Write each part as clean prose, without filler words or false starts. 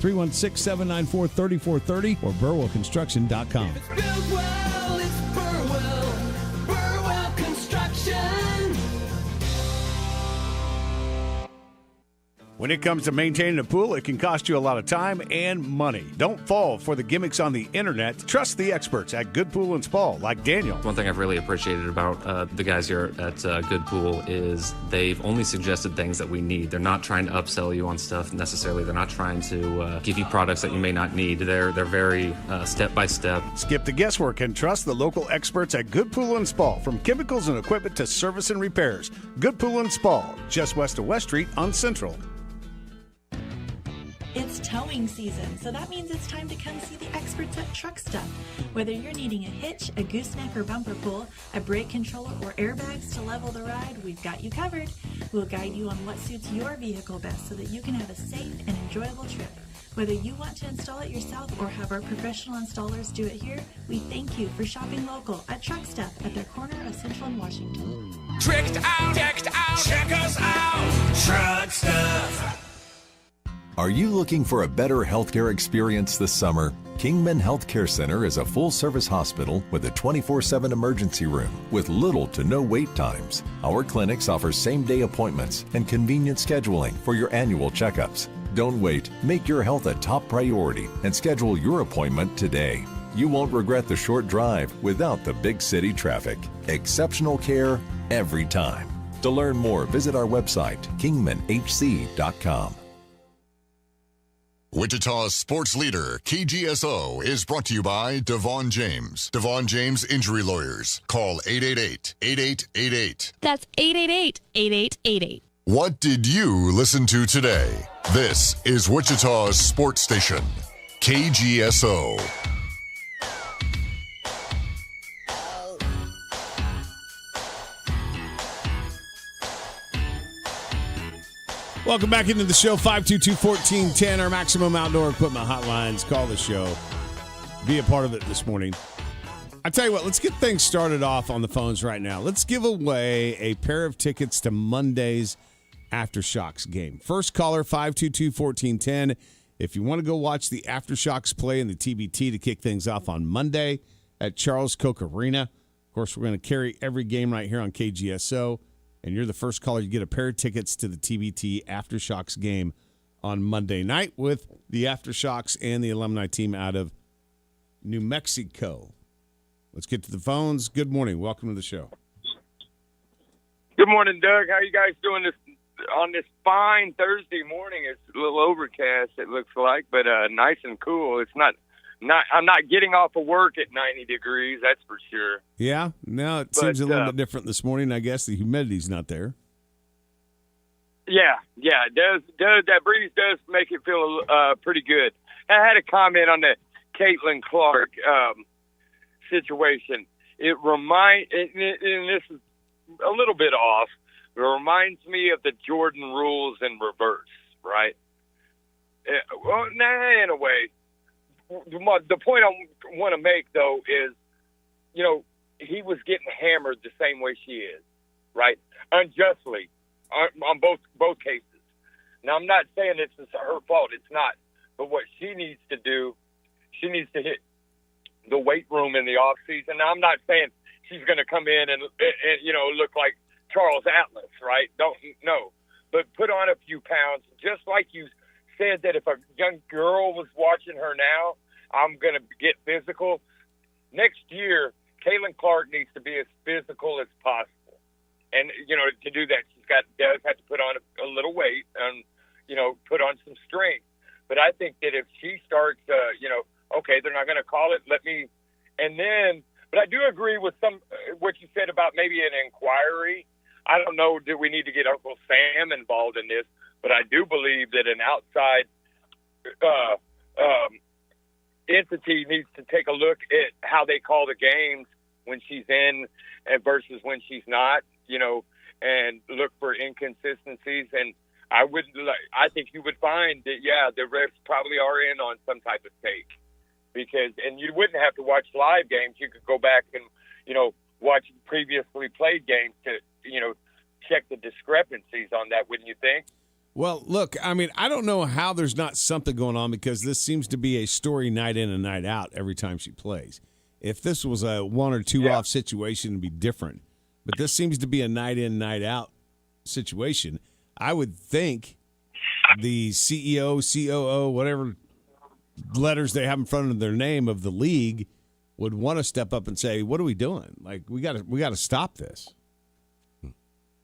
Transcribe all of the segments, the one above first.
316-794-3430 or BurwellConstruction.com. If it's built well, it's Burwell. Burwell Construction. When it comes to maintaining a pool, it can cost you a lot of time and money. Don't fall for the gimmicks on the internet. Trust the experts at Good Pool and Spa, like Daniel. One thing I've really appreciated about the guys here at Good Pool is they've only suggested things that we need. They're not trying to upsell you on stuff necessarily. They're not trying to give you products that you may not need. They're very step-by-step. Skip the guesswork and trust the local experts at Good Pool and Spa. From chemicals and equipment to service and repairs. Good Pool and Spa, just west of West Street on Central. It's towing season, so that means it's time to come see the experts at Truck Stuff. Whether you're needing a hitch, a gooseneck or bumper pull, a brake controller, or airbags to level the ride, we've got you covered. We'll guide you on what suits your vehicle best so that you can have a safe and enjoyable trip. Whether you want to install it yourself or have our professional installers do it here, we thank you for shopping local at Truck Stuff at their corner of Central and Washington. Tricked out, decked out, check us out. Truck Stuff. Are you looking for a better healthcare experience this summer? Kingman Healthcare Center is a full-service hospital with a 24/7 emergency room with little to no wait times. Our clinics offer same-day appointments and convenient scheduling for your annual checkups. Don't wait. Make your health a top priority and schedule your appointment today. You won't regret the short drive without the big city traffic. Exceptional care every time. To learn more, visit our website, kingmanhc.com. Wichita's sports leader, KGSO, is brought to you by Devon James. Devon James Injury Lawyers. Call 888-8888. That's 888-8888. What did you listen to today? This is Wichita's sports station, KGSO. Welcome back into the show, 522-1410, our Maximum Outdoor Equipment hotlines. Call the show. Be a part of it this morning. I tell you what, let's get things started off on the phones right now. Let's give away a pair of tickets to Monday's Aftershocks game. First caller, 522-1410. If you want to go watch the Aftershocks play in the TBT to kick things off on Monday at Charles Koch Arena. Of course, we're going to carry every game right here on KGSO. And you're the first caller. You get a pair of tickets to the TBT Aftershocks game on Monday night with the Aftershocks and the alumni team out of New Mexico. Let's get to the phones. Good morning. Welcome to the show. Good morning, Doug. How you guys doing this on this fine Thursday morning? It's a little overcast, it looks like, but nice and cool. It's not. I'm not getting off of work at 90 degrees, that's for sure. Yeah, no, it seems a little bit different this morning. I guess the humidity's not there. Yeah, it does. That breeze does make it feel pretty good. I had a comment on the Caitlin Clark situation. And this is a little bit off. It reminds me of the Jordan rules in reverse, right? Well, in a way. The point I want to make, though, is, he was getting hammered the same way she is, right? Unjustly, on both cases. Now, I'm not saying this is her fault. It's not. But what she needs to do, she needs to hit the weight room in the off season. Now, I'm not saying she's going to come in and look like Charles Atlas, right? No. But put on a few pounds, just like you said that if a young girl was watching her now, I'm going to get physical. Next year, Caitlin Clark needs to be as physical as possible. And, to do that, does have to put on a little weight and, put on some strength. But I think that if she starts, okay, they're not going to call it, but I do agree with what you said about maybe an inquiry. I don't know, do we need to get Uncle Sam involved in this? But I do believe that an outside entity needs to take a look at how they call the games when she's in versus when she's not, and look for inconsistencies. And I think you would find that, the refs probably are in on some type of take and you wouldn't have to watch live games. You could go back and, watch previously played games to, check the discrepancies on that, wouldn't you think? Well, look, I mean, I don't know how there's not something going on because this seems to be a story night in and night out every time she plays. If this was a 1 or 2 off situation, it'd be different. But this seems to be a night in, night out situation. I would think the CEO, COO, whatever letters they have in front of their name of the league would want to step up and say, "What are we doing? Like, we got to stop this."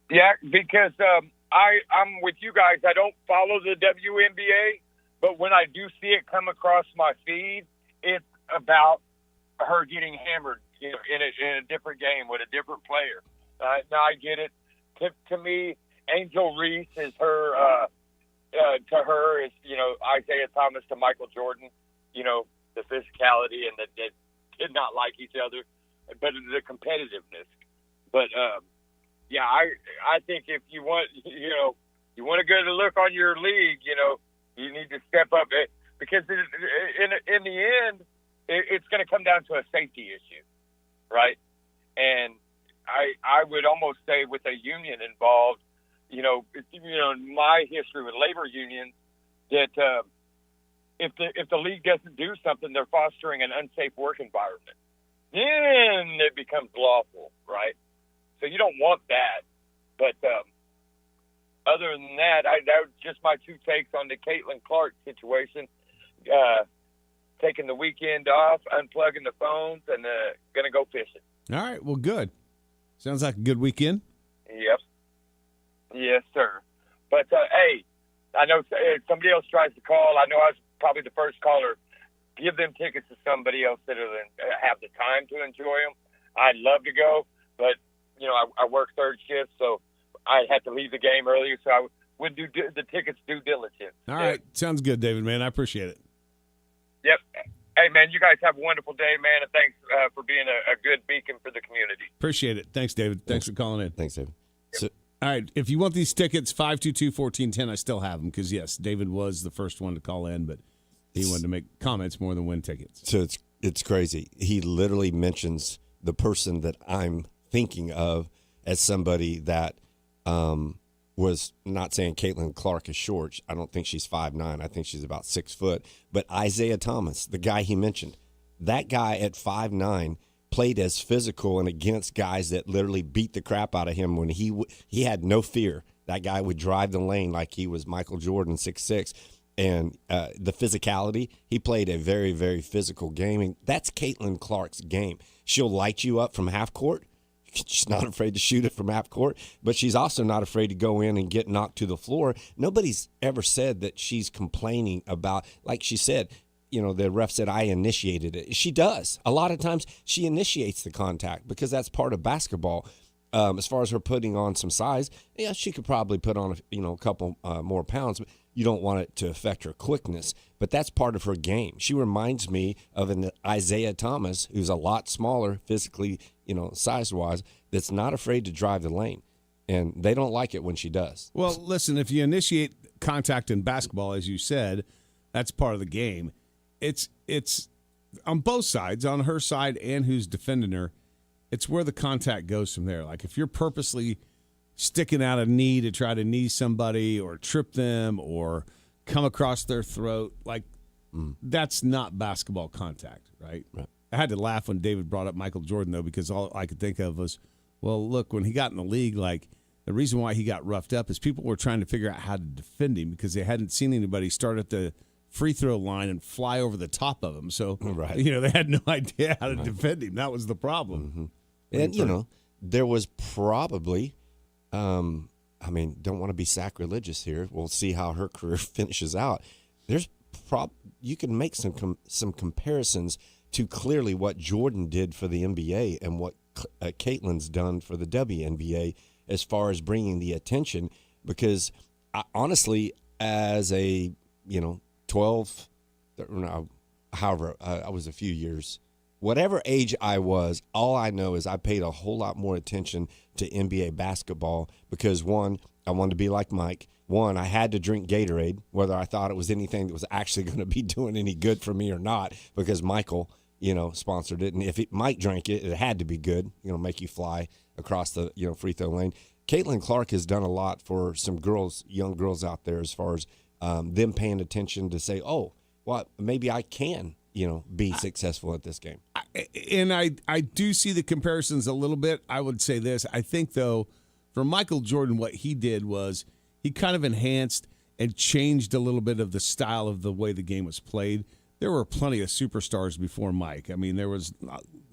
Yeah, because I'm with you guys. I don't follow the WNBA, but when I do see it come across my feed, it's about her getting hammered, in a different game with a different player. Now I get it. To me, Angel Reese is her. To her is Isaiah Thomas to Michael Jordan. The physicality and that did not like each other, but the competitiveness. But yeah, I think if you want you want a good look on your league, you need to step up because in the end, it's going to come down to a safety issue, right? And I would almost say with a union involved, in my history with labor unions, that if the league doesn't do something, they're fostering an unsafe work environment. Then it becomes lawful, right? So you don't want that. But other than that, that was just my 2 takes on the Caitlin Clark situation. Taking the weekend off, unplugging the phones, and going to go fishing. All right, well, good. Sounds like a good weekend. Yep. Yes, sir. But, hey, I know if somebody else tries to call. I know I was probably the first caller. Give them tickets to somebody else that have the time to enjoy them. I'd love to go, but, I work third shift, so I had to leave the game earlier, so I would do the tickets due diligence. All right. Sounds good, David, man. I appreciate it. Yep. Hey, man, you guys have a wonderful day, man, and thanks for being a good beacon for the community. Appreciate it. Thanks, David. Thanks for calling in. Thanks, David. So, all right, if you want these tickets, 522-1410, I still have them because, yes, David was the first one to call in, but he wanted to make comments more than win tickets. So it's crazy. He literally mentions the person that I'm thinking of as somebody that was not saying Caitlin Clark is short. I don't think she's 5'9". I think she's about 6 foot. But Isaiah Thomas, the guy he mentioned, that guy at 5'9" played as physical and against guys that literally beat the crap out of him when he had no fear. That guy would drive the lane like he was Michael Jordan, 6'6". And the physicality, he played a very, very physical game. And that's Caitlin Clark's game. She'll light you up from half court. She's not afraid to shoot it from half court, but she's also not afraid to go in and get knocked to the floor. Nobody's ever said that she's complaining about, like she said, the ref said, I initiated it. She does. A lot of times she initiates the contact because that's part of basketball. As far as her putting on some size, yeah, she could probably put on a couple more pounds, but you don't want it to affect her quickness. But that's part of her game. She reminds me of an Isaiah Thomas, who's a lot smaller physically, size-wise, that's not afraid to drive the lane. And they don't like it when she does. Well, listen, if you initiate contact in basketball, as you said, that's part of the game. It's on both sides, on her side and who's defending her. It's where the contact goes from there. Like if you're purposely sticking out a knee to try to knee somebody or trip them or come across their throat, that's not basketball contact, right? I had to laugh when David brought up Michael Jordan, though, because all I could think of was, well, look, when he got in the league, the reason why he got roughed up is people were trying to figure out how to defend him because they hadn't seen anybody start at the free throw line and fly over the top of him. So, they had no idea how to defend him. That was the problem. Mm-hmm. And, there was probably, don't want to be sacrilegious here. We'll see how her career finishes out. You can make some comparisons to clearly what Jordan did for the NBA and what Caitlin's done for the WNBA as far as bringing the attention. Because honestly, as a 12, however, I was a few years, whatever age I was, all I know is I paid a whole lot more attention to NBA basketball because, one, I wanted to be like Mike. One, I had to drink Gatorade, whether I thought it was anything that was actually going to be doing any good for me or not, because Michael, sponsored it. And if Mike drank it, it had to be good, make you fly across the, free throw lane. Caitlin Clark has done a lot for some girls, young girls out there, as far as them paying attention to say, oh, well, maybe I can, be successful at this game. And I do see the comparisons a little bit. I would say this. I think, though, for Michael Jordan, what he did was he kind of enhanced and changed a little bit of the style of the way the game was played. There were plenty of superstars before Mike. I mean, there was,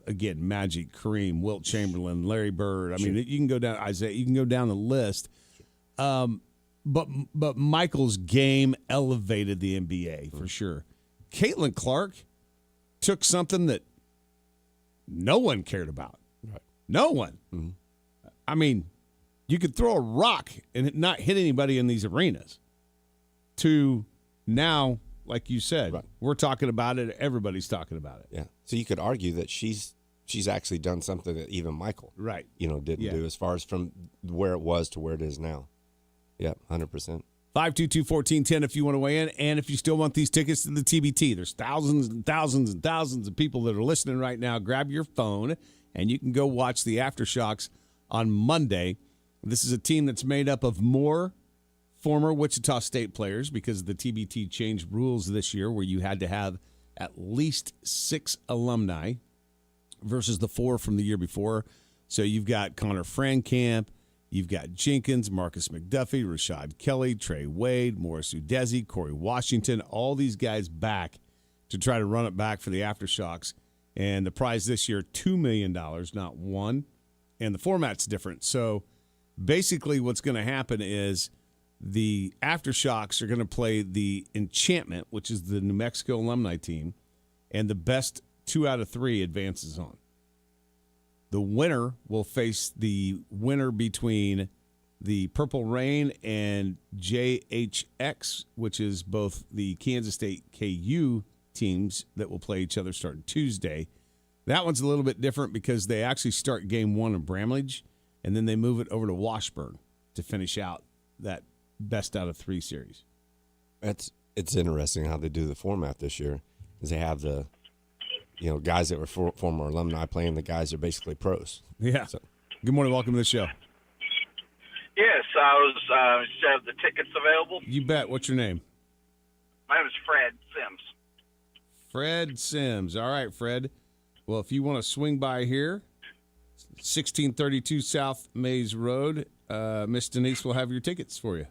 again, Magic, Kareem, Wilt Chamberlain, Larry Bird. I mean, you can go down, Isaiah, you can go down the list. But Michael's game elevated the NBA for sure. Caitlin Clark took something that no one cared about. Right. No one. Mm-hmm. I mean, you could throw a rock and it not hit anybody in these arenas. To now, like you said, right. We're talking about it. Everybody's talking about it. Yeah. So you could argue that she's actually done something that even Michael, right, didn't do, as far as from where it was to where it is now. Yeah, 100%. 522-1410 if you want to weigh in, and if you still want these tickets to the TBT. There's thousands and thousands and thousands of people that are listening right now. Grab your phone, and you can go watch the Aftershocks on Monday. This is a team that's made up of more former Wichita State players because the TBT changed rules this year where you had to have at least 6 alumni versus the 4 from the year before. So you've got Connor Frankamp, you've got Jenkins, Marcus McDuffie, Rashad Kelly, Trey Wade, Morris Udezi, Corey Washington, all these guys back to try to run it back for the Aftershocks. And the prize this year, $2 million, not one. And the format's different. So basically what's going to happen is the Aftershocks are going to play the Enchantment, which is the New Mexico alumni team, and the best 2 out of 3 advances on. The winner will face the winner between the Purple Rain and JHX, which is both the Kansas State KU teams that will play each other starting Tuesday. That one's a little bit different because they actually start game 1 in Bramlage, and then they move it over to Washburn to finish out that best out of 3 series. It's interesting how they do the format this year, is they have the guys that were former alumni playing the guys that are basically pros. Yeah. So, good morning. Welcome to the show. Yes, I was have the tickets available. You bet. What's your name? My name is Fred Sims. Fred Sims. All right, Fred. Well, if you want to swing by here, 1632 South Mays Road, Miss Denise will have your tickets for you.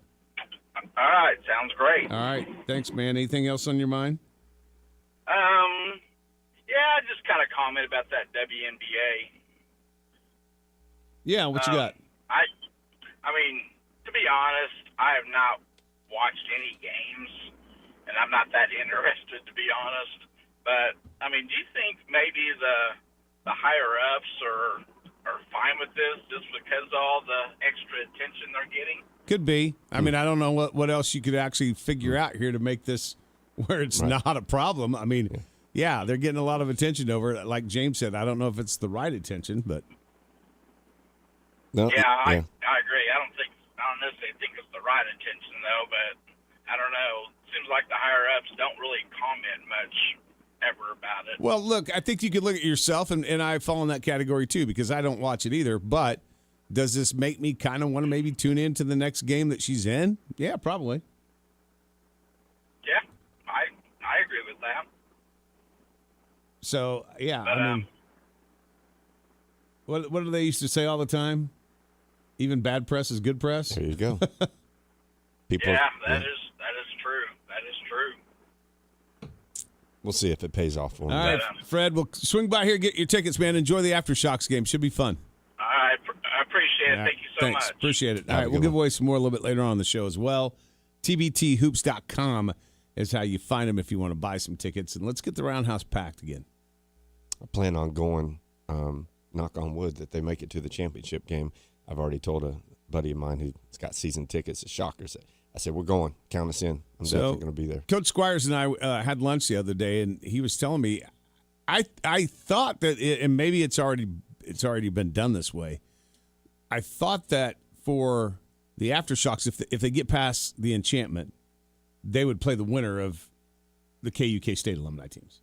All right, sounds great. All right, thanks, man. Anything else on your mind? Yeah, just kind of comment about that WNBA. Yeah, what you got? I mean, to be honest, I have not watched any games, and I'm not that interested, to be honest. But I mean, do you think maybe the higher ups are fine with this just because of all the extra attention they're getting? Could be. I mean, I don't know what else you could actually figure out here to make this where it's not a problem. I mean, yeah, they're getting a lot of attention over it. Like James said, I don't know if it's the right attention, but no, I agree. I don't necessarily think it's the right attention though, but I don't know. It seems like the higher ups don't really comment much ever about it. Well, look, I think you could look at yourself, and I fall in that category too because I don't watch it either. But does this make me kind of want to maybe tune in to the next game that she's in? Yeah, probably. Yeah, I agree with that. So yeah, But, I mean, what do they used to say all the time? Even bad press is good press. There you go. That is true. That is true. We'll see if it pays off for them. All right, Fred, we'll swing by here, get your tickets, man. Enjoy the Aftershocks game. Should be fun. All right, I appreciate it. All right, Thank you so thanks. much. Appreciate it. All right, we'll give away some more a little bit later on the show as well. TBTHoops.com is how you find them if you want to buy some tickets. And let's get the Roundhouse packed again. I plan on going, knock on wood, that they make it to the championship game. I've already told a buddy of mine who's got season tickets, the Shockers. I said, we're going. Count us in. I'm definitely going to be there. Coach Squires and I had lunch the other day, and he was telling me, I thought that, and maybe it's already been done this way. I thought that for the Aftershocks, if they get past the Enchantment, they would play the winner of the KUK State alumni teams.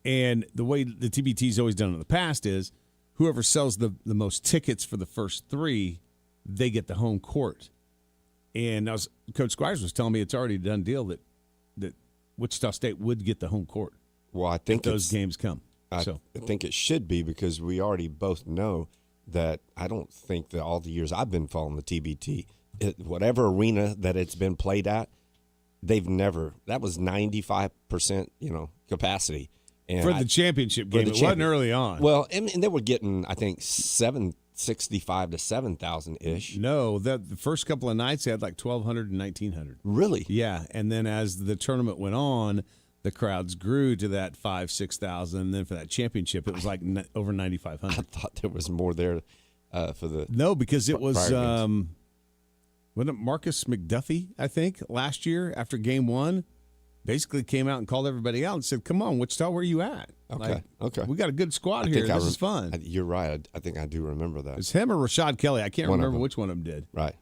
And the way the TBT's always done in the past is whoever sells the most tickets for the first 3 they get the home court. And Coach Squires was telling me it's already a done deal that Wichita State would get the home court. Well, I think if those games come. I think it should be, because we already both know that I don't think that all the years I've been following the TBT, whatever arena that it's been played at, they've never. That was 95%, capacity. And for the championship game, it wasn't early on. Well, and they were getting, I think, 765 to 7,000 ish. No, the first couple of nights they had like 1,200 and 1,900. Really? Yeah, and then as the tournament went on, the crowds grew to that 5,000-6,000. And then for that championship, it was like over 9,500. I thought there was more there for the. No, because it was wasn't it Marcus McDuffie, I think, last year after game one, basically came out and called everybody out and said, "Come on, Wichita, where are you at? Okay. We got a good squad here. This is fun." You're right. I think I do remember that. It's him or Rashad Kelly. I can't remember which one of them did. Right.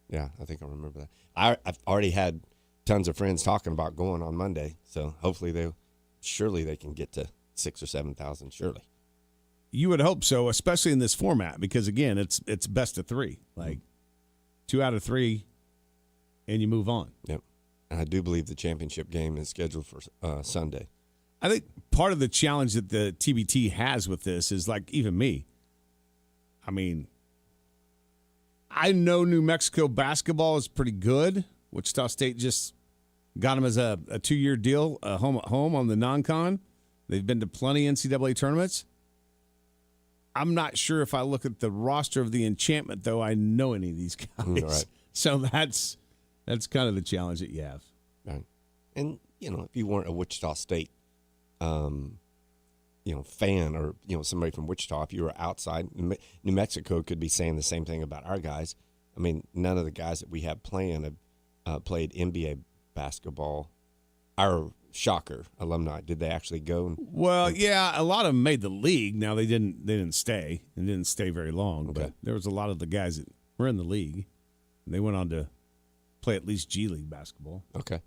Yeah, I think I remember that. I've already had tons of friends talking about going on Monday, so hopefully they can get to 6,000 or 7,000. Surely. You would hope so, especially in this format, because again, it's best of three, like 2 out of 3, and you move on. Yep. And I do believe the championship game is scheduled for Sunday. I think part of the challenge that the TBT has with this is, like, even me. I mean, I know New Mexico basketball is pretty good. Wichita State just got them as a 2-year deal, home on the non-con. They've been to plenty NCAA tournaments. I'm not sure if I look at the roster of the Enchantment, though, I know any of these guys. Right. So that's kind of the challenge that you have. Right. And, if you weren't a Wichita State, fan or, somebody from Wichita, if you were outside, New Mexico could be saying the same thing about our guys. I mean, none of the guys that we have playing have played NBA basketball. Our shocker alumni, did they actually go? Well, yeah, a lot of them made the league. Now they didn't stay and didn't stay very long. Okay. But there was a lot of the guys that were in the league. And they went on to play at least G League basketball. Okay.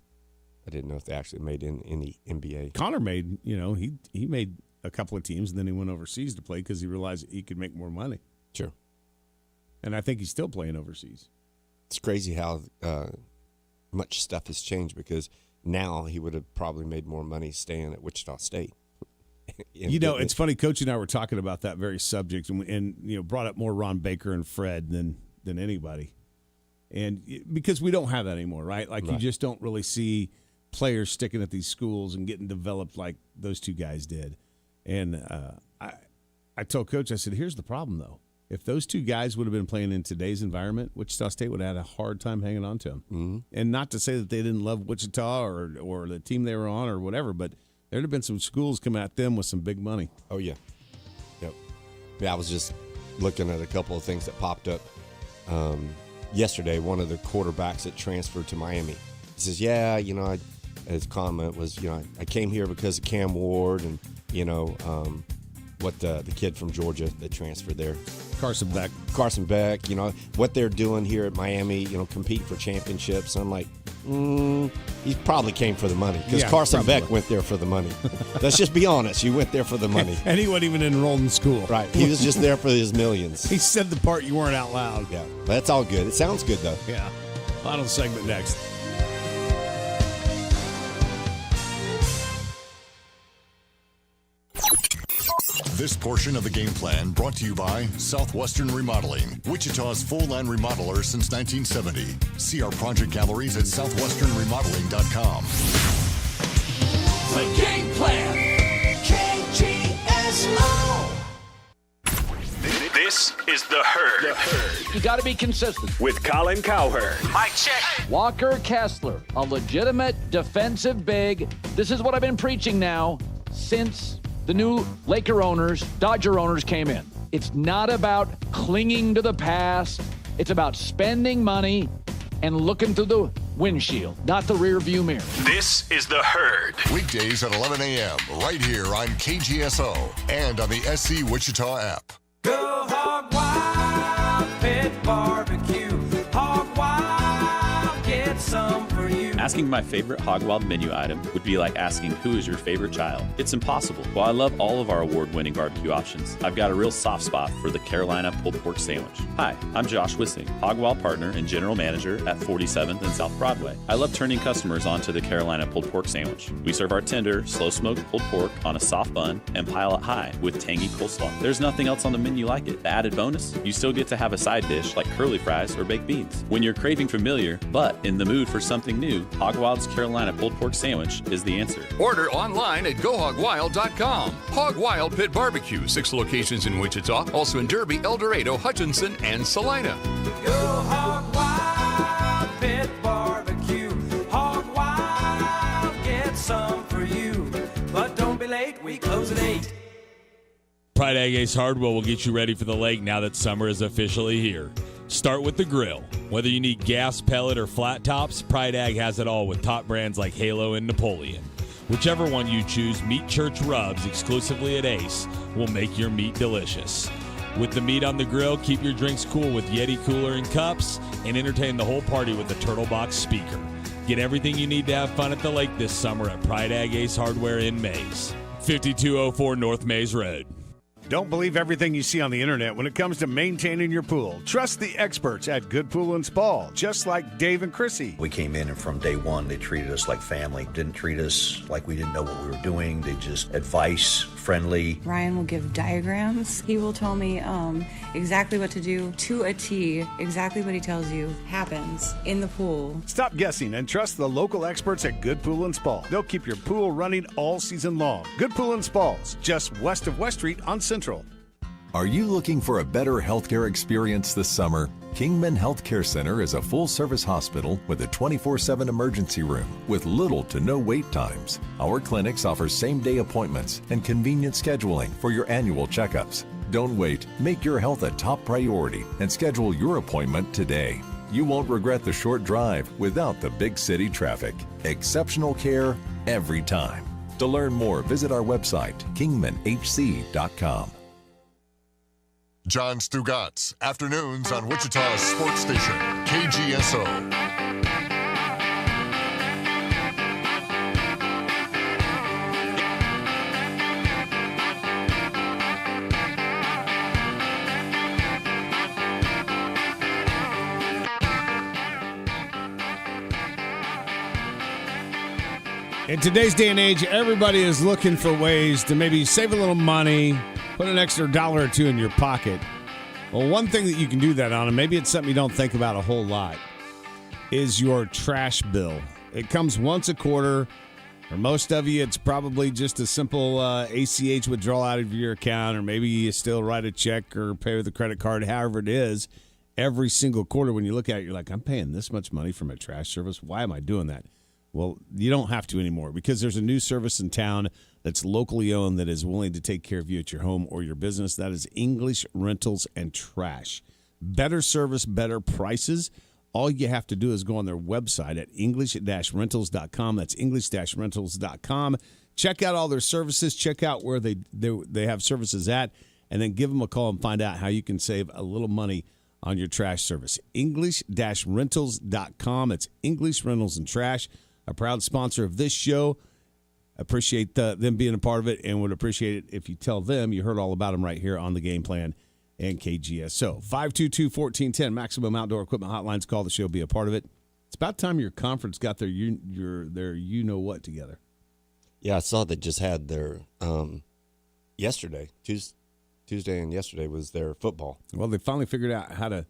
I didn't know if they actually made in any NBA. Connor made, he made a couple of teams, and then he went overseas to play because he realized that he could make more money. Sure. And I think he's still playing overseas. It's crazy how much stuff has changed, because now he would have probably made more money staying at Wichita State. It's funny. Coach and I were talking about that very subject, and brought up more Ron Baker and Fred than anybody. And because we don't have that anymore, right? Like, right. You just don't really see players sticking at these schools and getting developed like those two guys did. And I told Coach, I said, here's the problem, though. If those two guys would have been playing in today's environment, Wichita State would have had a hard time hanging on to them. Mm-hmm. And not to say that they didn't love Wichita or the team they were on or whatever, but there'd have been some schools come at them with some big money. Oh, yeah. Yep. Yeah, I was just looking at a couple of things that popped up. Yesterday, one of the quarterbacks that transferred to Miami, he says, his comment was, I came here because of Cam Ward and, what the kid from Georgia that transferred there. Carson Beck, what they're doing here at Miami, competing for championships. I'm like, he probably came for the money, because Carson Beck went there for the money. Let's just be honest. You went there for the money. And he wasn't even enrolled in school. Right. He was just there for his millions. He said the part you weren't out loud. Yeah. But that's all good. It sounds good, though. Yeah. Final segment next. This portion of the game plan brought to you by Southwestern Remodeling, Wichita's full-line remodeler since 1970. See our project galleries at southwesternremodeling.com. The game plan. KGSO. This is The Herd. You got to be consistent. With Colin Cowherd. Mike check. Walker Kessler, a legitimate defensive big. This is what I've been preaching now since the new Dodger owners came in. It's not about clinging to the past. It's about spending money and looking through the windshield, not the rear view mirror. This is The Herd. Weekdays at 11 a.m. right here on KGSO and on the SC Wichita app. Go Hog Wild, Pit Barbecue. Hog Wild, get some for you. Asking my favorite Hog Wild menu item would be like asking who is your favorite child. It's impossible. While I love all of our award-winning barbecue options, I've got a real soft spot for the Carolina pulled pork sandwich. Hi, I'm Josh Wissing, Hog Wild partner and general manager at 47th and South Broadway. I love turning customers onto the Carolina pulled pork sandwich. We serve our tender, slow-smoked pulled pork on a soft bun and pile it high with tangy coleslaw. There's nothing else on the menu like it. The added bonus, you still get to have a side dish like curly fries or baked beans. When you're craving familiar, but in the mood for something new, Hog Wild's Carolina pulled pork sandwich is the answer. Order online at GoHogWild.com. Hog Wild Pit Barbecue, 6 locations in Wichita, also in Derby, El Dorado, Hutchinson, and Salina. Go Hog Wild Pit Barbecue. Hog Wild, get some for you. But don't be late, we close at 8. Pride Ag Ace Hardware will get you ready for the lake now that summer is officially here. Start with the grill. Whether you need gas, pellet, or flat tops, Pride Ag has it all with top brands like Halo and Napoleon. Whichever one you choose, Meat Church Rubs, exclusively at Ace, will make your meat delicious. With the meat on the grill, keep your drinks cool with Yeti cooler and cups, and entertain the whole party with the Turtle Box speaker. Get everything you need to have fun at the lake this summer at Pride Ag Ace Hardware in Mays, 5204 North Mays Road. Don't believe everything you see on the internet when it comes to maintaining your pool. Trust the experts at Good Pool and Spa, just like Dave and Chrissy. We came in and from day one, they treated us like family. Didn't treat us like we didn't know what we were doing. They just advice, friendly. Ryan will give diagrams. He will tell me exactly what to do to a T. Exactly what he tells you happens in the pool. Stop guessing and trust the local experts at Good Pool and Spa. They'll keep your pool running all season long. Good Pool and Spas, just west of West Street on Central. Are you looking for a better healthcare experience this summer? Kingman Healthcare Center is a full-service hospital with a 24/7 emergency room with little to no wait times. Our clinics offer same-day appointments and convenient scheduling for your annual checkups. Don't wait. Make your health a top priority and schedule your appointment today. You won't regret the short drive without the big city traffic. Exceptional care every time. To learn more, visit our website, kingmanhc.com. John Stugatz, afternoons on Wichita's sports station, KGSO. In today's day and age, everybody is looking for ways to maybe save a little money, put an extra $1 or $2 in your pocket. Well, one thing that you can do that on, and maybe it's something you don't think about a whole lot, is your trash bill. It comes once a quarter. For most of you, it's probably just a simple ACH withdrawal out of your account, or maybe you still write a check or pay with a credit card, however it is. Every single quarter when you look at it, you're like, I'm paying this much money for my trash service. Why am I doing that? Well, you don't have to anymore because there's a new service in town that's locally owned that is willing to take care of you at your home or your business. That is English Rentals and Trash. Better service, better prices. All you have to do is go on their website at english-rentals.com. That's english-rentals.com. Check out all their services. Check out where they have services at, and then give them a call and find out how you can save a little money on your trash service. English-rentals.com. It's English Rentals and Trash. A proud sponsor of this show. Appreciate them being a part of it and would appreciate it if you tell them you heard all about them right here on the Game Plan and KGSO. 522-1410, Maximum Outdoor Equipment Hotlines. Call the show, be a part of it. It's about time your conference got their you-know-what together. Yeah, I saw they just had their yesterday, Tuesday and yesterday was their football. Well, they finally figured out how to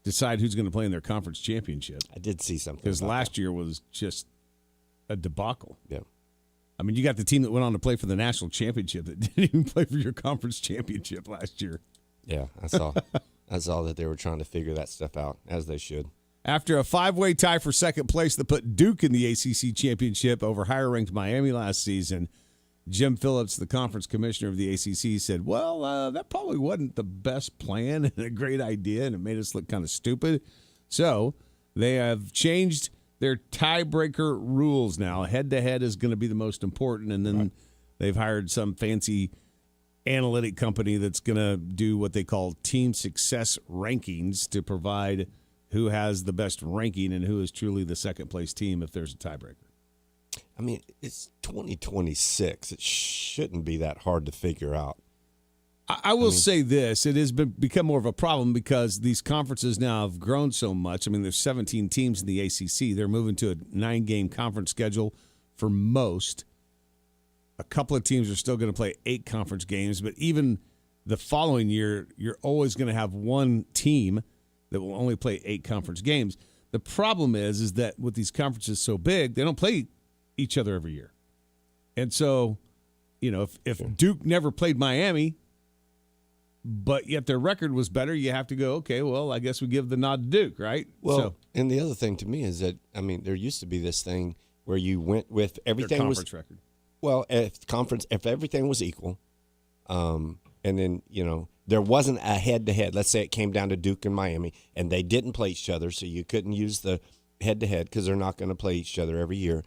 decide who's going to play in their conference championship. I did see something. Because last year was just a debacle. Yeah. I mean, you got the team that went on to play for the national championship that didn't even play for your conference championship last year. Yeah, I saw that they were trying to figure that stuff out, as they should. After a 5-way tie for second place that put Duke in the ACC championship over higher-ranked Miami last season, Jim Phillips, the conference commissioner of the ACC, said, well, that probably wasn't the best plan and a great idea, and it made us look kind of stupid. So they have changed their tiebreaker rules now. Head-to-head is going to be the most important, and then they've hired some fancy analytic company that's going to do what they call team success rankings to provide who has the best ranking and who is truly the second-place team if there's a tiebreaker. I mean, it's 2026. It shouldn't be that hard to figure out. I will say this. It has become more of a problem because these conferences now have grown so much. I mean, there's 17 teams in the ACC. They're moving to a 9-game conference schedule for most. A couple of teams are still going to play 8 conference games, but even the following year, you're always going to have one team that will only play 8 conference games. The problem is that with these conferences so big, they don't play each other every year. And so, if Duke never played Miami, but yet their record was better, you have to go, okay, well, I guess we give the nod to Duke, right? Well, and the other thing to me is that, I mean, there used to be this thing where you went with everything their conference record. Well, if everything was equal, and then, there wasn't a head-to-head. Let's say it came down to Duke and Miami, and they didn't play each other, so you couldn't use the head-to-head because they're not going to play each other every year.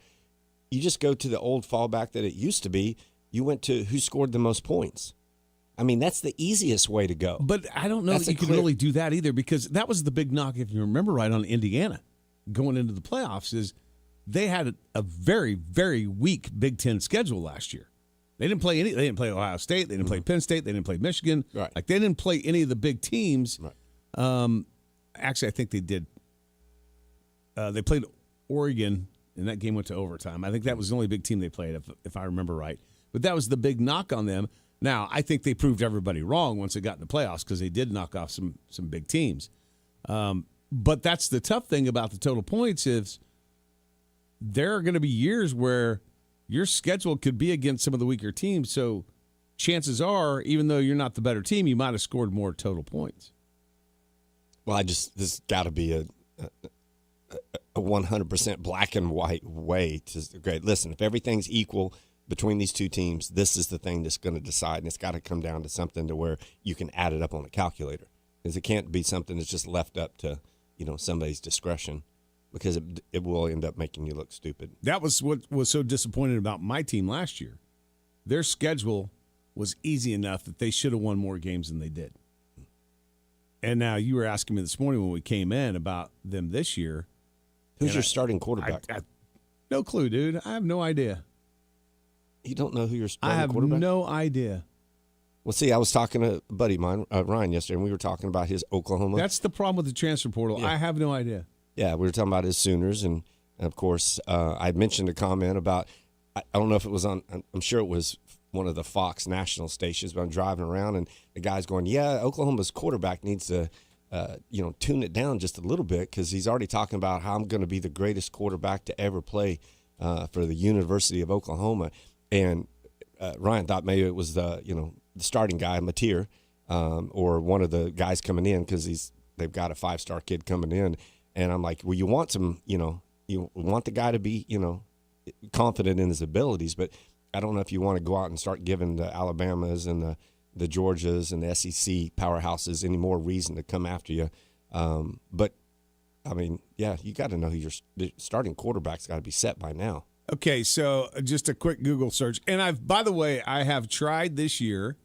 You just go to the old fallback that it used to be. You went to who scored the most points. I mean, that's the easiest way to go. But I don't know that you can really do that either because that was the big knock, if you remember right, on Indiana going into the playoffs is they had a very, very weak Big Ten schedule last year. They didn't play They didn't play Ohio State. They didn't play Penn State. They didn't play Michigan. Right. Like they didn't play any of the big teams. Right. Actually, I think they did. They played Oregon, and that game went to overtime. I think that was the only big team they played, if I remember right. But that was the big knock on them. Now, I think they proved everybody wrong once they got in the playoffs because they did knock off some big teams. But that's the tough thing about the total points is there are going to be years where your schedule could be against some of the weaker teams. So chances are, even though you're not the better team, you might have scored more total points. Well, this got to be a 100% black and white way to great. Listen, if everything's equal between these two teams, this is the thing that's going to decide, and it's got to come down to something to where you can add it up on a calculator, because it can't be something that's just left up to somebody's discretion, because it will end up making you look stupid. That was what was so disappointing about my team last year. Their schedule was easy enough that they should have won more games than they did. And now you were asking me this morning when we came in about them this year. Who's your starting quarterback? No clue, dude. I have no idea. You don't know who your starting quarterback? I have no idea. Well, see, I was talking to a buddy of mine, Ryan, yesterday, and we were talking about his Oklahoma. That's the problem with the transfer portal. Yeah. I have no idea. Yeah, we were talking about his Sooners, and of course, I mentioned a comment about, I don't know if it was on, I'm sure it was one of the Fox national stations, but I'm driving around, and the guy's going, yeah, Oklahoma's quarterback needs to, tune it down just a little bit, because he's already talking about how I'm going to be the greatest quarterback to ever play for the University of Oklahoma. And Ryan thought maybe it was the starting guy, Mateer, or one of the guys coming in, because they've got a 5-star kid coming in. And I'm like, well, you want you want the guy to be, confident in his abilities, but I don't know if you want to go out and start giving the Alabamas and the Georgias and the SEC powerhouses any more reason to come after you. But I mean, yeah, you got to know who your starting quarterback's got to be set by now. Okay, so just a quick Google search. And by the way, I have tried this year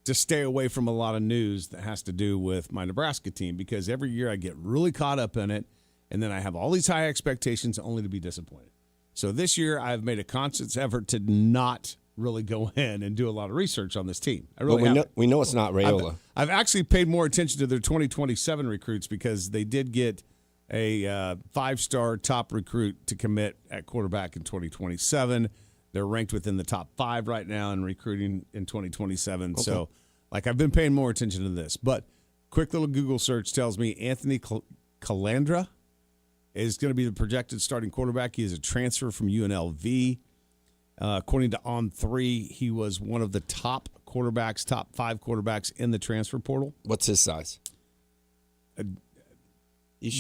to stay away from a lot of news that has to do with my Nebraska team, because every year I get really caught up in it, and then I have all these high expectations only to be disappointed. So this year I've made a conscious effort to not really go in and do a lot of research on this team. I really we know it's not Raiola. I've actually paid more attention to their 2027 recruits, because they did get a 5-star top recruit to commit at quarterback in 2027. They're ranked within the top 5 right now in recruiting in 2027. Okay. So, I've been paying more attention to this. But quick little Google search tells me Anthony Calandra is going to be the projected starting quarterback. He is a transfer from UNLV. According to On3, he was one of the top 5 quarterbacks in the transfer portal. What's his size?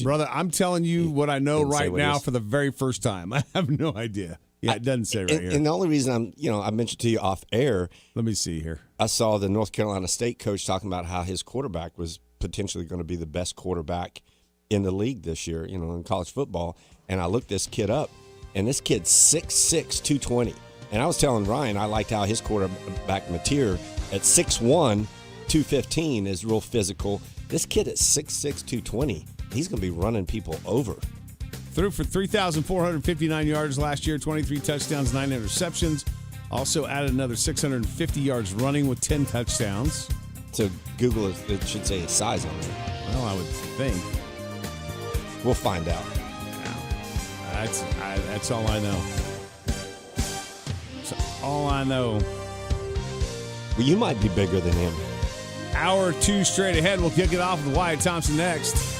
Brother, I'm telling you what I know right now for the very first time. I have no idea. Yeah, it doesn't say right here. And the only reason I mentioned to you off air. Let me see here. I saw the North Carolina State coach talking about how his quarterback was potentially going to be the best quarterback in the league this year, in college football. And I looked this kid up, and this kid's 6'6", 220. And I was telling Ryan I liked how his quarterback, Mateer, at 6'1", 215 is real physical. This kid at 6'6", 220 he's going to be running people over. Threw for 3,459 yards last year, 23 touchdowns, 9 interceptions. Also added another 650 yards running with 10 touchdowns. So Google, it should say his size on there. Well, I would think. We'll find out. That's all I know. That's all I know. Well, you might be bigger than him. Hour 2 straight ahead. We'll kick it off with Wyatt Thompson next.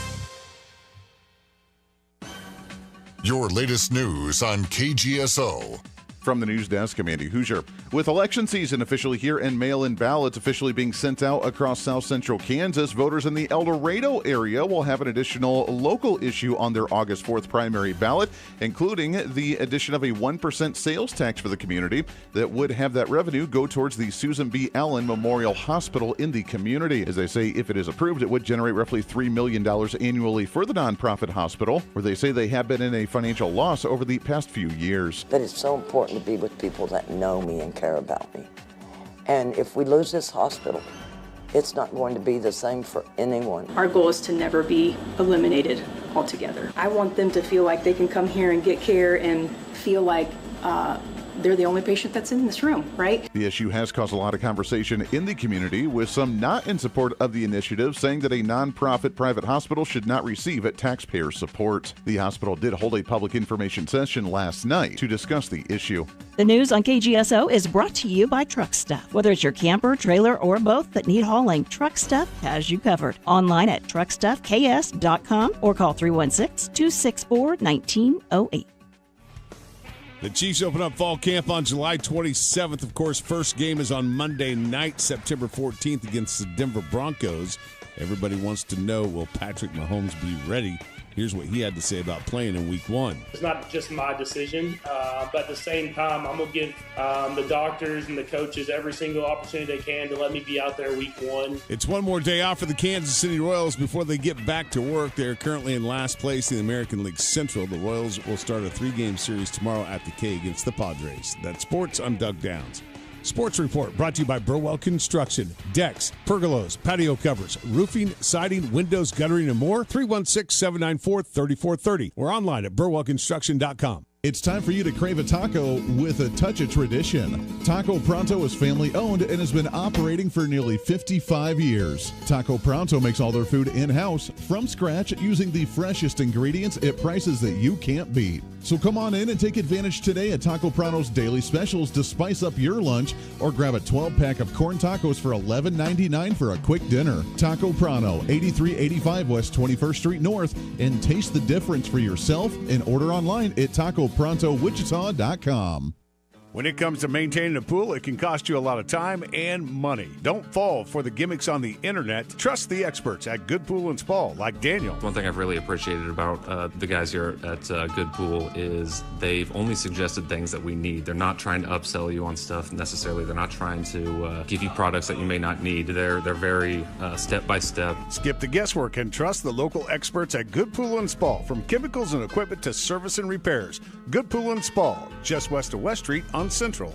Your latest news on KGSO. From the news desk, I'm Andy Hoosier. With election season officially here and mail-in ballots officially being sent out across south central Kansas, voters in the El Dorado area will have an additional local issue on their August 4th primary ballot, including the addition of a 1% sales tax for the community that would have that revenue go towards the Susan B. Allen Memorial Hospital in the community. As they say, if it is approved, it would generate roughly $3 million annually for the nonprofit hospital, where they say they have been in a financial loss over the past few years. But it's so important to be with people that know me and care about me. And if we lose this hospital, it's not going to be the same for anyone. Our goal is to never be eliminated altogether. I want them to feel like they can come here and get care and feel like they're the only patient that's in this room, right? The issue has caused a lot of conversation in the community, with some not in support of the initiative, saying that a nonprofit private hospital should not receive taxpayer support. The hospital did hold a public information session last night to discuss the issue. The news on KGSO is brought to you by Truck Stuff. Whether it's your camper, trailer, or both that need hauling, Truck Stuff has you covered. Online at truckstuffks.com or call 316-264-1908. The Chiefs open up fall camp on July 27th. Of course, first game is on Monday night, September 14th against the Denver Broncos. Everybody wants to know, will Patrick MaHomes be ready? Here's what he had to say about playing in week 1. It's not just my decision, but at the same time, I'm going to give the doctors and the coaches every single opportunity they can to let me be out there week 1. It's one more day off for the Kansas City Royals before they get back to work. They're currently in last place in the American League Central. The Royals will start a 3-game series tomorrow at the K against the Padres. That's sports. I'm Doug Downs. Sports Report brought to you by Burwell Construction. Decks, pergolas, patio covers, roofing, siding, windows, guttering, and more. 316-794-3430. We're online at burwellconstruction.com. It's time for you to crave a taco with a touch of tradition. Taco Pronto is family owned and has been operating for nearly 55 years. Taco Pronto makes all their food in-house from scratch using the freshest ingredients at prices that you can't beat. So come on in and take advantage today at Taco Pronto's daily specials to spice up your lunch, or grab a 12-pack of corn tacos for $11.99 for a quick dinner. Taco Pronto, 8385 West 21st Street North, and taste the difference for yourself and order online at TacoProntoWichita.com. When it comes to maintaining a pool, it can cost you a lot of time and money. Don't fall for the gimmicks on the internet. Trust the experts at Good Pool and Spa, like Daniel. One thing I've really appreciated about the guys here at Good Pool is they've only suggested things that we need. They're not trying to upsell you on stuff necessarily. They're not trying to give you products that you may not need. They're very step-by-step. Skip the guesswork and trust the local experts at Good Pool and Spa. From chemicals and equipment to service and repairs. Good Pool and Spa, just west of West Street on Central.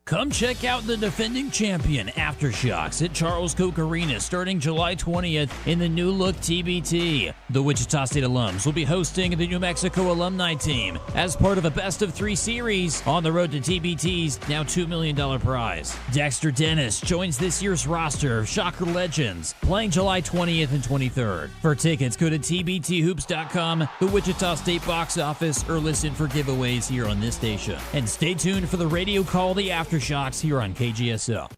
Come check out the defending champion Aftershocks at Charles Koch Arena starting July 20th in the new look TBT. The Wichita State alums will be hosting the New Mexico alumni team as part of a best of 3 series on the road to TBT's now $2 million prize. Dexter Dennis joins this year's roster of Shocker legends playing July 20th and 23rd. For tickets, go to tbthoops.com, the Wichita State box office, or listen for giveaways here on this station. And stay tuned for the radio call The Aftershocks here on KGSO.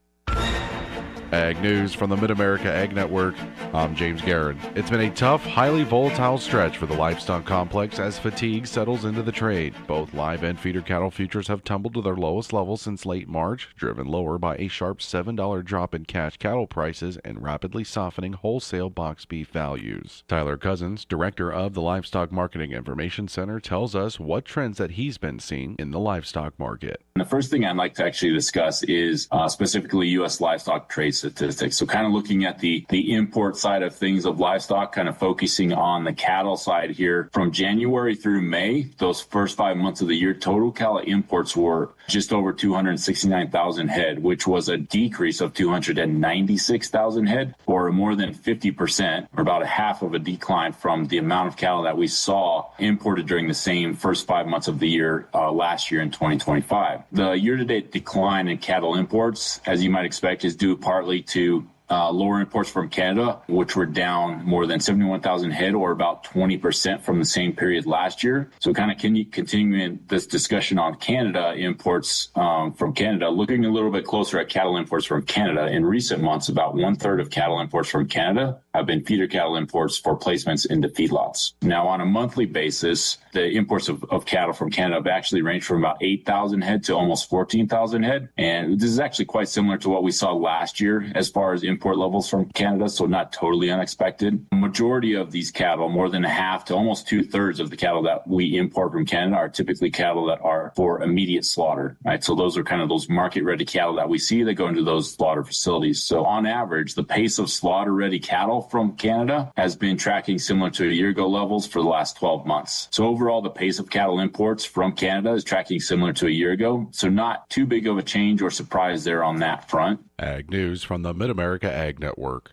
Ag News from the Mid-America Ag Network. I'm James Guerin. It's been a tough, highly volatile stretch for the livestock complex as fatigue settles into the trade. Both live and feeder cattle futures have tumbled to their lowest level since late March, driven lower by a sharp $7 drop in cash cattle prices and rapidly softening wholesale box beef values. Tyler Cousins, director of the Livestock Marketing Information Center, tells us what trends that he's been seeing in the livestock market. The first thing I'd like to actually discuss is specifically U.S. livestock trade statistics. So kind of looking at the import side of things of livestock, kind of focusing on the cattle side here. From January through May, those first 5 months of the year, total cattle imports were just over 269,000 head, which was a decrease of 296,000 head, or more than 50%, or about a half of a decline from the amount of cattle that we saw imported during the same first 5 months of the year last year in 2025. The year-to-date decline in cattle imports, as you might expect, is due partly to lower imports from Canada, which were down more than 71,000 head, or about 20% from the same period last year. So kind of continuing this discussion on Canada imports from Canada, looking a little bit closer at cattle imports from Canada. In recent months, about 1/3 of cattle imports from Canada have been feeder cattle imports for placements into feedlots. Now, on a monthly basis, the imports of cattle from Canada have actually ranged from about 8,000 head to almost 14,000 head. And this is actually quite similar to what we saw last year as far as import levels from Canada, so not totally unexpected. The majority of these cattle, more than half to almost 2/3 of the cattle that we import from Canada, are typically cattle that are for immediate slaughter, right? So those are kind of those market-ready cattle that we see that go into those slaughter facilities. So on average, the pace of slaughter-ready cattle from Canada has been tracking similar to a year ago levels for the last 12 months. So overall, the pace of cattle imports from Canada is tracking similar to a year ago. So not too big of a change or surprise there on that front. Ag News from the Mid-America Ag Network.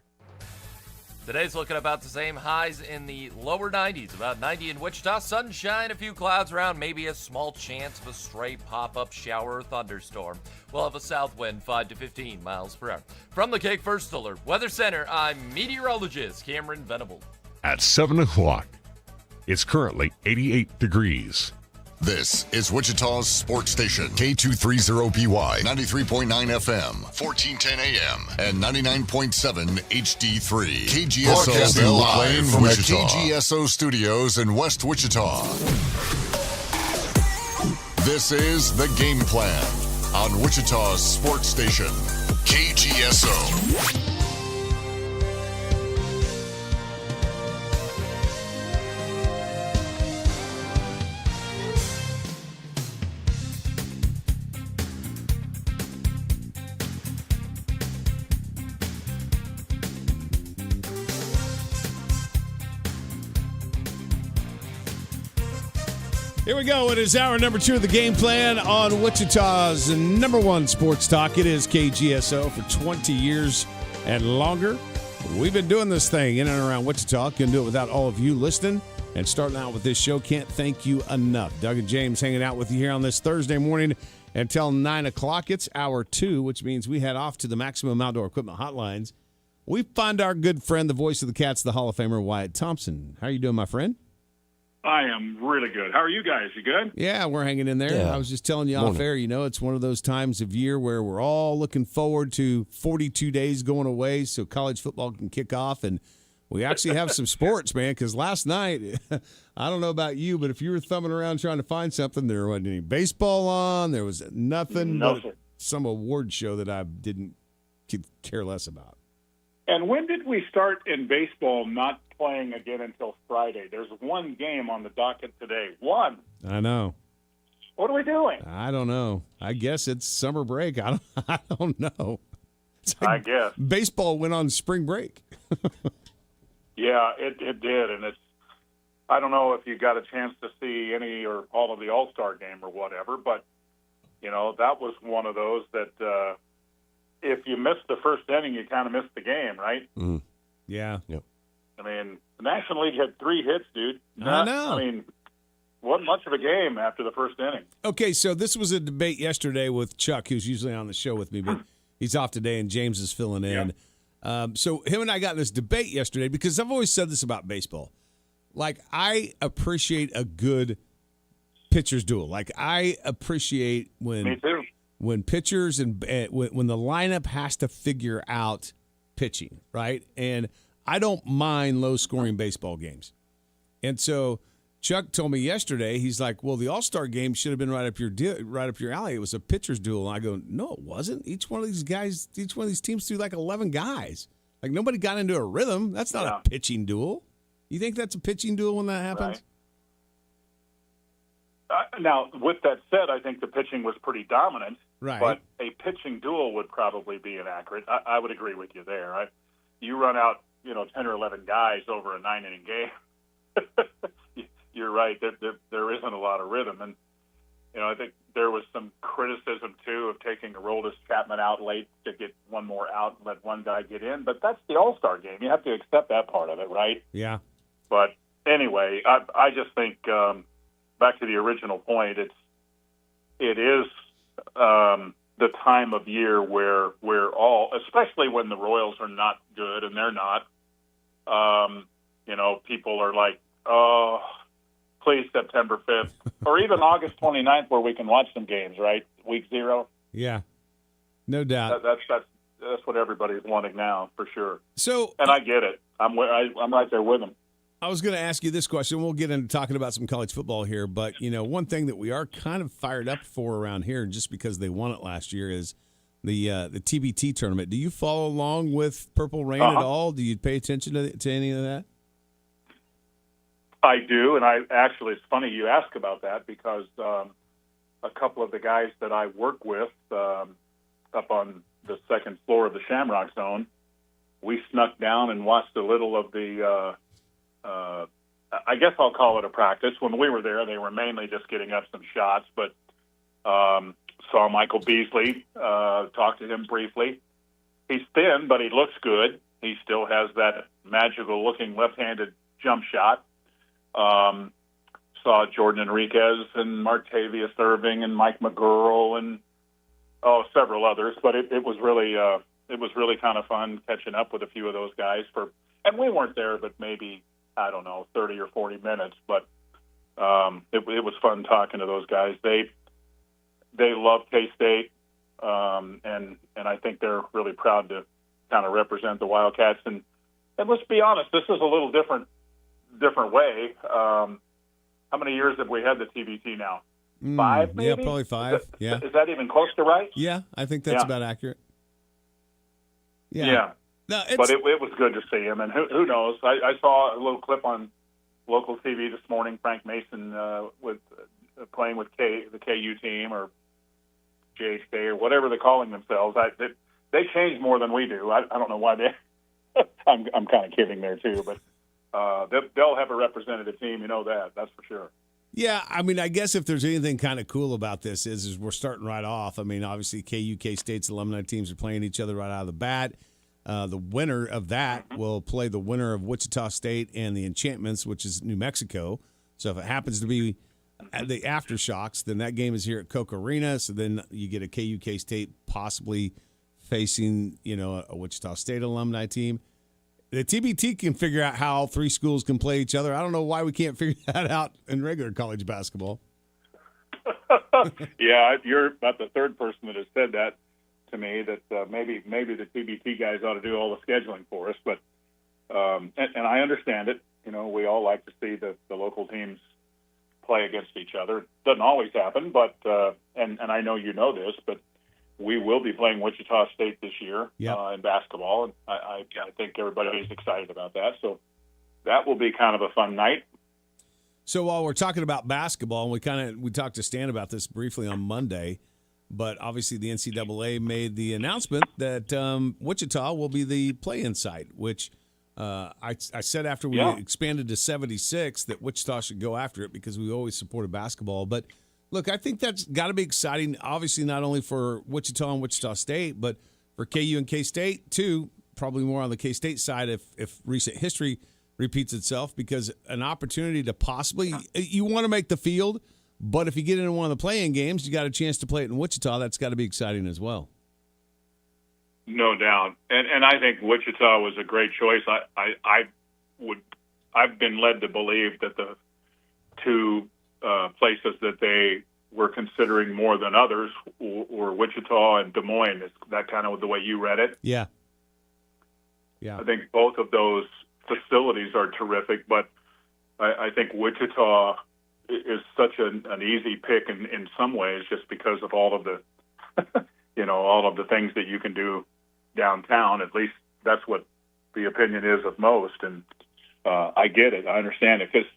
Today's looking about the same. Highs in the lower 90s, about 90 in Wichita. Sunshine, a few clouds around, maybe a small chance of a stray pop-up shower or thunderstorm. We'll have a south wind 5 to 15 miles per hour. From the Cake First Alert Weather Center, I'm meteorologist Cameron Venable. At 7 o'clock, it's currently 88 degrees. This is Wichita's sports station, K230BY, 93.9 FM, 1410 AM, and 99.7 HD3. KGSO broadcasting live from the KGSO studios in West Wichita. This is The Game Plan on Wichita's sports station, KGSO. Here we go. It is hour number 2 of the Game Plan on Wichita's number 1 sports talk. It is KGSO for 20 years and longer. We've been doing this thing in and around Wichita. Couldn't do it without all of you listening and starting out with this show. Can't thank you enough. Doug and James hanging out with you here on this Thursday morning until 9 o'clock. It's hour 2, which means we head off to the Maximum Outdoor Equipment Hotlines. We find our good friend, the voice of the Cats, the Hall of Famer, Wyatt Thompson. How are you doing, my friend? I am really good. How are you guys? You good? Yeah, we're hanging in there. Yeah. I was just telling you off air, it's one of those times of year where we're all looking forward to 42 days going away so college football can kick off. And we actually have some sports, man, because last night, I don't know about you, but if you were thumbing around trying to find something, there wasn't any baseball on. There was nothing but some award show that I didn't care less about. And when did we start in baseball not playing again until Friday? There's one game on the docket today. One. I know. What are we doing? I don't know. I guess it's summer break. I don't know. I guess. Baseball went on spring break. Yeah, it did. And I don't know if you got a chance to see any or all of the All-Star game or whatever, but, that was one of those that if you missed the first inning, you kind of missed the game, right? Mm. Yeah. Yep. I mean, the National League had 3 hits, dude. I know. I mean, wasn't much of a game after the first inning. Okay, so this was a debate yesterday with Chuck, who's usually on the show with me, but he's off today, and James is filling in. So him and I got in this debate yesterday because I've always said this about baseball. Like, I appreciate a good pitcher's duel. Like, I appreciate when pitchers and when the lineup has to figure out pitching, right? And I don't mind low-scoring baseball games. And so Chuck told me yesterday, he's like, well, the All-Star game should have been right up your alley. It was a pitcher's duel. And I go, no, it wasn't. Each one of these teams threw like 11 guys. Like, nobody got into a rhythm. That's not a pitching duel. You think that's a pitching duel when that happens? Right. Now, with that said, I think the pitching was pretty dominant. Right. But a pitching duel would probably be inaccurate. I would agree with you there. Right? You run out 10 or 11 guys over a 9-inning game. You're right. There isn't a lot of rhythm. And, I think there was some criticism, too, of taking Aroldis Chapman out late to get one more out and let one guy get in. But that's the All-Star game. You have to accept that part of it, right? Yeah. But anyway, I just think, back to the original point, it is the time of year where we're all, especially when the Royals are not good, and they're not, people are like, oh, please September 5th, or even August 29th, where we can watch some games, right? Week 0. Yeah, no doubt. That's what everybody's wanting now, for sure. So, and I get it. I'm right there with them. I was going to ask you this question. We'll get into talking about some college football here, but one thing that we are kind of fired up for around here, just because they won it last year, is the TBT tournament. Do you follow along with Purple Rain at all? Do you pay attention to any of that? I do, and it's funny you ask about that, because a couple of the guys that I work with up on the second floor of the Shamrock Zone, we snuck down and watched a little of the, I guess I'll call it a practice. When we were there, they were mainly just getting up some shots, but saw Michael Beasley, talked to him briefly. He's thin, but he looks good. He still has that magical-looking left-handed jump shot. Saw Jordan Enriquez and Martavius Irving and Mike McGurl and several others, but it was really kind of fun catching up with a few of those guys and we weren't there, but maybe, I don't know, 30 or 40 minutes, but it was fun talking to those guys. They love K-State, and I think they're really proud to kind of represent the Wildcats. And let's be honest, this is a little different way. How many years have we had the TBT now? 5, maybe? Yeah, probably 5. Is that even close to right? Yeah, I think that's about accurate. Yeah. No, but it was good to see him, and who knows? I saw a little clip on local TV this morning. Frank Mason playing with the KU team or JHK or whatever they're calling themselves. They change more than we do. I don't know why they. I'm kind of kidding there too, but they'll have a representative team. That's for sure. Yeah, I mean, I guess if there's anything kind of cool about this is we're starting right off. I mean, obviously, KU, K-State's alumni teams are playing each other right out of the bat. The winner of that will play the winner of Wichita State and the Enchantments, which is New Mexico. So if it happens to be the Aftershocks, then that game is here at Coke Arena. So then you get a KU, K-State possibly facing, a Wichita State alumni team. The TBT can figure out how all 3 schools can play each other. I don't know why we can't figure that out in regular college basketball. Yeah, you're about the third person that has said that to me, that maybe the TBT guys ought to do all the scheduling for us. But and I understand it. We all like to see the local teams play against each other. It doesn't always happen, but and I know you know this, but we will be playing Wichita State this year in basketball, and I think everybody's excited about that. So that will be kind of a fun night. So while we're talking about basketball, and we talked to Stan about this briefly on Monday, but obviously the NCAA made the announcement that Wichita will be the play-in site, which I said after we expanded to 76 that Wichita should go after it because we always supported basketball. But look, I think that's got to be exciting, obviously not only for Wichita and Wichita State, but for KU and K-State too, probably more on the K-State side if recent history repeats itself, because an opportunity to possibly – you want to make the field, but if you get into one of the play-in games, you got a chance to play it in Wichita. That's got to be exciting as well. No doubt. And I think Wichita was a great choice. I've been led to believe that the 2 places that they were considering more than others were Wichita and Des Moines. Is that kind of the way you read it? Yeah. I think both of those facilities are terrific, but I think Wichita is such an easy pick in some ways, just because of all of the, all of the things that you can do downtown. At least that's what the opinion is of most. And I get it. I understand it, because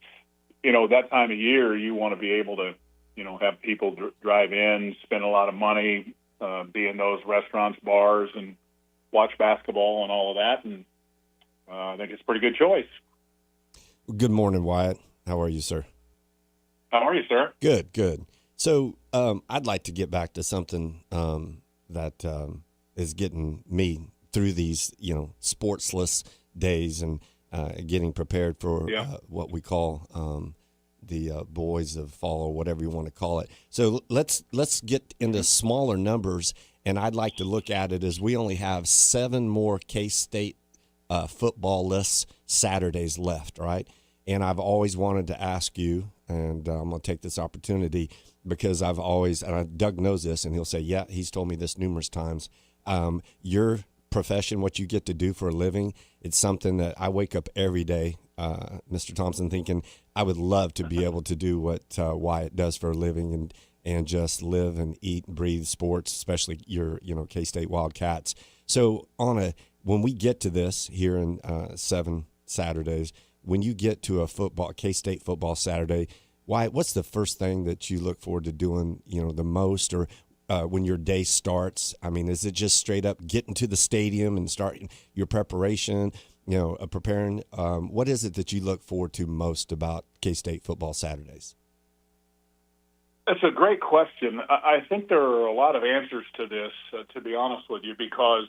that time of year, you want to be able to, have people drive in, spend a lot of money, be in those restaurants, bars, and watch basketball and all of that. And I think it's a pretty good choice. Good morning, Wyatt. How are you, sir? How are you, sir? Good. So I'd like to get back to something that is getting me through these, sportsless days and getting prepared for what we call the boys of fall or whatever you want to call it. So let's get into smaller numbers, and I'd like to look at it as we only have 7 more K-State football-less Saturdays left, right? And I've always wanted to ask you, and I'm going to take this opportunity because I've always, and Doug knows this, and he'll say, yeah, he's told me this numerous times. Your profession, what you get to do for a living, it's something that I wake up every day, Mr. Thompson, thinking I would love to be able to do what Wyatt does for a living and just live and eat and breathe sports, especially your K-State Wildcats. So when we get to this here in 7 Saturdays, when you get to a K-State football Saturday, Wyatt, what's the first thing that you look forward to doing, the most, or when your day starts? I mean, is it just straight up getting to the stadium and starting your preparation, preparing? What is it that you look forward to most about K-State football Saturdays? That's a great question. I think there are a lot of answers to this, to be honest with you, because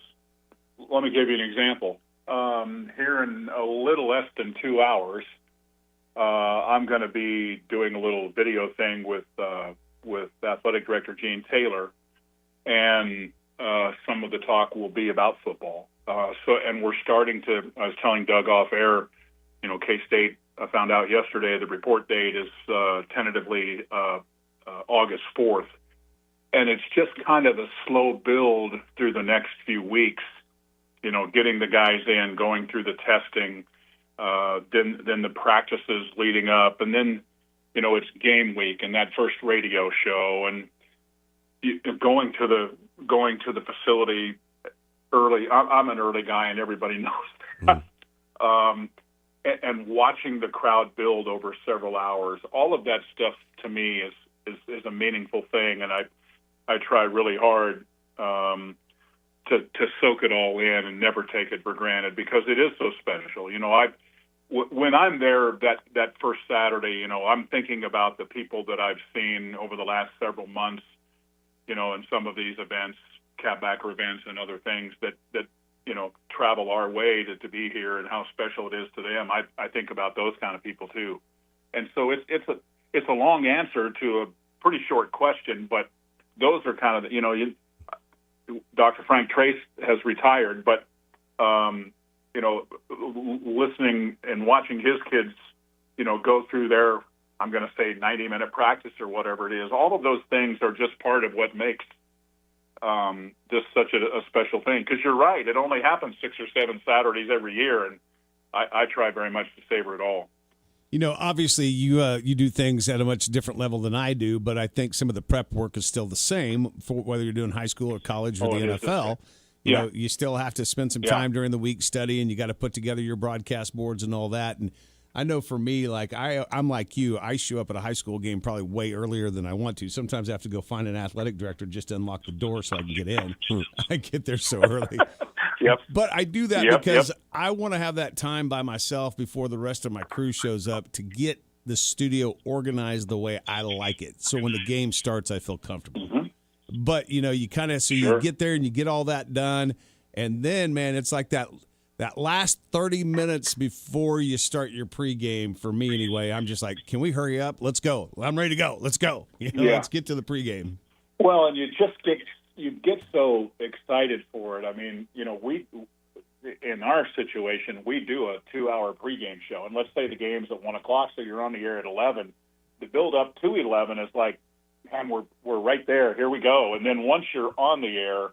let me give you an example. Here in a little less than 2 hours, I'm going to be doing a little video thing with Athletic Director Gene Taylor, and some of the talk will be about football. And we're starting to. I was telling Doug off air, K-State. I found out yesterday the report date is tentatively August 4th, and it's just kind of a slow build through the next few weeks. Getting the guys in, going through the testing, then the practices leading up, and then, it's game week and that first radio show, and going to the facility early. I'm an early guy, and everybody knows that. And watching the crowd build over several hours, all of that stuff to me is a meaningful thing, and I try really hard to soak it all in and never take it for granted, because it is so special. When I'm there that first Saturday, I'm thinking about the people that I've seen over the last several months, in some of these events, catbacker events and other things that travel our way to be here, and how special it is to them. I think about those kind of people too. And so it's a long answer to a pretty short question, but those are kind of Dr. Frank Trace has retired, but listening and watching his kids, go through their, I'm going to say 90-minute practice or whatever it is, all of those things are just part of what makes this such a special thing. Because you're right, it only happens 6 or 7 Saturdays every year, and I try very much to savor it all. Obviously you do things at a much different level than I do, but I think some of the prep work is still the same for whether you're doing high school or college or the NFL. You still have to spend some time during the week studying. You got to put together your broadcast boards and all that. And I know for me, like I'm like you, I show up at a high school game probably way earlier than I want to. Sometimes I have to go find an athletic director just to unlock the door so I can get in. I get there so early. But I do that because I want to have that time by myself before the rest of my crew shows up to get the studio organized the way I like it. So when the game starts, I feel comfortable. But, you kind of, you get there and you get all that done. And then, man, it's like that last 30 minutes before you start your pregame, for me anyway, I'm just like, can we hurry up? Let's go. I'm ready to go. Let's go. Let's get to the pregame. Well, and you get so excited for it. I mean, we, in our situation, we do a 2-hour pregame show. And let's say the game's at 1 o'clock, so you're on the air at 11. The build up to 11 is like, man, we're right there. Here we go. And then once you're on the air,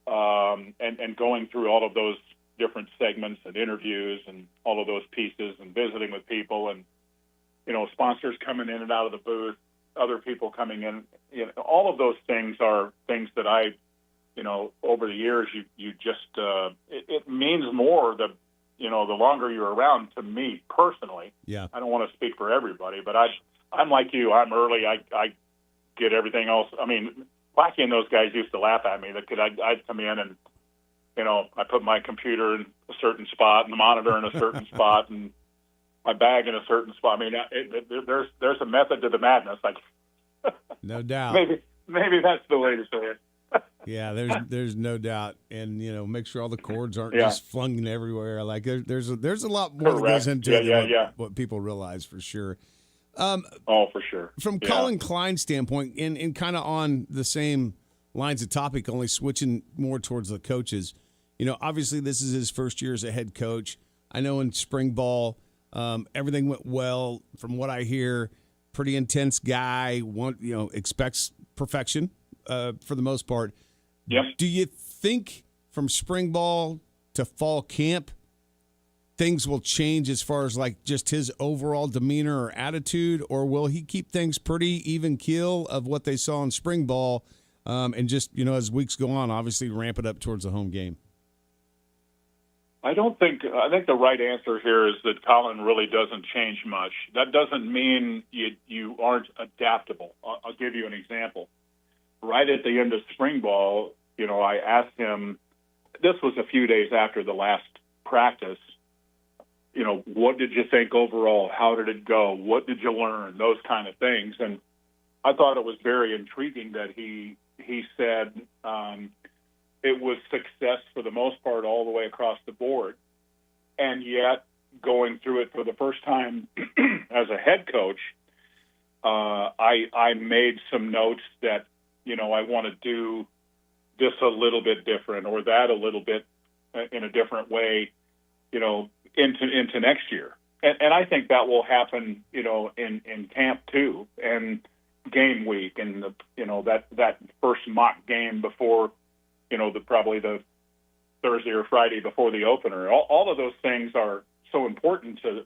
and going through all of those different segments and interviews and all of those pieces and visiting with people and, sponsors coming in and out of the booth, other people coming in, all of those things are things that I, over the years, you just, it means more the longer you're around, to me personally. Yeah. I don't want to speak for everybody, but I'm like you. I'm early. I get everything else. I mean, Blackie and those guys used to laugh at me. I'd come in and, I put my computer in a certain spot and the monitor in a certain spot and my bag in a certain spot. I mean, there's a method to the madness. No doubt. Maybe that's the way to say it. Yeah, there's no doubt, and make sure all the cords aren't Yeah. just flung everywhere. Like there's a lot more that Correct. goes into it than Yeah. what people realize for sure. For sure. From Yeah. Colin Klein's standpoint, and kind of on the same lines of topic, only switching more towards the coaches. Obviously this is his first year as a head coach. I know in spring ball, everything went well. From what I hear, pretty intense guy. Expects perfection for the most part. Yep. Do you think from spring ball to fall camp, things will change as far as like just his overall demeanor or attitude, or will he keep things pretty even keel of what they saw in spring ball, and just as weeks go on, obviously ramp it up towards the home game? I think the right answer here is that Colin really doesn't change much. That doesn't mean you aren't adaptable. I'll give you an example. Right at the end of spring ball, I asked him, this was a few days after the last practice, what did you think overall? How did it go? What did you learn? Those kind of things. And I thought it was very intriguing that he said it was success for the most part all the way across the board. And yet, going through it for the first time as a head coach, I made some notes that, I want to do this a little bit different or that a little bit in a different way, into next year. And I think that will happen, in camp too, and game week, and that first mock game before, probably the Thursday or Friday before the opener. All of those things are so important to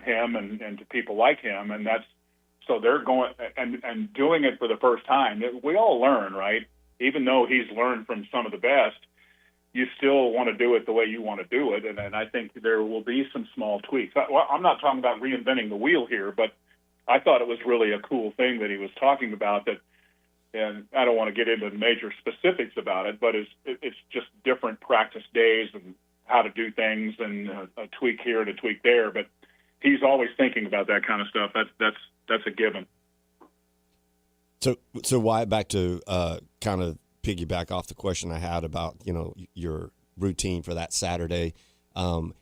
him and to people like him, and so they're going and doing it for the first time. We all learn, right? Even though he's learned from some of the best, you still want to do it the way you want to do it. And I think there will be some small tweaks. I'm not talking about reinventing the wheel here, but I thought it was really a cool thing that he was talking about that, and I don't want to get into major specifics about it, but it's just different practice days and how to do things and a tweak here and a tweak there. But he's always thinking about that kind of stuff. That's a given. So Wyatt, back to kind of piggyback off the question I had about, your routine for that Saturday. I'm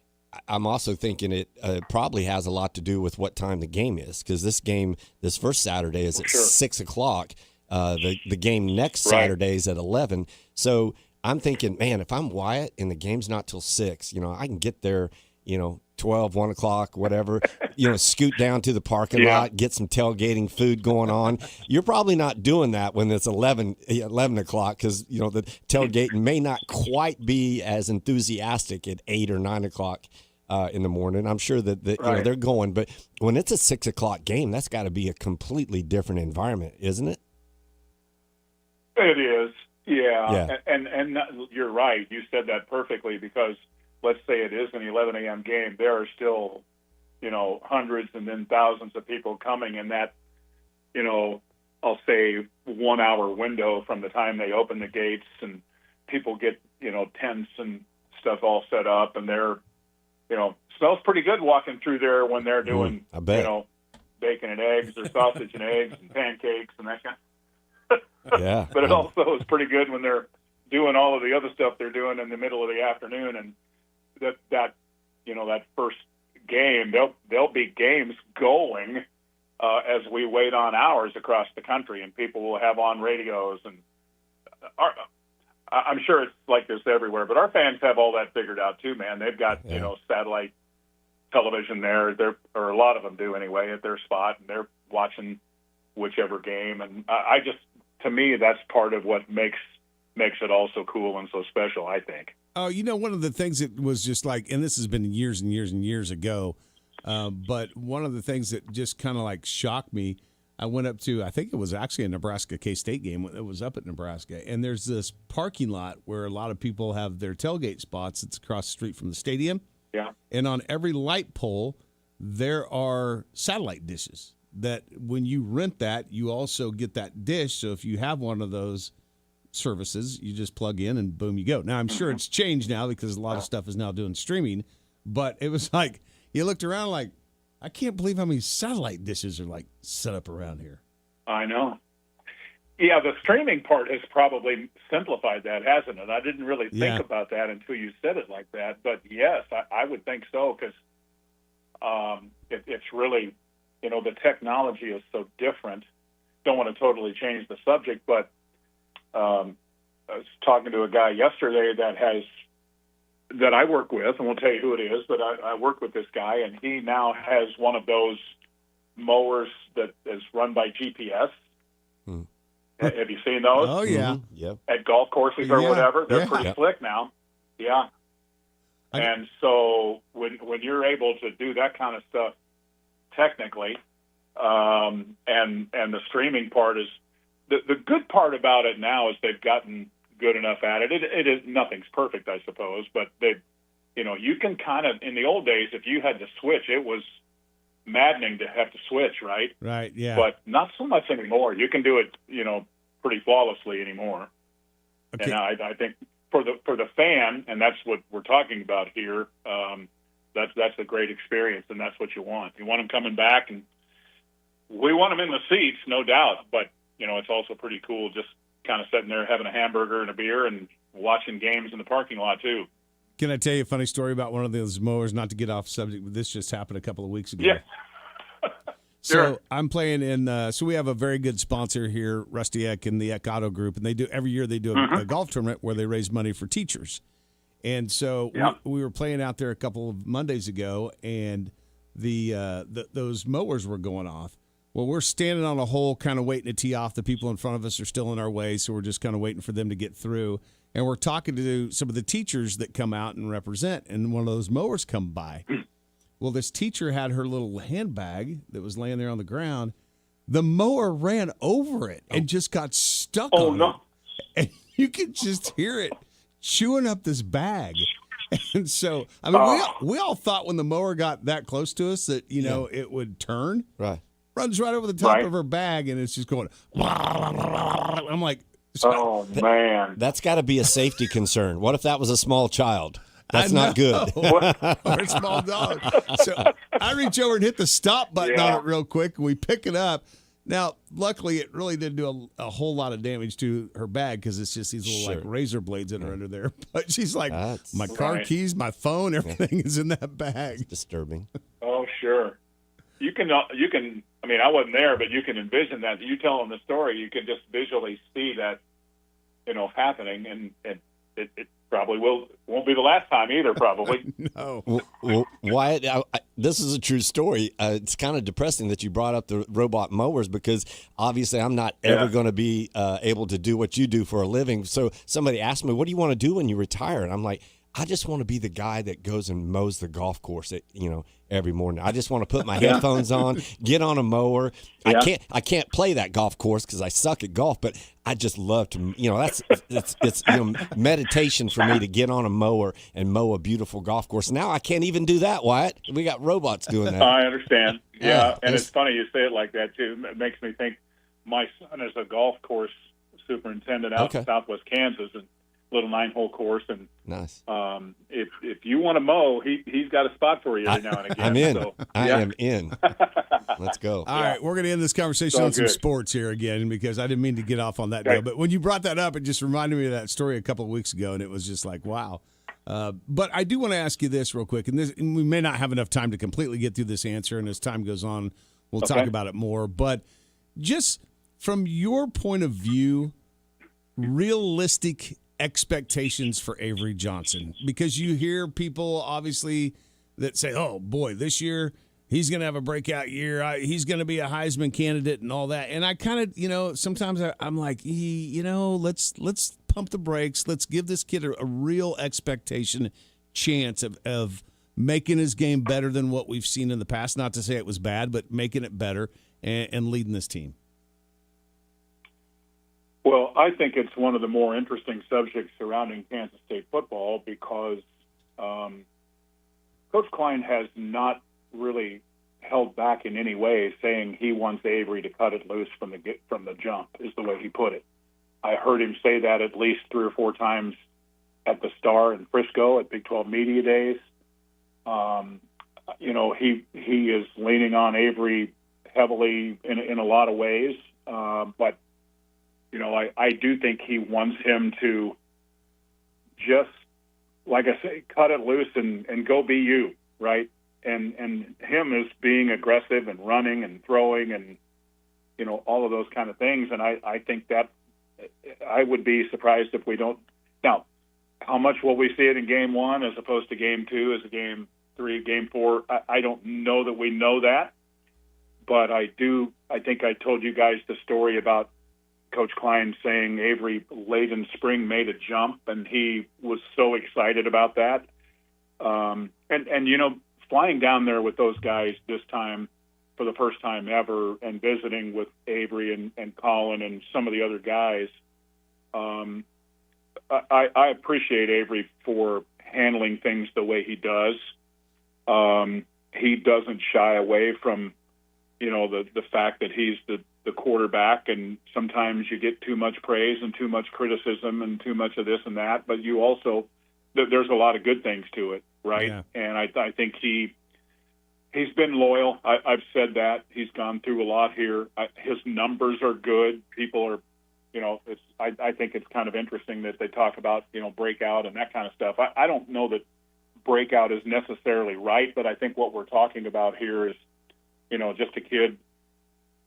also thinking it probably has a lot to do with what time the game is, because this first Saturday is at 6 o'clock. The game next Saturday is at 11. So I'm thinking, man, if I'm Wyatt and the game's not till 6, I can get there, 12, 1 o'clock, whatever, scoot down to the parking lot, get some tailgating food going on. You're probably not doing that when it's 11 o'clock, because, the tailgating may not quite be as enthusiastic at 8 or 9 o'clock in the morning. I'm sure that they're going, but when it's a 6 o'clock game, that's got to be a completely different environment, isn't it? It is, yeah. And you're right. You said that perfectly, because let's say it is an 11 a.m. game, there are still, hundreds and then thousands of people coming in that, I'll say 1 hour window from the time they open the gates, and people get, tents and stuff all set up, and they're, smells pretty good walking through there when they're doing, bacon and eggs or sausage and eggs and pancakes and that kind of. Yeah. But it also is pretty good when they're doing all of the other stuff they're doing in the middle of the afternoon, and that first game, there'll be games going as we wait on ours across the country, and people will have on radios, and I'm sure it's like this everywhere, but our fans have all that figured out too, man. They've got satellite television there, or a lot of them do anyway, at their spot, and they're watching whichever game, and to me, that's part of what makes it all so cool and so special, I think. Oh, one of the things that was just like, and this has been years and years and years ago, but one of the things that just kind of like shocked me, I went up to, I think it was actually a Nebraska K-State game. It was up at Nebraska, and there's this parking lot where a lot of people have their tailgate spots. It's across the street from the stadium. Yeah. And on every light pole, there are satellite dishes that when you rent that, you also get that dish. So if you have one of those services, you just plug in and boom, you go. Now, I'm sure it's changed now because a lot of stuff is now doing streaming, but it was like, you looked around like, I can't believe how many satellite dishes are like set up around here. I know. Yeah, the streaming part has probably simplified that, hasn't it? I didn't really think about that until you said it like that. But yes, I would think so, because it's really, the technology is so different. Don't want to totally change the subject, but I was talking to a guy yesterday that I work with, and won't tell you who it is, but I work with this guy, and he now has one of those mowers that is run by GPS. Have you seen those? Oh, yeah. Yep. At golf courses or whatever. They're pretty Yep. slick now. Yeah. And so when you're able to do that kind of stuff technically, and the streaming part is the good part about it now is they've gotten good enough at it. It is, nothing's perfect, I suppose, but you can kind of, in the old days, if you had to switch, it was maddening to have to switch, right? Right, yeah. But not so much anymore. You can do it, pretty flawlessly anymore. Okay. And I think for the fan, and that's what we're talking about here, that's a great experience, and that's what you want. You want them coming back, and we want them in the seats, no doubt. But it's also pretty cool just kind of sitting there having a hamburger and a beer and watching games in the parking lot too. Can I tell you a funny story about one of those mowers? Not to get off subject, but this just happened a couple of weeks ago. Yeah. So I'm playing in. So we have a very good sponsor here, Rusty Eck and the Eck Auto Group, and every year they do a golf tournament where they raise money for teachers. And so we were playing out there a couple of Mondays ago, and those mowers were going off. Well, we're standing on a hole, kind of waiting to tee off. The people in front of us are still in our way, so we're just kind of waiting for them to get through. And we're talking to some of the teachers that come out and represent, and one of those mowers come by. Well, this teacher had her little handbag that was laying there on the ground. The mower ran over it and just got stuck on it. And you could just hear it chewing up this bag. And so, I mean, we all thought when the mower got that close to us that, it would turn. Right. Runs right over the top of her bag, and it's just going, I'm like, oh, man. That's got to be a safety concern. What if that was a small child? That's not good. Or a small dog. So I reach over and hit the stop button on it real quick, and we pick it up. Now, luckily, it really didn't do a whole lot of damage to her bag because it's just these little like razor blades that are under there. But she's like, my car keys, my phone, everything is in that bag. It's disturbing. Oh, sure. You can. I mean, I wasn't there, but you can envision that. You tell them the story, you can just visually see that, happening, and it probably won't be the last time either. Probably. No. Well, Wyatt, this is a true story. It's kind of depressing that you brought up the robot mowers because obviously I'm not ever going to be able to do what you do for a living. So somebody asked me, "What do you want to do when you retire?" And I'm like, I just want to be the guy that goes and mows the golf course every morning. I just want to put my headphones on, get on a mower. I can't play that golf course because I suck at golf, but I just love to, it's meditation for me to get on a mower and mow a beautiful golf course. Now I can't even do that, Wyatt. We got robots doing that. I understand. Yeah, and it's funny you say it like that too. It makes me think my son is a golf course superintendent out in Southwest Kansas, and little 9-hole course, and nice. If you want to mow, he's got a spot for you every now and again. I'm in. So, I am in. Let's go. All right, we're going to end this conversation on some sports here again because I didn't mean to get off on that deal. But when you brought that up, it just reminded me of that story a couple of weeks ago, and it was just like, wow. But I do want to ask you this real quick, and we may not have enough time to completely get through this answer, and as time goes on, we'll talk about it more. But just from your point of view, realistic expectations for Avery Johnson, because you hear people obviously that say, oh boy, this year he's going to have a breakout year, he's going to be a Heisman candidate and all that, and I kind of sometimes I'm like, let's pump the brakes, let's give this kid a real expectation chance of making his game better than what we've seen in the past, not to say it was bad, but making it better and leading this team. Well, I think it's one of the more interesting subjects surrounding Kansas State football because Coach Klein has not really held back in any way, saying he wants Avery to cut it loose from the jump, is the way he put it. I heard him say that at least 3 or 4 times at the Star in Frisco at Big 12 Media Days. He is leaning on Avery heavily in a lot of ways. But, you know, I do think he wants him to just, like I say, cut it loose and go be you, right? And him is being aggressive and running and throwing and, you know, all of those kind of things. And I think that I would be surprised if we don't. Now, how much will we see it in game 1 as opposed to game 2, as a game 3, game 4? I don't know that we know that. But I think I told you guys the story about Coach Klein saying Avery late in spring made a jump, and he was so excited about that. And you know, flying down there with those guys this time for the first time ever and visiting with Avery and Colin and some of the other guys, I appreciate Avery for handling things the way he does. He doesn't shy away from, you know, the fact that he's the quarterback, and sometimes you get too much praise and too much criticism and too much of this and that, but you also, there's a lot of good things to it, right? Yeah. And I think he's been loyal. I've said that. He's gone through a lot here. His numbers are good. People are, you know, I think it's kind of interesting that they talk about, you know, breakout and that kind of stuff. I don't know that breakout is necessarily right, but I think what we're talking about here is, you know, just a kid,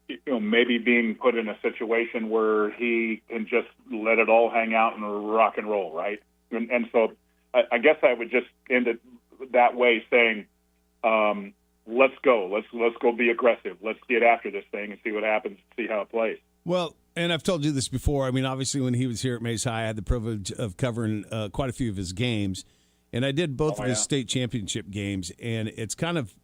you know, maybe being put in a situation where he can just let it all hang out and rock and roll, right? And so I guess I would just end it that way, saying, let's go. Let's go be aggressive. Let's get after this thing and see what happens, see how it plays. Well, and I've told you this before. I mean, obviously, when he was here at Mays High, I had the privilege of covering quite a few of his games. And I did both of his state championship games. And it's kind of,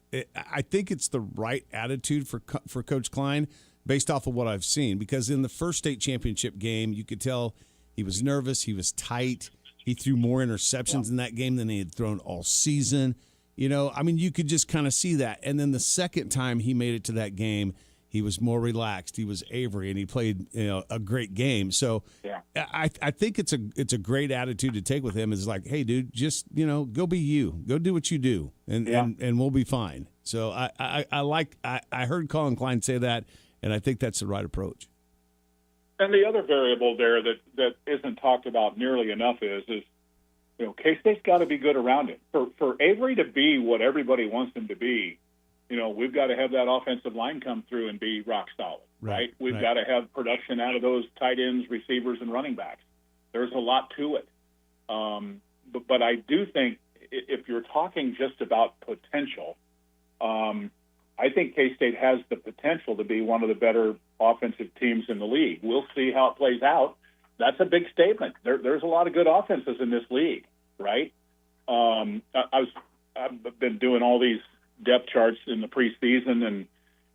I think it's the right attitude for Coach Klein based off of what I've seen. Because in the first state championship game, you could tell he was nervous. He was tight. He threw more interceptions in that game than he had thrown all season. You know, I mean, you could just kind of see that. And then the second time he made it to that game, he was more relaxed. He was Avery, and he played, you know, a great game. So I think it's a great attitude to take with him. Is like, hey, dude, just, you know, go be you. Go do what you do, and we'll be fine. So I heard Colin Klein say that, and I think that's the right approach. And the other variable there that isn't talked about nearly enough is you know, K-State's got to be good around it. For Avery to be what everybody wants him to be, you know, we've got to have that offensive line come through and be rock solid, right? We've got to have production out of those tight ends, receivers, and running backs. There's a lot to it. But I do think if you're talking just about potential, I think K-State has the potential to be one of the better offensive teams in the league. We'll see how it plays out. That's a big statement. There's a lot of good offenses in this league, right? I've been doing all these depth charts in the preseason, and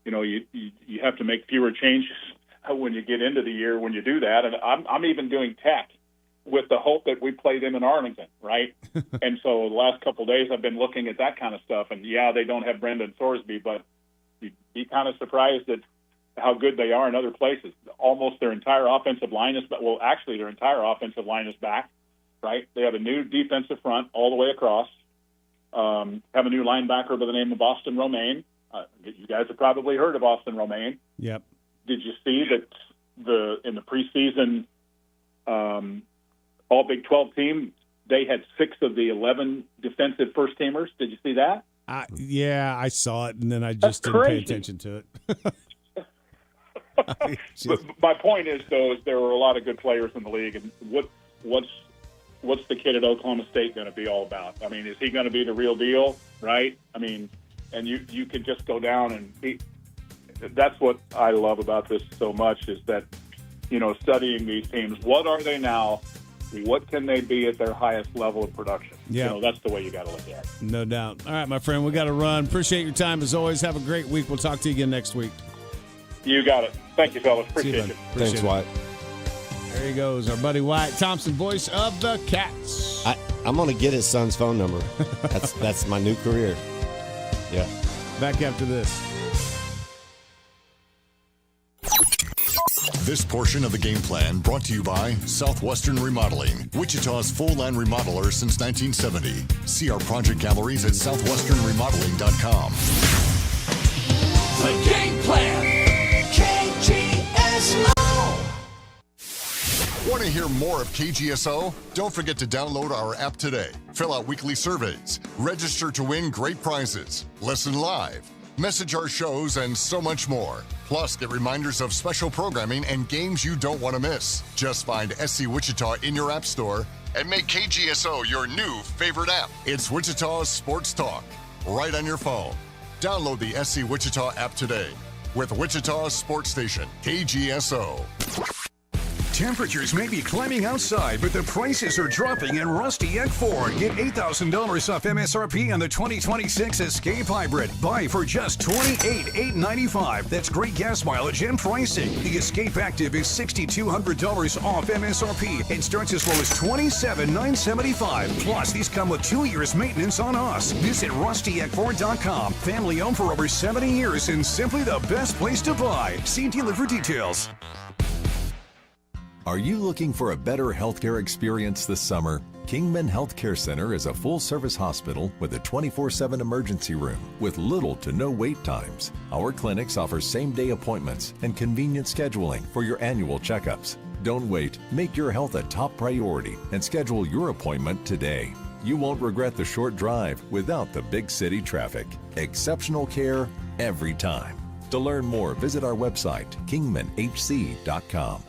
you know, you have to make fewer changes when you get into the year when you do that. And I'm even doing tech with the hope that we play them in Arlington, right? And so the last couple of days I've been looking at that kind of stuff. And yeah, they don't have Brendan Thorsby, but you'd be kind of surprised at how good they are in other places. Almost their entire offensive line is, well, actually their entire offensive line is back, right? They have a new defensive front all the way across. Have a new linebacker by the name of Austin Romaine. You guys have probably heard of Austin Romaine. Yep. Did you see that in the preseason All Big 12 team, they had 6 of the 11 defensive first-teamers? Did you see that? Yeah, I saw it, and then I just didn't pay attention to it. My point is, though, is there were a lot of good players in the league, and what's the kid at Oklahoma State going to be all about? I mean, is he going to be the real deal, right? I mean, and you could just go down and that's what I love about this so much, is that, you know, studying these teams, what are they now? What can they be at their highest level of production? Yeah. You know, that's the way you got to look at it. No doubt. All right, my friend, we got to run. Appreciate your time as always. Have a great week. We'll talk to you again next week. You got it. Thank you, fellas. Appreciate you. Thanks, Wyatt. There he goes, our buddy Wyatt Thompson, voice of the Cats. I'm going to get his son's phone number. That's my new career. Yeah. Back after this. This portion of the game plan brought to you by Southwestern Remodeling, Wichita's full-line remodeler since 1970. See our project galleries at southwesternremodeling.com. The game plan. KGSO. Want to hear more of KGSO? Don't forget to download our app today. Fill out weekly surveys, register to win great prizes, listen live, message our shows, and so much more. Plus, get reminders of special programming and games you don't want to miss. Just find SC Wichita in your app store and make KGSO your new favorite app. It's Wichita's Sports Talk, right on your phone. Download the SC Wichita app today with Wichita's Sports Station, KGSO. Temperatures may be climbing outside, but the prices are dropping at Rusty Egg Ford. Get $8,000 off MSRP on the 2026 Escape Hybrid. Buy for just $28,895. That's great gas mileage and pricing. The Escape Active is $6,200 off MSRP and starts as low as $27,975. Plus, these come with 2 years maintenance on us. Visit RustyEggFord.com. Family owned for over 70 years and simply the best place to buy. See dealer for details. Are you looking for a better healthcare experience this summer? Kingman Healthcare Center is a full-service hospital with a 24/7 emergency room with little to no wait times. Our clinics offer same-day appointments and convenient scheduling for your annual checkups. Don't wait. Make your health a top priority and schedule your appointment today. You won't regret the short drive without the big city traffic. Exceptional care every time. To learn more, visit our website, kingmanhc.com.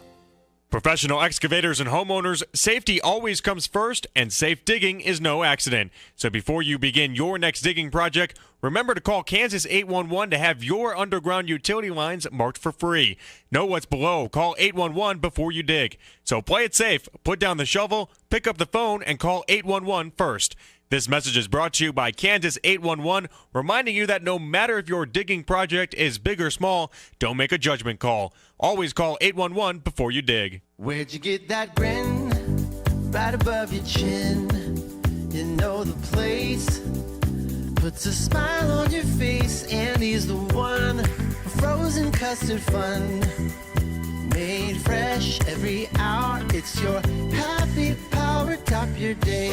Professional excavators and homeowners, safety always comes first, and safe digging is no accident. So before you begin your next digging project, remember to call Kansas 811 to have your underground utility lines marked for free. Know what's below. Call 811 before you dig. So play it safe. Put down the shovel, pick up the phone, and call 811 first. This message is brought to you by Kansas 811, reminding you that no matter if your digging project is big or small, don't make a judgment call. Always call 811 before you dig. Where'd you get that grin? Right above your chin. You know the place. Puts a smile on your face. Andy's the one. Frozen custard fun. Made fresh every hour. It's your happy power. Top your day.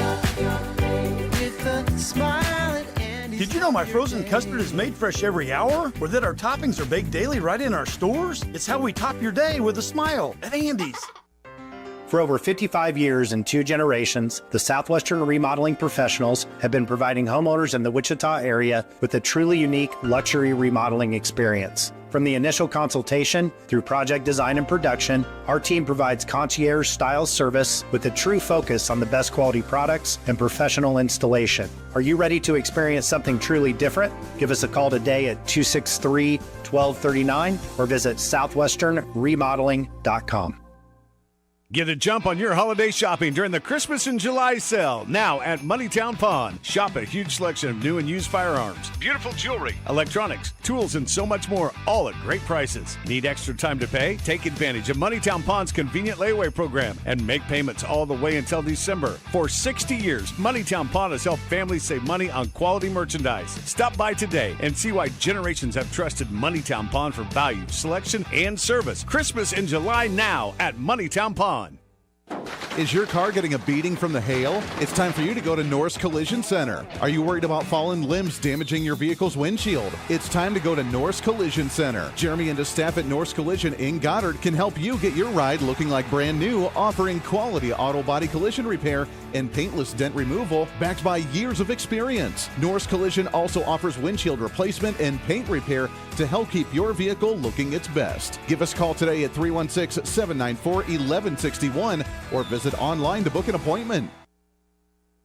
With a smile at Andy's. Did you know my frozen custard is made fresh every hour? Or that our toppings are baked daily right in our stores? It's how we top your day with a smile at Andy's. For over 55 years and 2 generations, the Southwestern Remodeling Professionals have been providing homeowners in the Wichita area with a truly unique luxury remodeling experience. From the initial consultation through project design and production, our team provides concierge-style service with a true focus on the best quality products and professional installation. Are you ready to experience something truly different? Give us a call today at 263-1239 or visit southwesternremodeling.com. Get a jump on your holiday shopping during the Christmas in July sale. Now at Moneytown Pawn. Shop a huge selection of new and used firearms, beautiful jewelry, electronics, tools, and so much more, all at great prices. Need extra time to pay? Take advantage of Moneytown Pawn's convenient layaway program and make payments all the way until December. For 60 years, Moneytown Pawn has helped families save money on quality merchandise. Stop by today and see why generations have trusted Moneytown Pawn for value, selection, and service. Christmas in July now at Moneytown Pawn. Is your car getting a beating from the hail? It's time for you to go to Norris Collision Center. Are you worried about fallen limbs damaging your vehicle's windshield? It's time to go to Norris Collision Center. Jeremy and his staff at Norris Collision in Goddard can help you get your ride looking like brand new, offering quality auto body collision repair and paintless dent removal backed by years of experience. Norris Collision also offers windshield replacement and paint repair to help keep your vehicle looking its best. Give us a call today at 316-794-1161 or visit online to book an appointment.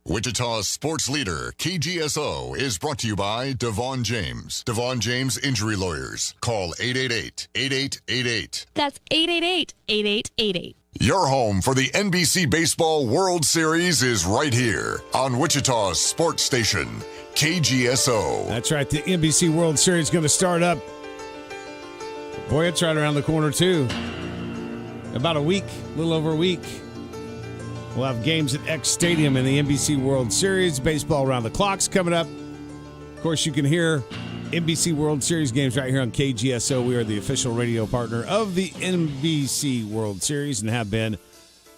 Wichita's sports leader, KGSO, is brought to you by Devon James. Devon James Injury Lawyers. Call 888-8888. That's 888-8888. Your home for the NBC Baseball World Series is right here on Wichita's sports station, KGSO. That's right. The NBC World Series is going to start up. Boy, it's right around the corner, too. About a week, a little over a week. We'll have games at X Stadium in the NBC World Series. Baseball around the clock's coming up. Of course, you can hear NBC World Series games right here on KGSO. We are the official radio partner of the NBC World Series and have been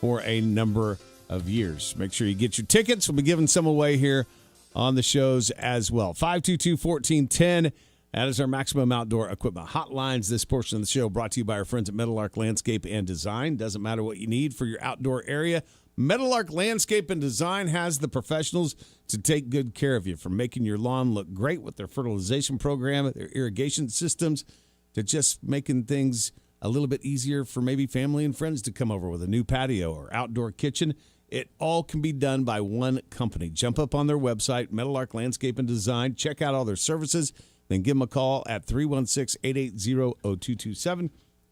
for a number of years. Make sure you get your tickets. We'll be giving some away here on the shows as well. 522-1410, That is our Maximum Outdoor Equipment Hotlines. This portion of the show brought to you by our friends at Meadowlark Landscape and Design. Doesn't matter what you need for your outdoor area, Meadowlark Landscape and Design has the professionals to take good care of you, from making your lawn look great with their fertilization program, their irrigation systems, to just making things a little bit easier for maybe family and friends to come over with a new patio or outdoor kitchen. It all can be done by one company. Jump up on their website, Meadowlark Landscape and Design. Check out all their services. Then give them a call at 316-880-0227,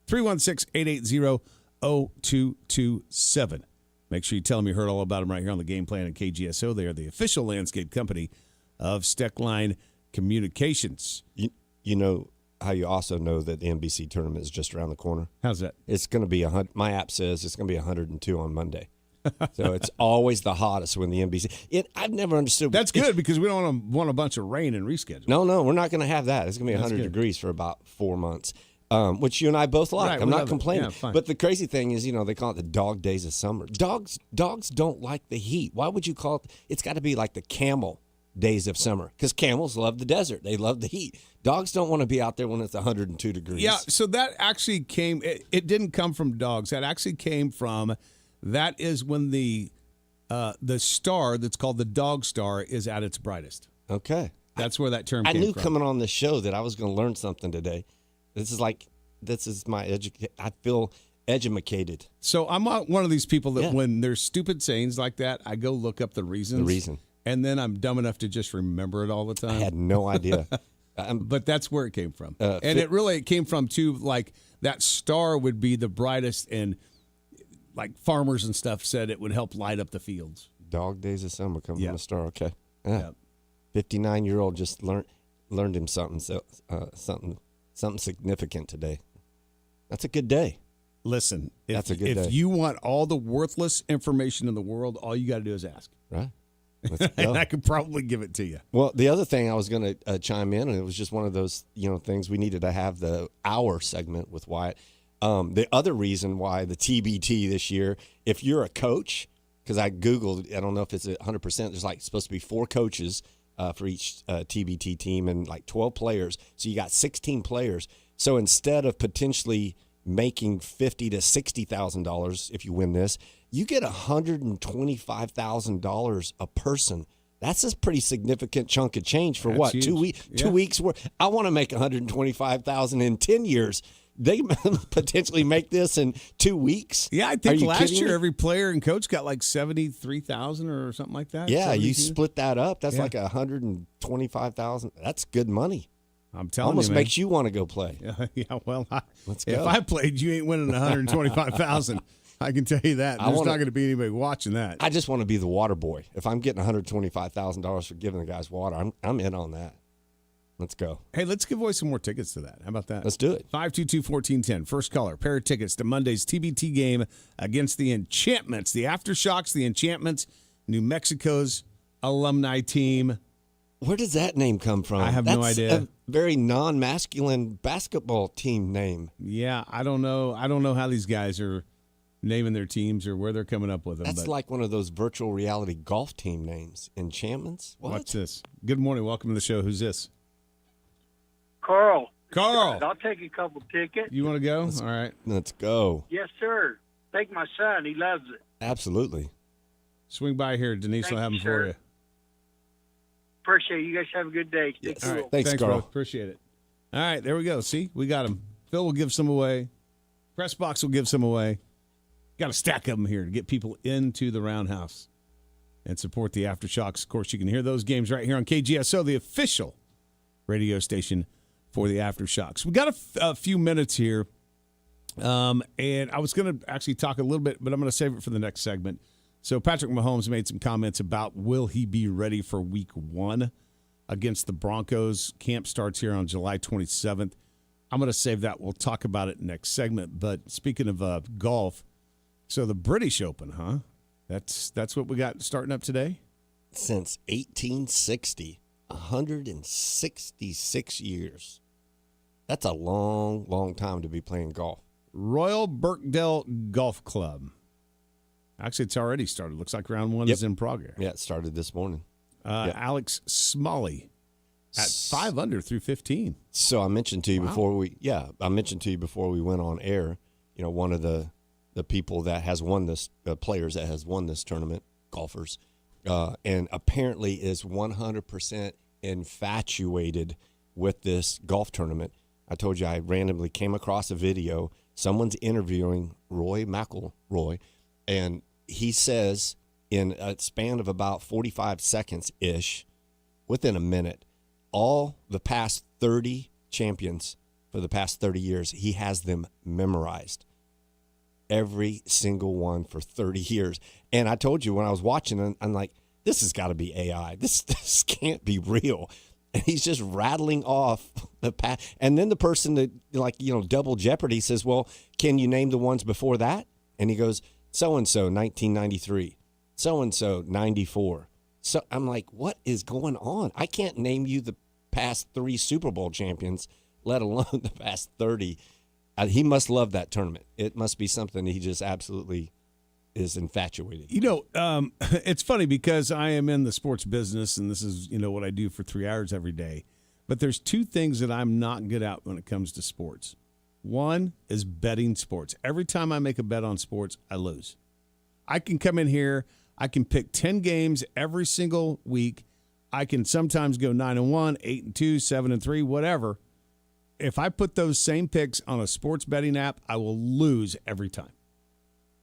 316-880-0227. Make sure you tell them you heard all about them right here on the Game Plan and KGSO. They are the official landscape company of Steckline Communications. You know how you also know that the NBC tournament is just around the corner? How's that? It's going to be, my app says it's going to be 102 on Monday. So it's always the hottest when the NBC. I've never understood. That's good because we don't want a bunch of rain and reschedule. No, we're not going to have that. It's going to be 100 degrees for about 4 months, which you and I both like. Right, I'm not complaining. Yeah, but the crazy thing is, they call it the dog days of summer. Dogs don't like the heat. Why would you call it? It's got to be like the camel days of summer, because camels love the desert. They love the heat. Dogs don't want to be out there when it's 102 degrees. Yeah, so that actually came, it didn't come from dogs. That actually came from, that is when the star that's called the dog star is at its brightest. Okay. That's where that term came from. I knew coming on this show that I was going to learn something today. This is my I feel educated. So I'm not one of these people that when there's stupid sayings like that, I go look up the reasons. The reason. And then I'm dumb enough to just remember it all the time. I had no idea. But that's where it came from. And it came from, too, like that star would be the brightest, and like farmers and stuff said it would help light up the fields. Dog days of summer come from the star. Okay. 59-year-old just learned him something significant today. That's a good day. Listen, that's a good day. If you want all the worthless information in the world, all you got to do is ask. Right. And I could probably give it to you. Well, the other thing I was going to chime in, and it was just one of those things we needed to have the hour segment with Wyatt. The other reason why the TBT this year, if you're a coach, because I Googled, I don't know if it's 100%, there's supposed to be 4 coaches for each TBT team and 12 players. So you got 16 players. So instead of potentially making $50,000 to $60,000 if you win this, you get $125,000 a person. That's a pretty significant chunk of change for what? Huge. 2 weeks? Yeah. 2 weeks worth. I want to make $125,000 in 10 years. They potentially make this in 2 weeks. Yeah, I think last year every player and coach got $73,000 or something like that. Yeah, you split that up. That's like $125,000. That's good money. I'm telling Almost you, man. makes you want to go play. Yeah, well, let's go. If I played, you ain't winning $125,000. I can tell you that. There's not going to be anybody watching that. I just want to be the water boy. If I'm getting $125,000 for giving the guys water, I'm in on that. Let's go. Hey, let's give away some more tickets to that. How about that? Let's do it. 522-1410. First caller, pair of tickets to Monday's TBT game against the Enchantments, the Aftershocks, the Enchantments, New Mexico's alumni team. Where does that name come from? I have no idea. That's a very non-masculine basketball team name. Yeah, I don't know. I don't know how these guys are naming their teams or where they're coming up with them. That's like one of those virtual reality golf team names. Enchantments? What? What's this? Good morning. Welcome to the show. Who's this? Carl. Carl. I'll take a couple tickets. You want to go? All right. Let's go. Yes, sir. Take my son. He loves it. Absolutely. Swing by here. Denise will have them for you. Appreciate it. You guys have a good day. Stay cool. All right. Thanks, Carl. Bro. Appreciate it. All right. There we go. See? We got them. Phil will give some away. Pressbox will give some away. Got a stack of them here to get people into the Roundhouse and support the Aftershocks. Of course, you can hear those games right here on KGSO, the official radio station for the Aftershocks. We got a few minutes here, and I was going to actually talk a little bit, but I'm going to save it for the next segment. So Patrick MaHomes made some comments about will he be ready for Week 1 against the Broncos. Camp starts here on July 27th. I'm going to save that. We'll talk about it next segment. But speaking of golf, so the British Open, huh? That's what we got starting up today? Since 1860. 166 years. That's a long, long time to be playing golf. Royal Birkdale Golf Club. Actually, it's already started. Looks like round 1 is in progress. Yeah, it started this morning. Alex Smalley at 5 under through 15. So I mentioned to you before we went on air, one of the people that has won this, players that has won this tournament, golfers, and apparently is 100% infatuated with this golf tournament. I told you I randomly came across a video. Someone's interviewing Roy McIlroy, and he says in a span of about 45 seconds-ish, within a minute, all the past 30 champions for the past 30 years, he has them memorized. Every single one for 30 years. And I told you when I was watching, I'm like, this has got to be AI. This can't be real. And he's just rattling off the past. And then the person that, Double Jeopardy says, well, can you name the ones before that? And he goes, so-and-so, 1993. So-and-so, 94. So I'm like, what is going on? I can't name you the past 3 Super Bowl champions, let alone the past 30. He must love that tournament. It must be something he just absolutely is infatuated. It's funny because I am in the sports business, and this is, what I do for 3 hours every day. But there's 2 things that I'm not good at when it comes to sports. One is betting sports. Every time I make a bet on sports, I lose. I can come in here, I can pick 10 games every single week. I can sometimes go 9-1, 8-2, 7-3, whatever. If I put those same picks on a sports betting app, I will lose every time.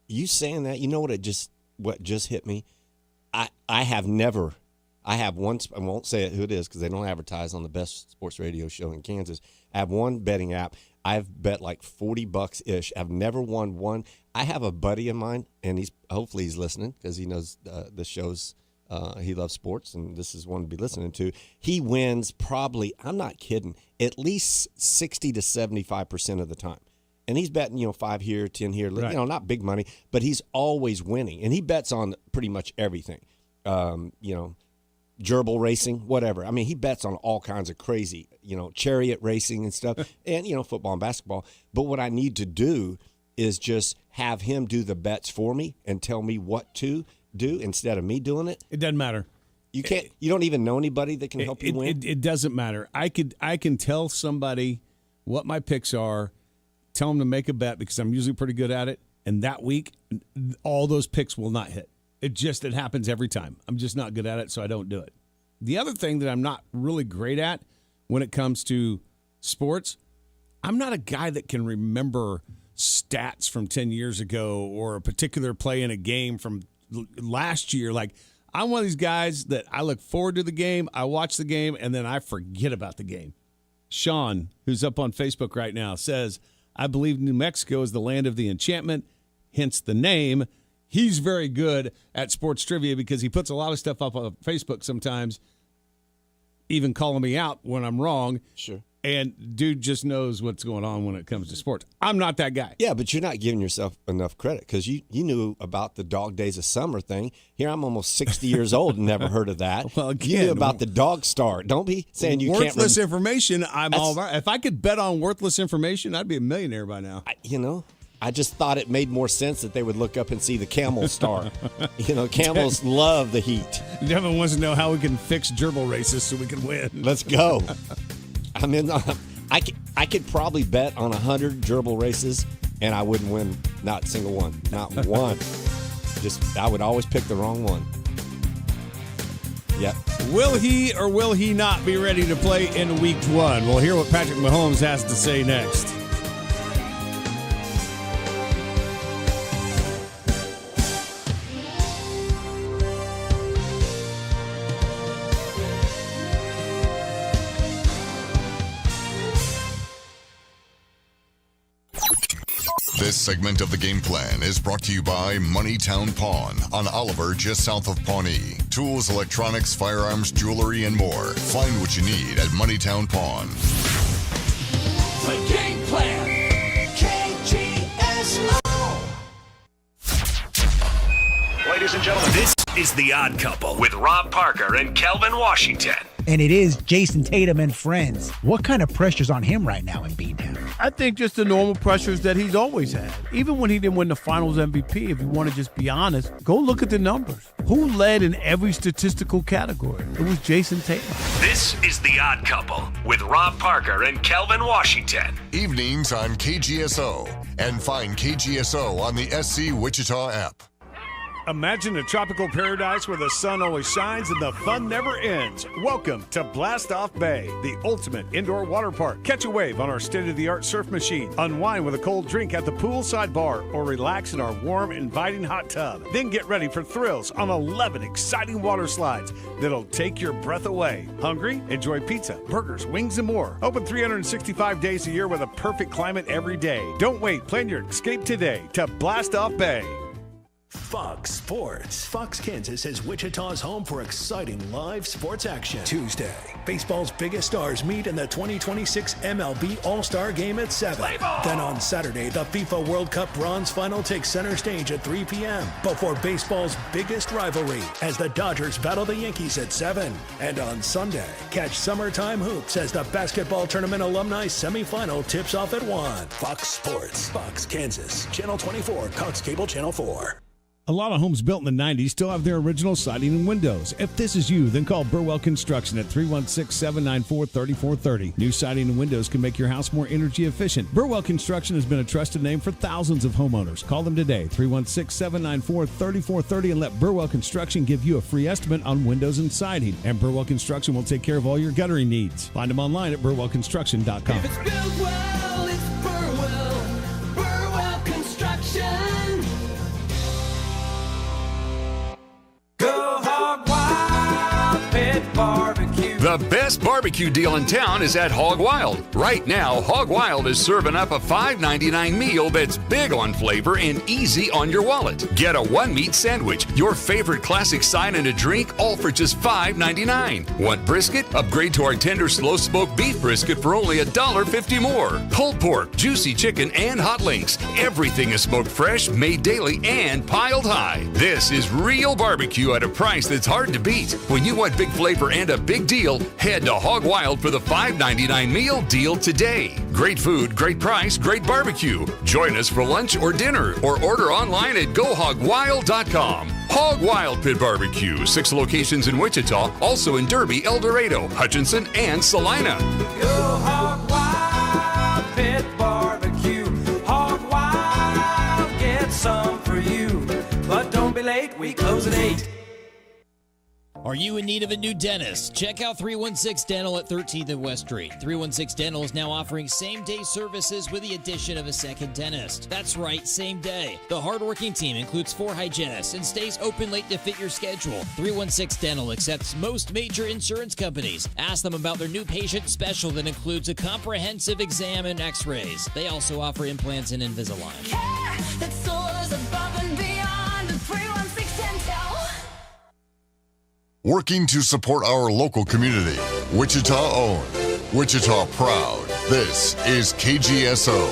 You saying that, you know what just hit me? I have one, I won't say who it is because they don't advertise on the best sports radio show in Kansas. I have one betting app. I've bet like $40-ish. I've never won one. I have a buddy of mine, and hopefully he's listening because he knows the shows. He loves sports, and this is one to be listening to. He wins probably, I'm not kidding, at least 60 to 75% of the time. And he's betting, 5 here, 10 here, right. Not big money, but he's always winning. And he bets on pretty much everything, gerbil racing, whatever. I mean, he bets on all kinds of crazy, chariot racing and stuff, and, football and basketball. But what I need to do is just have him do the bets for me and tell me what to do instead of me doing it. It doesn't matter. You can't. You don't even know anybody that can help you win. It doesn't matter. I can tell somebody what my picks are, tell them to make a bet because I'm usually pretty good at it, and that week all those picks will not hit. It happens every time. I'm just not good at it, so I don't do it. The other thing that I'm not really great at when it comes to sports, I'm not a guy that can remember stats from 10 years ago or a particular play in a game from last year. Like, I'm one of these guys that I look forward to the game, I watch the game, and then I forget about the game. Sean, who's up on Facebook right now, says, I believe New Mexico is the land of the enchantment, hence the name. He's very good at sports trivia because he puts a lot of stuff up on Facebook sometimes, even calling me out when I'm wrong. Sure. And dude just knows what's going on when it comes to sports. I'm not that guy. Yeah, but you're not giving yourself enough credit because you knew about the dog days of summer thing. Here I'm almost 60 years old and never heard of that. Well, again, you knew about the dog star. Don't be saying you can't. Worthless information, I'm all right. If I could bet on worthless information, I'd be a millionaire by now. I just thought it made more sense that they would look up and see the camel star. Camels love the heat. Devin wants to know how we can fix gerbil races so we can win. Let's go. I could probably bet on 100 gerbil races, and I wouldn't win not a single one. Not one. I would always pick the wrong one. Yep. Will he or will he not be ready to play in week 1? We'll hear what Patrick MaHomes has to say next. This segment of the game plan is brought to you by Moneytown Pawn on Oliver, just south of Pawnee. Tools, electronics, firearms, jewelry, and more. Find what you need at Moneytown Pawn. The game plan. KGSO. Ladies and gentlemen, this is The Odd Couple with Rob Parker and Kelvin Washington. and it is Jason Tatum and friends. What kind of pressure's on him right now in B-Town? I think just the normal pressures that he's always had. Even when he didn't win the Finals MVP, if you want to just be honest, go look at the numbers. Who led in every statistical category? It was Jason Tatum. This is The Odd Couple with Rob Parker and Kelvin Washington. Evenings on KGSO. And find KGSO on the SC Wichita app. Imagine a tropical paradise where the sun always shines and the fun never ends. Welcome to Blast Off Bay, the ultimate indoor water park. Catch a wave on our state-of-the-art surf machine, unwind with a cold drink at the poolside bar, or relax in our warm, inviting hot tub. Then get ready for thrills on 11 exciting water slides that'll take your breath away. Hungry? Enjoy pizza, burgers, wings, and more. Open 365 days a year with a perfect climate every day. Don't wait. Plan your escape today to Blast Off Bay. Fox Sports. Fox Kansas is Wichita's home for exciting live sports action. Tuesday, baseball's biggest stars meet in the 2026 MLB All-Star Game at 7. Then on Saturday, the FIFA World Cup Bronze Final takes center stage at 3 p.m. before baseball's biggest rivalry as the Dodgers battle the Yankees at 7. And on Sunday, catch summertime hoops as the basketball tournament alumni semifinal tips off at 1. Fox Sports. Fox Kansas. Channel 24. Cox Cable Channel 4. A lot of homes built in the 90s still have their original siding and windows. If this is you, then call Burwell Construction at 316-794-3430. New siding and windows can make your house more energy efficient. Burwell Construction has been a trusted name for thousands of homeowners. Call them today, 316-794-3430, and let Burwell Construction give you a free estimate on windows and siding. And Burwell Construction will take care of all your guttering needs. Find them online at burwellconstruction.com. If it's built well, it's Burwell. Burwell Construction. Go Hog Wild Pit Barbecue. The best barbecue deal in town is at Hog Wild. Right now, Hog Wild is serving up a $5.99 meal that's big on flavor and easy on your wallet. Get a one-meat sandwich, your favorite classic side, and a drink, all for just $5.99. Want brisket? Upgrade to our tender slow-smoked beef brisket for only $1.50 more. Pulled pork, juicy chicken, and hot links. Everything is smoked fresh, made daily, and piled high. This is real barbecue at a price that's hard to beat. When you want big flavor and a big deal, head to Hog Wild for the $5.99 meal deal today. Great food, great price, great barbecue. Join us for lunch or dinner, or order online at GoHogWild.com. Hog Wild Pit Barbecue, 6 locations in Wichita, also in Derby, El Dorado, Hutchinson, and Salina. Go Hog Wild Pit Barbecue. Hog Wild, get some for you. But don't be late, we close at 8. Are you in need of a new dentist? Check out 316 Dental at 13th and West Street. 316 Dental is now offering same-day services with the addition of a second dentist. That's right, same day. The hardworking team includes 4 hygienists and stays open late to fit your schedule. 316 Dental accepts most major insurance companies. Ask them about their new patient special that includes a comprehensive exam and x-rays. They also offer implants and Invisalign. Care that soars above and beyond. 316 Dental. Working to support our local community. Wichita owned. Wichita proud. This is KGSO.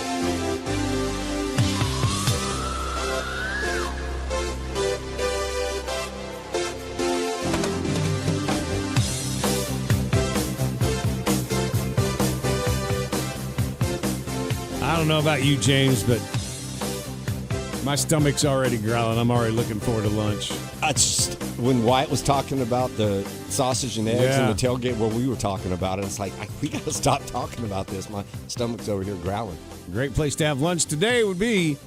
I don't know about you, James, but my stomach's already growling. I'm already looking forward to lunch. When Wyatt was talking about the sausage and eggs Yeah. and the tailgate where we were talking about it, it's like, we got to stop talking about this. My stomach's over here growling. Great place to have lunch today would be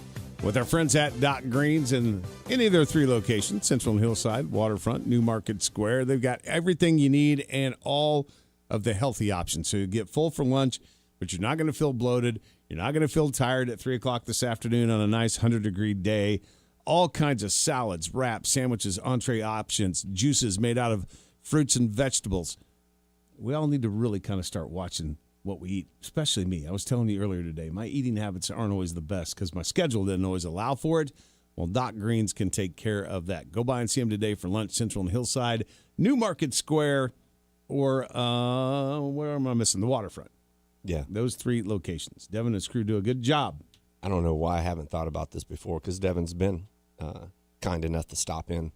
with our friends at Doc Greens in any of their 3 locations, Central and Hillside, Waterfront, New Market Square. They've got everything you need and all of the healthy options. So you get full for lunch, but you're not going to feel bloated. You're not going to feel tired at 3 o'clock this afternoon on a nice 100-degree day. All kinds of salads, wraps, sandwiches, entree options, juices made out of fruits and vegetables. We all need to really kind of start watching what we eat, especially me. I was telling you earlier today, my eating habits aren't always the best because my schedule doesn't always allow for it. Well, Doc Greens can take care of that. Go by and see them today for lunch, Central and Hillside, New Market Square, or where am I missing? The Waterfront. Yeah. Those 3 locations. Devin and his crew do a good job. I don't know why I haven't thought about this before, because Devin's been kind enough to stop in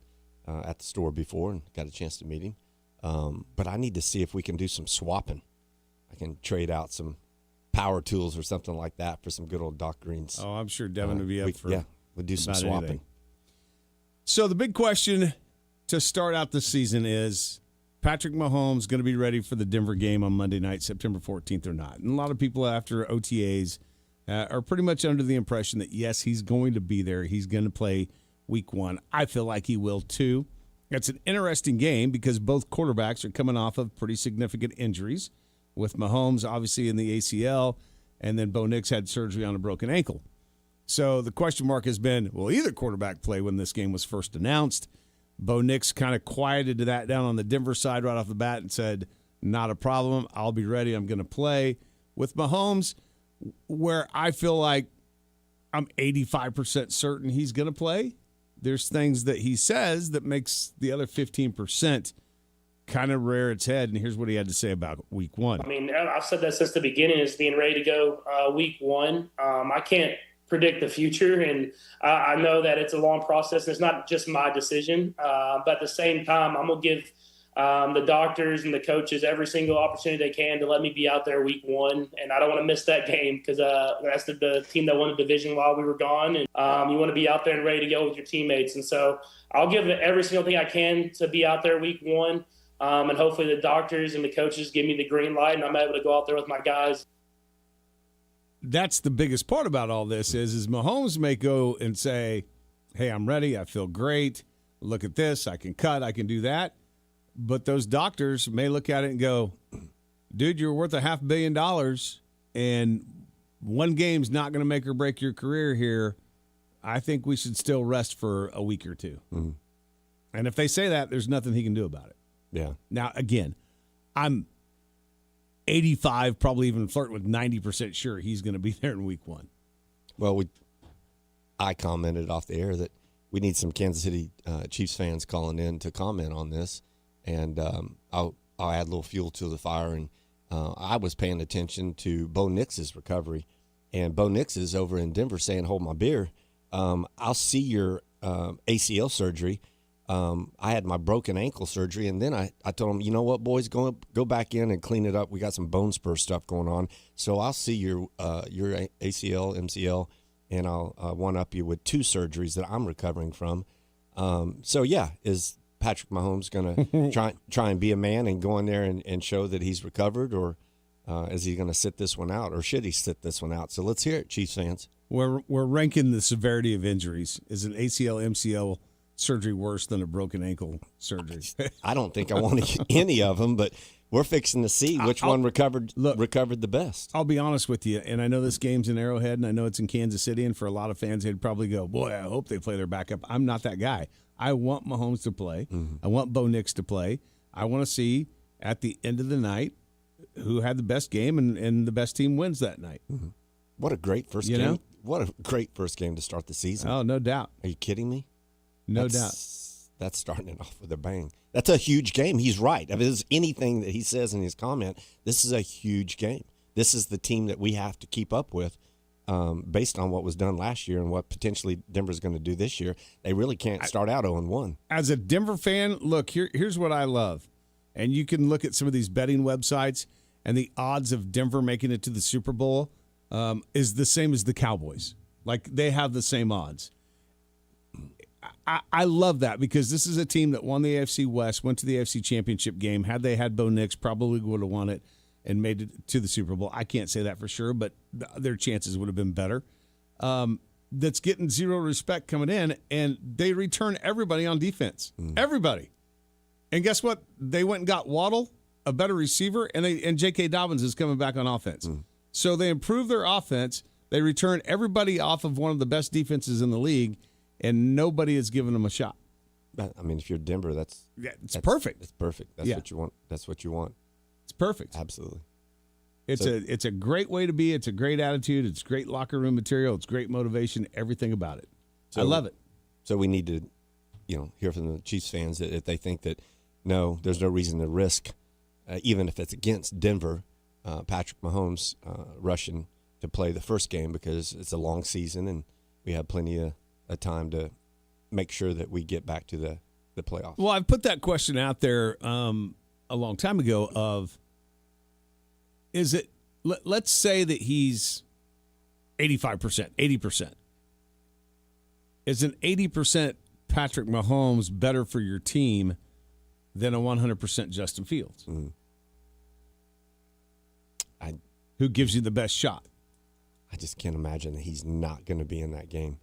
at the store before and got a chance to meet him. But I need to see if we can do some swapping. I can trade out some power tools or something like that for some good old Doc Green's. Oh, I'm sure Devin would be up for it. We'll do some about swapping. anything. So the big question to start out the season is Patrick MaHomes going to be ready for the Denver game on Monday night, September 14th or not? And a lot of people after OTAs are pretty much under the impression that, yes, he's going to be there. He's going to play week 1. I feel like he will too. It's an interesting game because both quarterbacks are coming off of pretty significant injuries, with MaHomes obviously in the ACL, and then Bo Nix had surgery on a broken ankle. So the question mark has been, will either quarterback play when this game was first announced? Bo Nix kind of quieted that down on the Denver side right off the bat and said, not a problem. I'll be ready. I'm going to play. With MaHomes, where I feel like I'm 85% certain he's going to play, there's things that he says that makes the other 15% kind of rear its head. And here's what he had to say about week 1. I mean, I've said that since the beginning, is being ready to go week 1. I can't predict the future, and I know that it's a long process, and it's not just my decision. But at the same time, I'm going to give the doctors and the coaches every single opportunity they can to let me be out there week 1. And I don't want to miss that game because that's the team that won the division while we were gone. And you want to be out there and ready to go with your teammates. And so I'll give it every single thing I can to be out there week 1. And hopefully the doctors and the coaches give me the green light, and I'm able to go out there with my guys. That's the biggest part about all this is Mahomes may go and say, hey, I'm ready. I feel great. Look at this. I can cut. I can do that. But those doctors may look at it and go, dude, you're worth $500 million, and one game's not going to make or break your career here. I think we should still rest for a week or two. Mm-hmm. And if they say that, there's nothing he can do about it. Yeah. Now, again, I'm 85, probably even flirting with 90% sure he's going to be there in week 1. Well, I commented off the air that we need some Kansas City Chiefs fans calling in to comment on this, and I'll add a little fuel to the fire. And I was paying attention to Bo Nix's recovery, and Bo Nix is over in Denver saying, hold my beer. I'll see your ACL surgery. I had my broken ankle surgery, and then I told him, you know what, boys, go back in and clean it up. We got some bone spur stuff going on, so I'll see your ACL, MCL, and I'll one-up you with 2 surgeries that I'm recovering from. So, yeah, is Patrick MaHomes going to try and be a man and go in there and show that he's recovered, or is he going to sit this one out, or should he sit this one out? So let's hear it, Chiefs fans. We're ranking the severity of injuries. Is an ACL, MCL surgery worse than a broken ankle surgery? I don't think I want any of them, but we're fixing to see which one recovered the best. I'll be honest with you, and I know this game's in Arrowhead, and I know it's in Kansas City, and for a lot of fans, they'd probably go, boy, I hope they play their backup. I'm not that guy. I want Mahomes to play. Mm-hmm. I want Bo Nix to play. I want to see at the end of the night who had the best game, and the best team wins that night. Mm-hmm. What a great first game. Know? What a great first game to start the season. Oh, no doubt. Are you kidding me? No doubt. That's starting it off with a bang. That's a huge game. He's right. If there's anything that he says in his comment, this is a huge game. This is the team that we have to keep up with based on what was done last year and what potentially Denver's going to do this year. They really can't start out 0-1. As a Denver fan, look, here's what I love. And you can look at some of these betting websites, and the odds of Denver making it to the Super Bowl is the same as the Cowboys. Like, they have the same odds. I love that because this is a team that won the AFC West, went to the AFC Championship game. Had they had Bo Nix, probably would have won it and made it to the Super Bowl. I can't say that for sure, but their chances would have been better. That's getting zero respect coming in, and they return everybody on defense. Everybody. And guess what? They went and got Waddle, a better receiver, and J.K. Dobbins is coming back on offense. So they improve their offense. They return everybody off of one of the best defenses in the league, and nobody is giving them a shot. I mean, if you're Denver, that's perfect. It's perfect. That's what you want. That's what you want. It's perfect. Absolutely. It's a great way to be. It's a great attitude. It's great locker room material. It's great motivation. Everything about it. I love it. So we need to, hear from the Chiefs fans that if they think that no, there's no reason to risk, even if it's against Denver, Patrick MaHomes rushing to play the first game because it's a long season and we have plenty of time to make sure that we get back to the playoffs. Well, I've put that question out there. a long time ago of, is it, let's say that he's 85%, 80%. Is an 80% Patrick MaHomes better for your team than a 100% Justin Fields? Mm-hmm. Who gives you the best shot? I just can't imagine that he's not going to be in that game.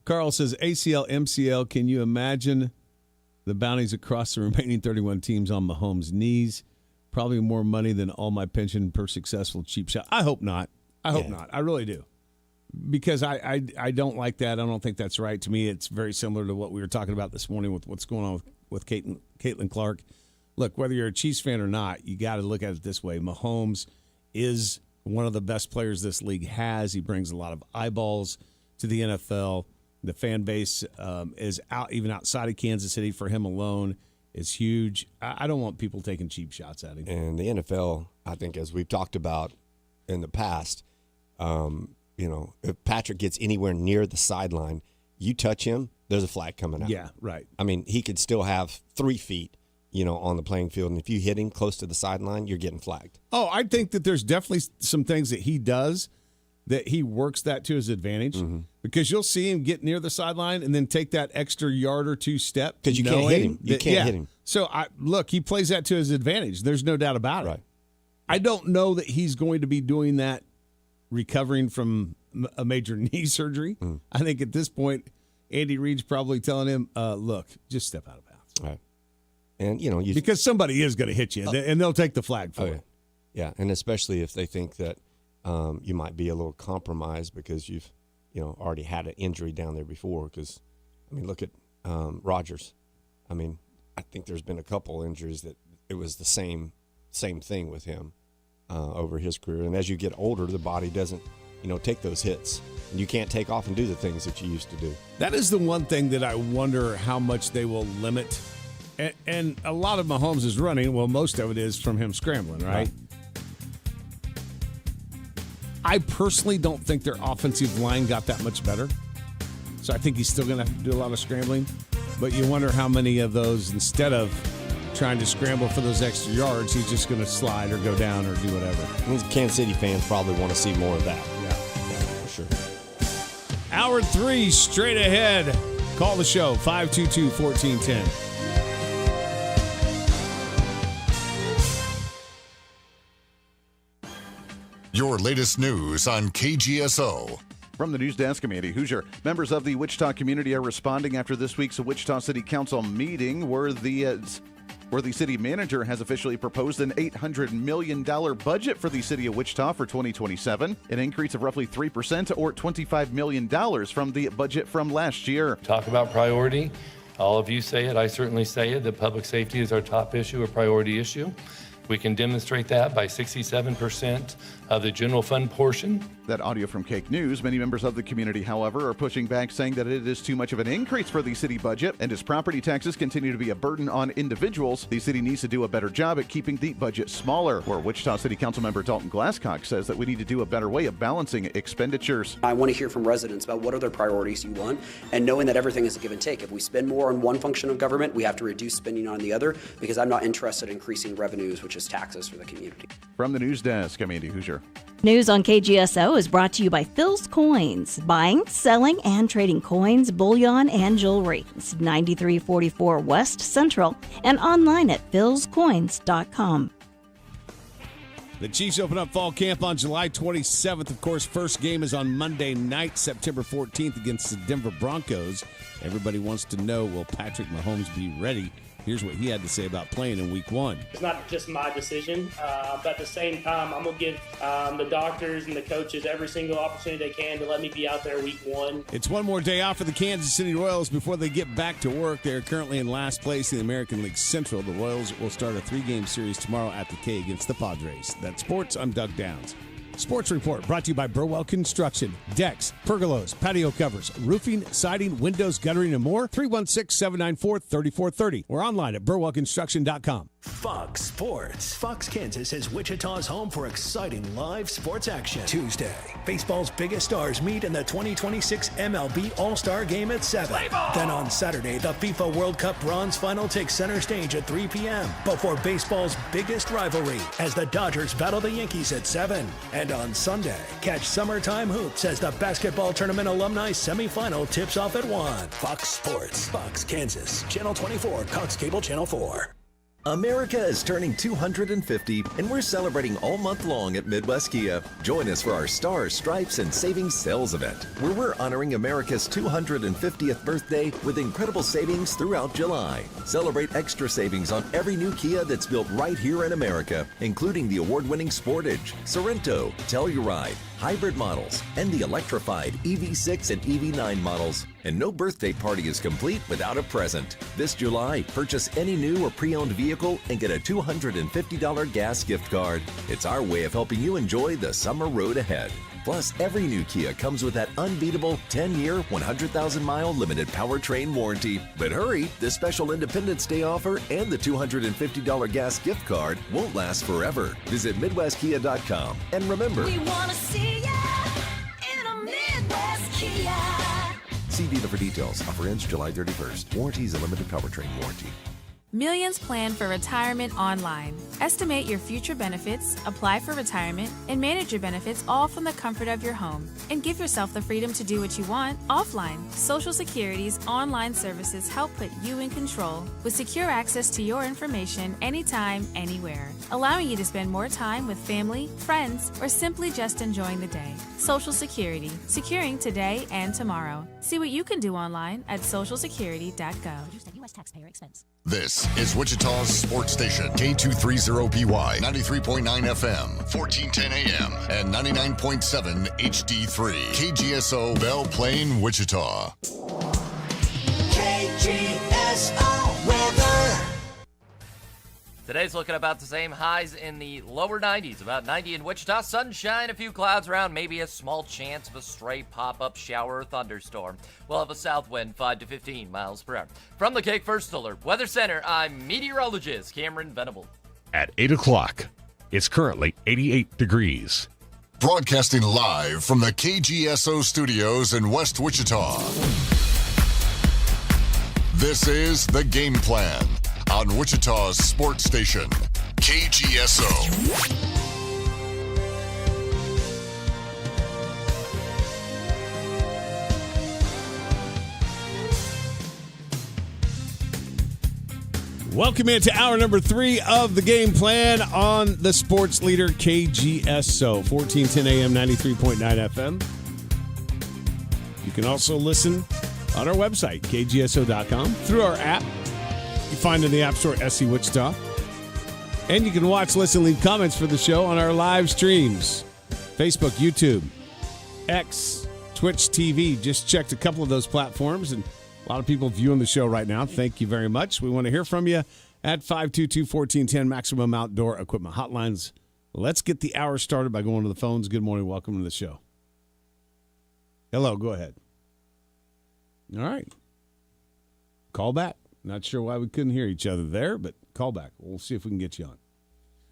Carl says, ACL, MCL, can you imagine the bounties across the remaining 31 teams on Mahomes' knees? Probably more money than all my pension per successful cheap shot. I hope not. I hope not. I really do. Because I don't like that. I don't think that's right. To me, it's very similar to what we were talking about this morning with what's going on with Caitlin Clark. Look, whether you're a Chiefs fan or not, you got to look at it this way. Mahomes is one of the best players this league has. He brings a lot of eyeballs to the NFL. The fan base is out, even outside of Kansas City, for him alone is huge. I don't want people taking cheap shots at him. And the NFL, I think, as we've talked about in the past, if Patrick gets anywhere near the sideline, you touch him, there's a flag coming out. Yeah, right. I mean, he could still have 3 feet, on the playing field. And if you hit him close to the sideline, you're getting flagged. Oh, I think that there's definitely some things that he does that he works that to his advantage, because you'll see him get near the sideline and then take that extra yard or two step. Because you can't hit him. You can't hit him. So, he plays that to his advantage. There's no doubt about it. Right. I don't know that he's going to be doing that recovering from a major knee surgery. I think at this point, Andy Reid's probably telling him, look, just step out of bounds. Right. And, because somebody is going to hit you, and they'll take the flag for it. Yeah, and especially if they think that you might be a little compromised because you've, already had an injury down there before. Because, look at Rodgers. I think there's been a couple injuries that it was the same thing with him over his career. And as you get older, the body doesn't, take those hits. And you can't take off and do the things that you used to do. That is the one thing that I wonder how much they will limit. And a lot of Mahomes is running. Well, most of it is from him scrambling, right? I personally don't think their offensive line got that much better. So I think he's still going to have to do a lot of scrambling. But you wonder how many of those, instead of trying to scramble for those extra yards, he's just going to slide or go down or do whatever. These Kansas City fans probably want to see more of that. Yeah, for sure. Hour 3 straight ahead. Call the show, 522-1410. Your latest news on KGSO. From the news desk, I'm Andy Hoosier. Members of the Wichita community are responding after this week's Wichita City Council meeting where the city manager has officially proposed an $800 million budget for the city of Wichita for 2027, an increase of roughly 3% or $25 million from the budget from last year. Talk about priority. All of you say it. I certainly say it. That public safety is our top issue, a priority issue. We can demonstrate that by 67% of the general fund portion. That audio from Cake News. Many members of the community, however, are pushing back, saying that it is too much of an increase for the city budget. And as property taxes continue to be a burden on individuals, the city needs to do a better job at keeping the budget smaller. Where Wichita City Council member Dalton Glasscock says that we need to do a better way of balancing expenditures. I want to hear from residents about what are their priorities you want, and knowing that everything is a give and take. If we spend more on one function of government, we have to reduce spending on the other, because I'm not interested in increasing revenues, which is taxes for the community. From the news desk, I'm Andy Hoosier. News on KGSO is brought to you by Phil's Coins, buying, selling, and trading coins, bullion, and jewelry. It's 9344 West Central and online at philscoins.com. The Chiefs open up fall camp on July 27th. Of course, first game is on Monday night, September 14th against the Denver Broncos. Everybody wants to know, will Patrick MaHomes be ready? Here's what he had to say about playing in week 1. It's not just my decision, but at the same time, I'm going to give the doctors and the coaches every single opportunity they can to let me be out there week 1. It's one more day off for the Kansas City Royals before they get back to work. They're currently in last place in the American League Central. The Royals will start a 3-game series tomorrow at the K against the Padres. That's sports. I'm Doug Downs. Sports Report brought to you by Burwell Construction. Decks, pergolas, patio covers, roofing, siding, windows, guttering, and more. 316-794-3430. Or online at burwellconstruction.com. Fox Sports. Fox Kansas is Wichita's home for exciting live sports action. Tuesday, baseball's biggest stars meet in the 2026 MLB All-Star Game at 7. Then on Saturday, the FIFA World Cup Bronze Final takes center stage at 3 p.m. before baseball's biggest rivalry as the Dodgers battle the Yankees at 7. And on Sunday, catch summertime hoops as the basketball tournament alumni semifinal tips off at 1. Fox Sports. Fox Kansas. Channel 24, Cox Cable Channel 4. America is turning 250, and we're celebrating all month long at Midwest Kia. Join us for our Stars, Stripes, and Savings Sales event, where we're honoring America's 250th birthday with incredible savings throughout July. Celebrate extra savings on every new Kia that's built right here in America, including the award-winning Sportage, Sorento, Telluride, hybrid models, and the electrified EV6 and EV9 models. And no birthday party is complete without a present. This July, purchase any new or pre-owned vehicle and get a $250 gas gift card. It's our way of helping you enjoy the summer road ahead. Plus, every new Kia comes with that unbeatable 10-year, 100,000-mile limited powertrain warranty. But hurry, this special Independence Day offer and the $250 gas gift card won't last forever. Visit MidwestKia.com. And remember, We want to see ya in a Midwest Kia. see dealer for details. Offer ends July 31st. Warranty is a limited powertrain warranty. Millions plan for retirement online. Estimate your future benefits, apply for retirement, and manage your benefits all from the comfort of your home. And give yourself the freedom to do what you want offline. Social Security's online services help put you in control with secure access to your information anytime, anywhere, allowing you to spend more time with family, friends, or simply just enjoying the day. Social Security, securing today and tomorrow. See what you can do online at socialsecurity.gov. U.S. taxpayer expense. This is Wichita's sports station, K230BY, 93.9 FM, 1410 AM, and 99.7 HD3. KGSO, Belle Plaine, Wichita. KGSO weather. Today's looking about the same. Highs in the lower 90s, about 90 in Wichita. Sunshine, a few clouds around, maybe a small chance of a stray pop-up shower or thunderstorm. We'll have a south wind 5 to 15 miles per hour. From the Cake First Alert Weather Center, I'm meteorologist Cameron Venable. At 8 o'clock, it's currently 88 degrees. Broadcasting live from the KGSO studios in West Wichita. This is The Game Plan on Wichita's sports station, KGSO. Welcome into hour number 3 of The Game Plan on the sports leader KGSO, 1410 AM, 93.9 FM. You can also listen on our website, kgso.com, through our app. You find in the App Store, SC Wichita. And you can watch, listen, leave comments for the show on our live streams. Facebook, YouTube, X, Twitch TV. Just checked a couple of those platforms, and a lot of people viewing the show right now. Thank you very much. We want to hear from you at 522-1410, Maximum Outdoor Equipment Hotlines. Let's get the hour started by going to the phones. Good morning. Welcome to the show. Hello. Go ahead. All right. Call back. Not sure why we couldn't hear each other there, but call back. We'll see if we can get you on.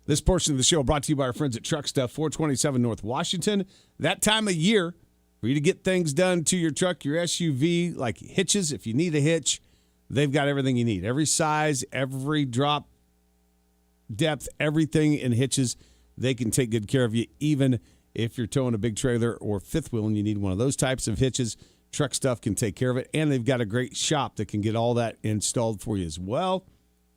This portion of the show brought to you by our friends at Truck Stuff, 427 North Washington. That time of year for you to get things done to your truck, your SUV, like hitches. If you need a hitch, they've got everything you need. Every size, every drop depth, everything in hitches. They can take good care of you, even if you're towing a big trailer or fifth wheel and you need one of those types of hitches. Truck Stuff can take care of it, and they've got a great shop that can get all that installed for you as well.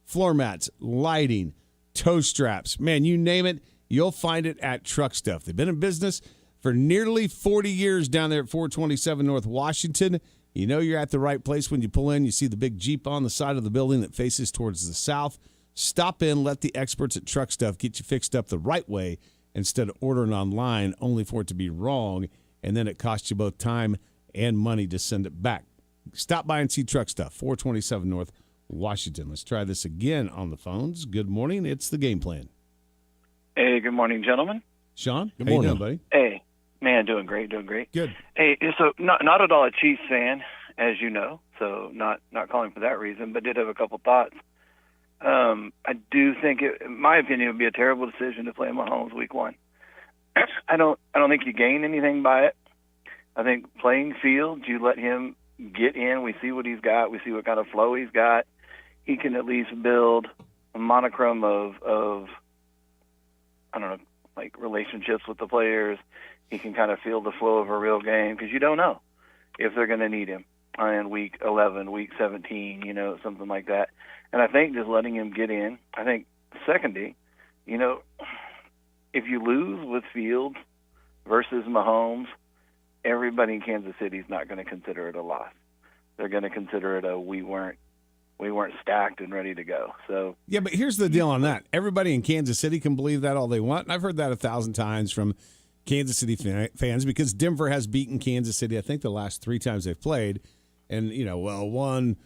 Floor mats, lighting, tow straps. Man, you name it, you'll find it at Truck Stuff. They've been in business for nearly 40 years down there at 427 North Washington. You know you're at the right place when you pull in. You see the big Jeep on the side of the building that faces towards the south. Stop in, let the experts at Truck Stuff get you fixed up the right way instead of ordering online only for it to be wrong, and then it costs you both time and money to send it back. Stop by and see Truck Stuff, 427 North Washington. Let's try this again on the phones. Good morning. It's The Game Plan. Hey, good morning, gentlemen. Sean, Good how morning. you doing, buddy? Hey, man, doing great. Good. Hey, so not at all a Chiefs fan, as you know, so not calling for that reason, but did have a couple thoughts. I do think, in my opinion, it would be a terrible decision to play Mahomes week one. I don't think you gain anything by it. I think playing field, you let him get in. We see what he's got. We see what kind of flow he's got. He can at least build a monochrome of I don't know, like relationships with the players. He can kind of feel the flow of a real game because you don't know if they're going to need him in week 11, week 17, something like that. And I think just letting him get in. I think secondly, if you lose with Fields versus Mahomes, everybody in Kansas City is not going to consider it a loss. They're going to consider it we weren't stacked and ready to go. So yeah, but here's the deal on that. Everybody in Kansas City can believe that all they want, and I've heard that 1,000 times from Kansas City fans because Denver has beaten Kansas City, I think, the last 3 times they've played. And, one,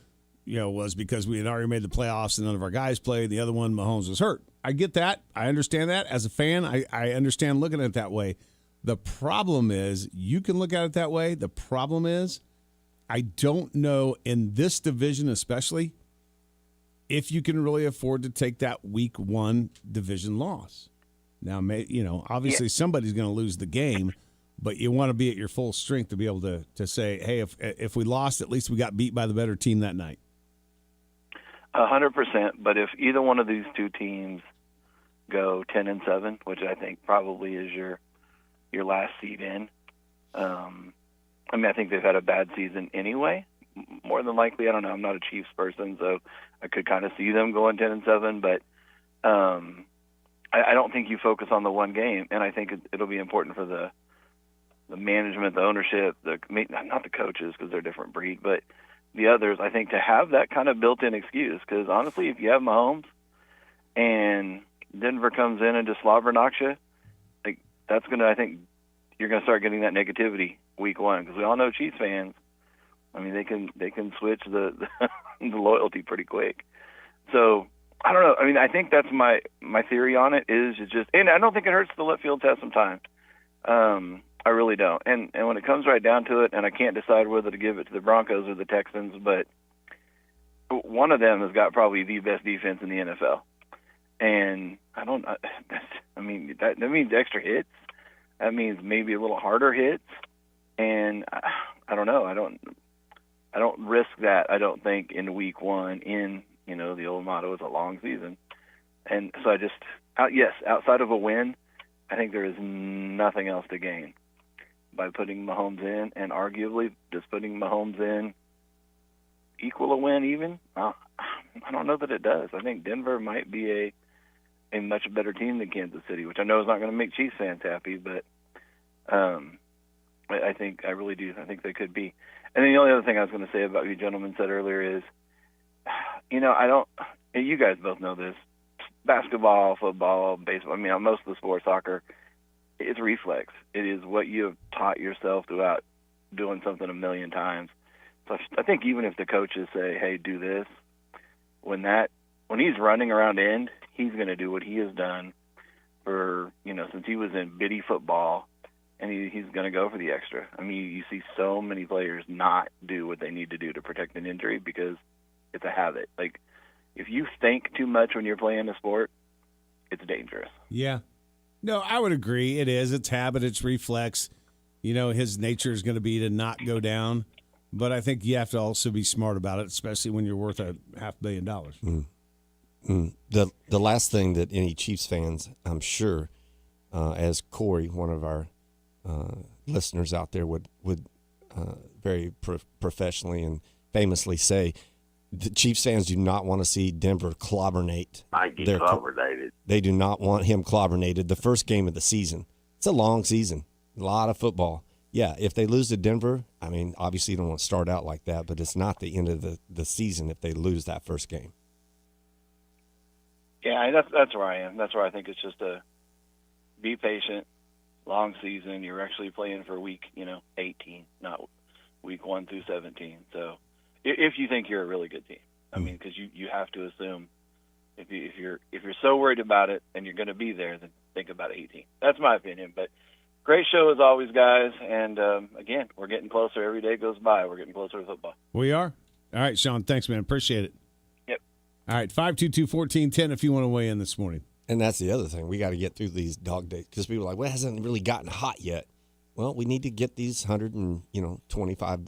was because we had already made the playoffs and none of our guys played. The other one, Mahomes was hurt. I get that. I understand that. As a fan, I understand looking at it that way. The problem is you can look at it that way. The problem is I don't know in this division especially if you can really afford to take that week 1 division loss. Now, obviously somebody's going to lose the game, but you want to be at your full strength to be able to say, hey, if we lost, at least we got beat by the better team that night. 100%. But if either one of these two teams go 10-7, which I think probably is your last seed in, I think they've had a bad season anyway. More than likely, I don't know. I'm not a Chiefs person, so I could kind of see them going 10-7, but I don't think you focus on the one game, and I think it'll be important for the management, the ownership, not the coaches because they're a different breed, but the others, I think, to have that kind of built-in excuse. Because honestly, if you have Mahomes and Denver comes in and just slobber knocks you, that's going to, I think, you're going to start getting that negativity week 1 because we all know Chiefs fans. They can switch the loyalty pretty quick. So I don't know. I think that's my theory on it is just, and I don't think it hurts to let Fields have some time. I really don't. And when it comes right down to it, and I can't decide whether to give it to the Broncos or the Texans, but one of them has got probably the best defense in the NFL. And that means extra hits. That means maybe a little harder hits. And I don't know. I don't risk that, I don't think, in week 1 in, the old motto is a long season. And so outside of a win, I think there is nothing else to gain by putting Mahomes in, and arguably just putting Mahomes in equal a win even. I don't know that it does. I think Denver might be a much better team than Kansas City, which I know is not going to make Chiefs fans happy, but I really do. I think they could be. And then the only other thing I was going to say about what you gentlemen said earlier is, you guys both know this, basketball, football, baseball, most of the sports, soccer, it's reflex. It is what you have taught yourself throughout doing something a million times. So I think even if the coaches say, hey, do this, when he's running around end, he's going to do what he has done for, since he was in bitty football, and he's going to go for the extra. You see so many players not do what they need to do to protect an injury because it's a habit. If you think too much when you're playing a sport, it's dangerous. Yeah. No, I would agree. It is. It's habit. It's reflex. His nature is going to be to not go down. But I think you have to also be smart about it, especially when you're worth $500 million. The last thing that any Chiefs fans, I'm sure, as Corey, one of our listeners out there, would very professionally and famously say, the Chiefs fans do not want to see Denver clobbernate. Clobbernated. They do not want him clobbernated the first game of the season. It's a long season, a lot of football. Yeah, if they lose to Denver, obviously you don't want to start out like that, but it's not the end of the season if they lose that first game. Yeah, that's where I am. That's where I think it's just be patient, long season. You're actually playing for week, 18, not week 1 through 17. So if you think you're a really good team, because you have to assume if you're so worried about it and you're going to be there, then think about 18. That's my opinion. But great show as always, guys. And again, we're getting closer. Every day goes by. We're getting closer to football. We are. All right, Sean. Thanks, man. Appreciate it. Yep. All right, 522-1410 if you want to weigh in this morning. And that's the other thing. We got to get through these dog days because people are like, well, it hasn't really gotten hot yet. Well, we need to get these 125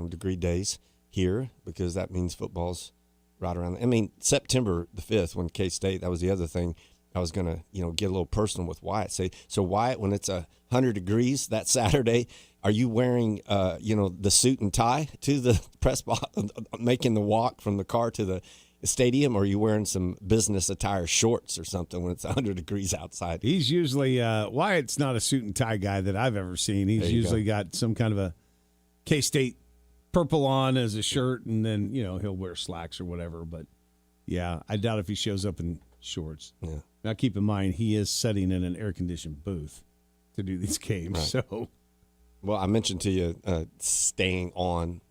degree days here because that means football's right around. I mean, September the 5th when K-State, that was the other thing. I was going to, get a little personal with Wyatt. Say, so Wyatt, when it's 100 degrees that Saturday, are you wearing, the suit and tie to the press box, making the walk from the car to the stadium, or are you wearing some business attire shorts or something when it's 100 degrees outside? He's usually, Wyatt's not a suit and tie guy that I've ever seen. He's usually got some kind of a K-State purple on as a shirt, and then, he'll wear slacks or whatever. But, yeah, I doubt if he shows up in shorts. Yeah. Now, keep in mind, he is sitting in an air-conditioned booth to do these games. Right. So, well, I mentioned to you staying on,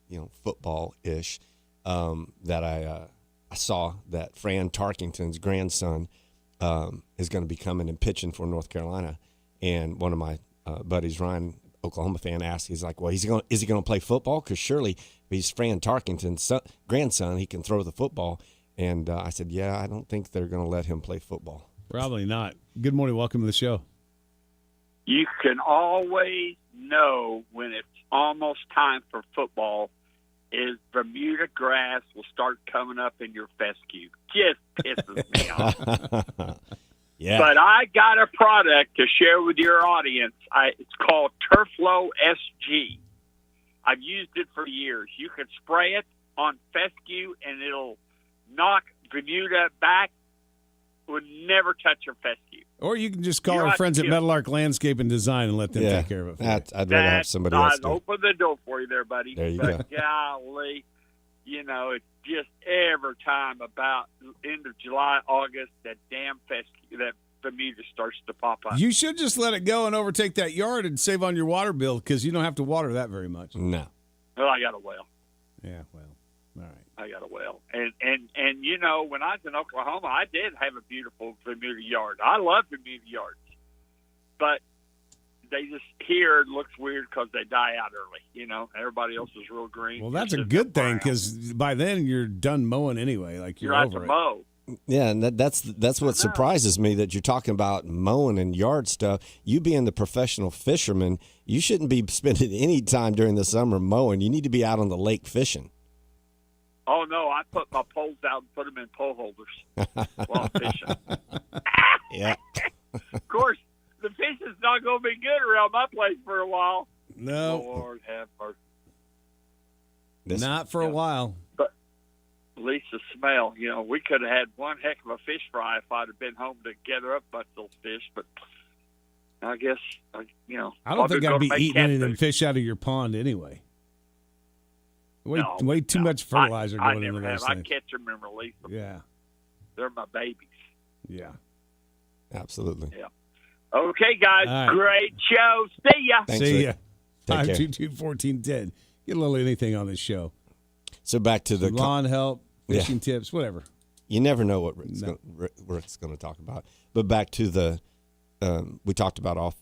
football-ish, that I saw that Fran Tarkington's grandson is going to be coming and pitching for North Carolina. And one of my buddies, Ryan, Oklahoma fan, asked, he's like, well, is he going to play football? Because surely if he's Fran Tarkington's grandson, he can throw the football. And I said, yeah, I don't think they're going to let him play football. probably not. Good morning. Welcome to the show. You can always know when it's almost time for football is Bermuda grass will start coming up in your fescue. Just pisses me off. Yeah. But I got a product to share with your audience. It's called Turflow SG. I've used it for years. You can spray it on fescue, and it'll knock Bermuda back. Would never touch your fescue. Or you can just call our friends at Meadowlark Landscape and Design and let them take care of it for you. I'd rather have somebody else do it. Open the door for you there, buddy. There you but golly, it's just every time about end of July, August, that damn fescue, that Bermuda starts to pop up. You should just let it go and overtake that yard and save on your water bill because you don't have to water that very much. No. Well, I got a well. Yeah, well, all right. I got a well. And when I was in Oklahoma, I did have a beautiful Bermuda yard. I love Bermuda yards. But they just, here it looks weird because they die out early. Everybody else is real green. Well, that's a good thing because by then you're done mowing anyway. Like you're over it. Mow. Yeah, and that's what surprises me, that you're talking about mowing and yard stuff. You being the professional fisherman, you shouldn't be spending any time during the summer mowing. You need to be out on the lake fishing. Oh, no, I put my poles out and put them in pole holders while I'm fishing. Yeah. Of course, the fishing's not going to be good around my place for a while. No. Lord have mercy. Not for a while. But at least the smell, we could have had one heck of a fish fry if I'd have been home to gather up a bunch of those fish. But I guess, I don't think I'd be eating any of them fish out of your pond anyway. Way too much fertilizer going into those I things. catch them and release them. Yeah. They're my babies. Yeah. Absolutely. Yeah. Okay, guys. All right. Great show. See ya. Thanks, See Rick. ya. Take care. 522-1410. Get a little anything on this show. So back to the lawn help, fishing tips, whatever. You never know what Rick's going to talk about. But back to the we talked about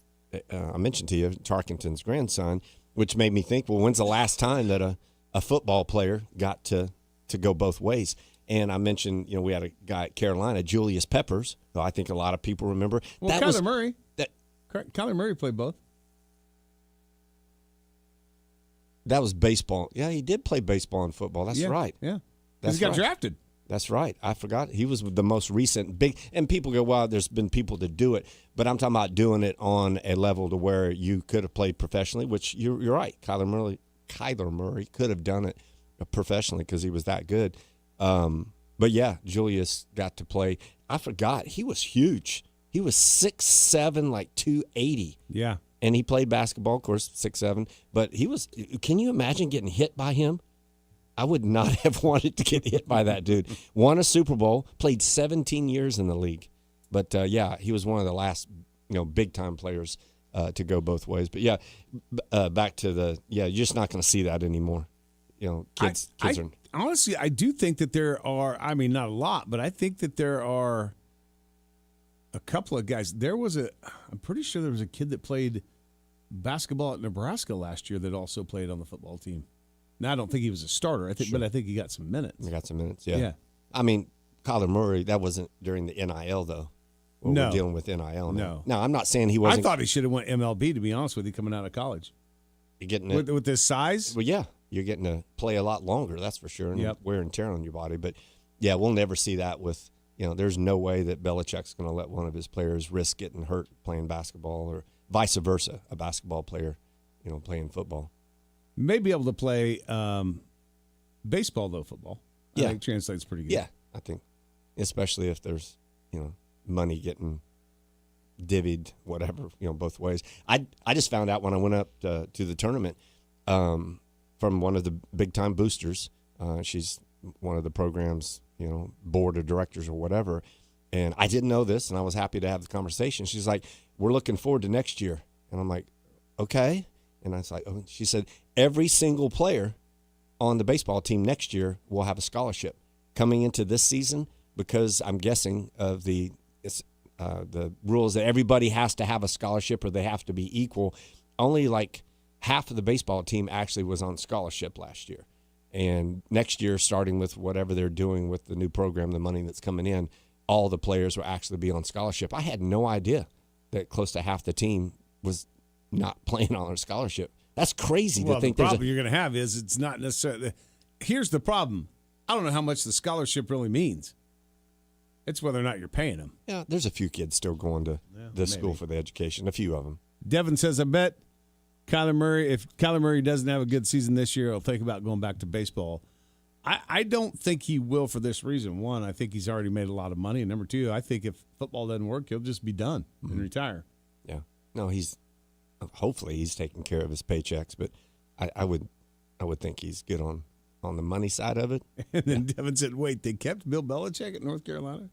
I mentioned to you Tarkington's grandson, which made me think, well, when's the last time that a football player got to go both ways? And I mentioned, we had a guy at Carolina, Julius Peppers, who I think a lot of people remember. Well, Kyler Murray. Kyler Murray played both. That was baseball. Yeah, he did play baseball and football. That's right. Yeah. He got drafted. That's right. I forgot. He was the most recent big. And people go, well, there's been people to do it. But I'm talking about doing it on a level to where you could have played professionally, which you're right. Kyler Murray could have done it professionally because he was that good. But, yeah, Julius got to play. I forgot. He was huge. He was 6'7", like 280. Yeah. And he played basketball, of course, 6'7". But he was – can you imagine getting hit by him? I would not have wanted to get hit by that dude. Won a Super Bowl, played 17 years in the league. But, yeah, he was one of the last, big-time players to go both ways. But, yeah, back to you're just not going to see that anymore. Kids are – honestly, I do think that there are, not a lot, but I think that there are a couple of guys. I'm pretty sure there was a kid that played basketball at Nebraska last year that also played on the football team. Now, I don't think he was a starter, but I think he got some minutes. He got some minutes, yeah. Yeah. Kyler Murray, that wasn't during the NIL, though. No. We're dealing with NIL now. No. No, I'm not saying he wasn't. I thought he should have went MLB, to be honest with you, coming out of college. You're getting with his size? Well, yeah. You're getting to play a lot longer, that's for sure, and Yep. wear and tear on your body. But, yeah, we'll never see that with, there's no way that Belichick's going to let one of his players risk getting hurt playing basketball or vice versa, a basketball player, playing football. May be able to play baseball, though, football. I think translates pretty good. Yeah, I think, especially if there's, money getting divvied, whatever, both ways. I just found out when I went up to the tournament from one of the big-time boosters. She's one of the program's, board of directors or whatever, and I didn't know this, and I was happy to have the conversation. She's like, we're looking forward to next year. And I'm like, okay. And I was like, oh. She said, every single player on the baseball team next year will have a scholarship coming into this season because I'm guessing of the rules that everybody has to have a scholarship or they have to be equal. Only like half of the baseball team actually was on scholarship last year. And next year, starting with whatever they're doing with the new program, the money that's coming in, all the players will actually be on scholarship. I had no idea that close to half the team was not playing on a scholarship. That's crazy to think. The problem you're going to have is it's not necessarily. Here's the problem. I don't know how much the scholarship really means. It's whether or not you're paying them. Yeah, there's a few kids still going to the school for the education, a few of them. Devin says, I bet Kyler Murray, if Kyler Murray doesn't have a good season this year, he'll think about going back to baseball. I don't think he will for this reason. One, I think he's already made a lot of money. And number two, I think if football doesn't work, he'll just be done and retire. Yeah. No, hopefully he's taking care of his paychecks, but I would think he's good on the money side of it. And then Devin said, wait, they kept Bill Belichick at North Carolina?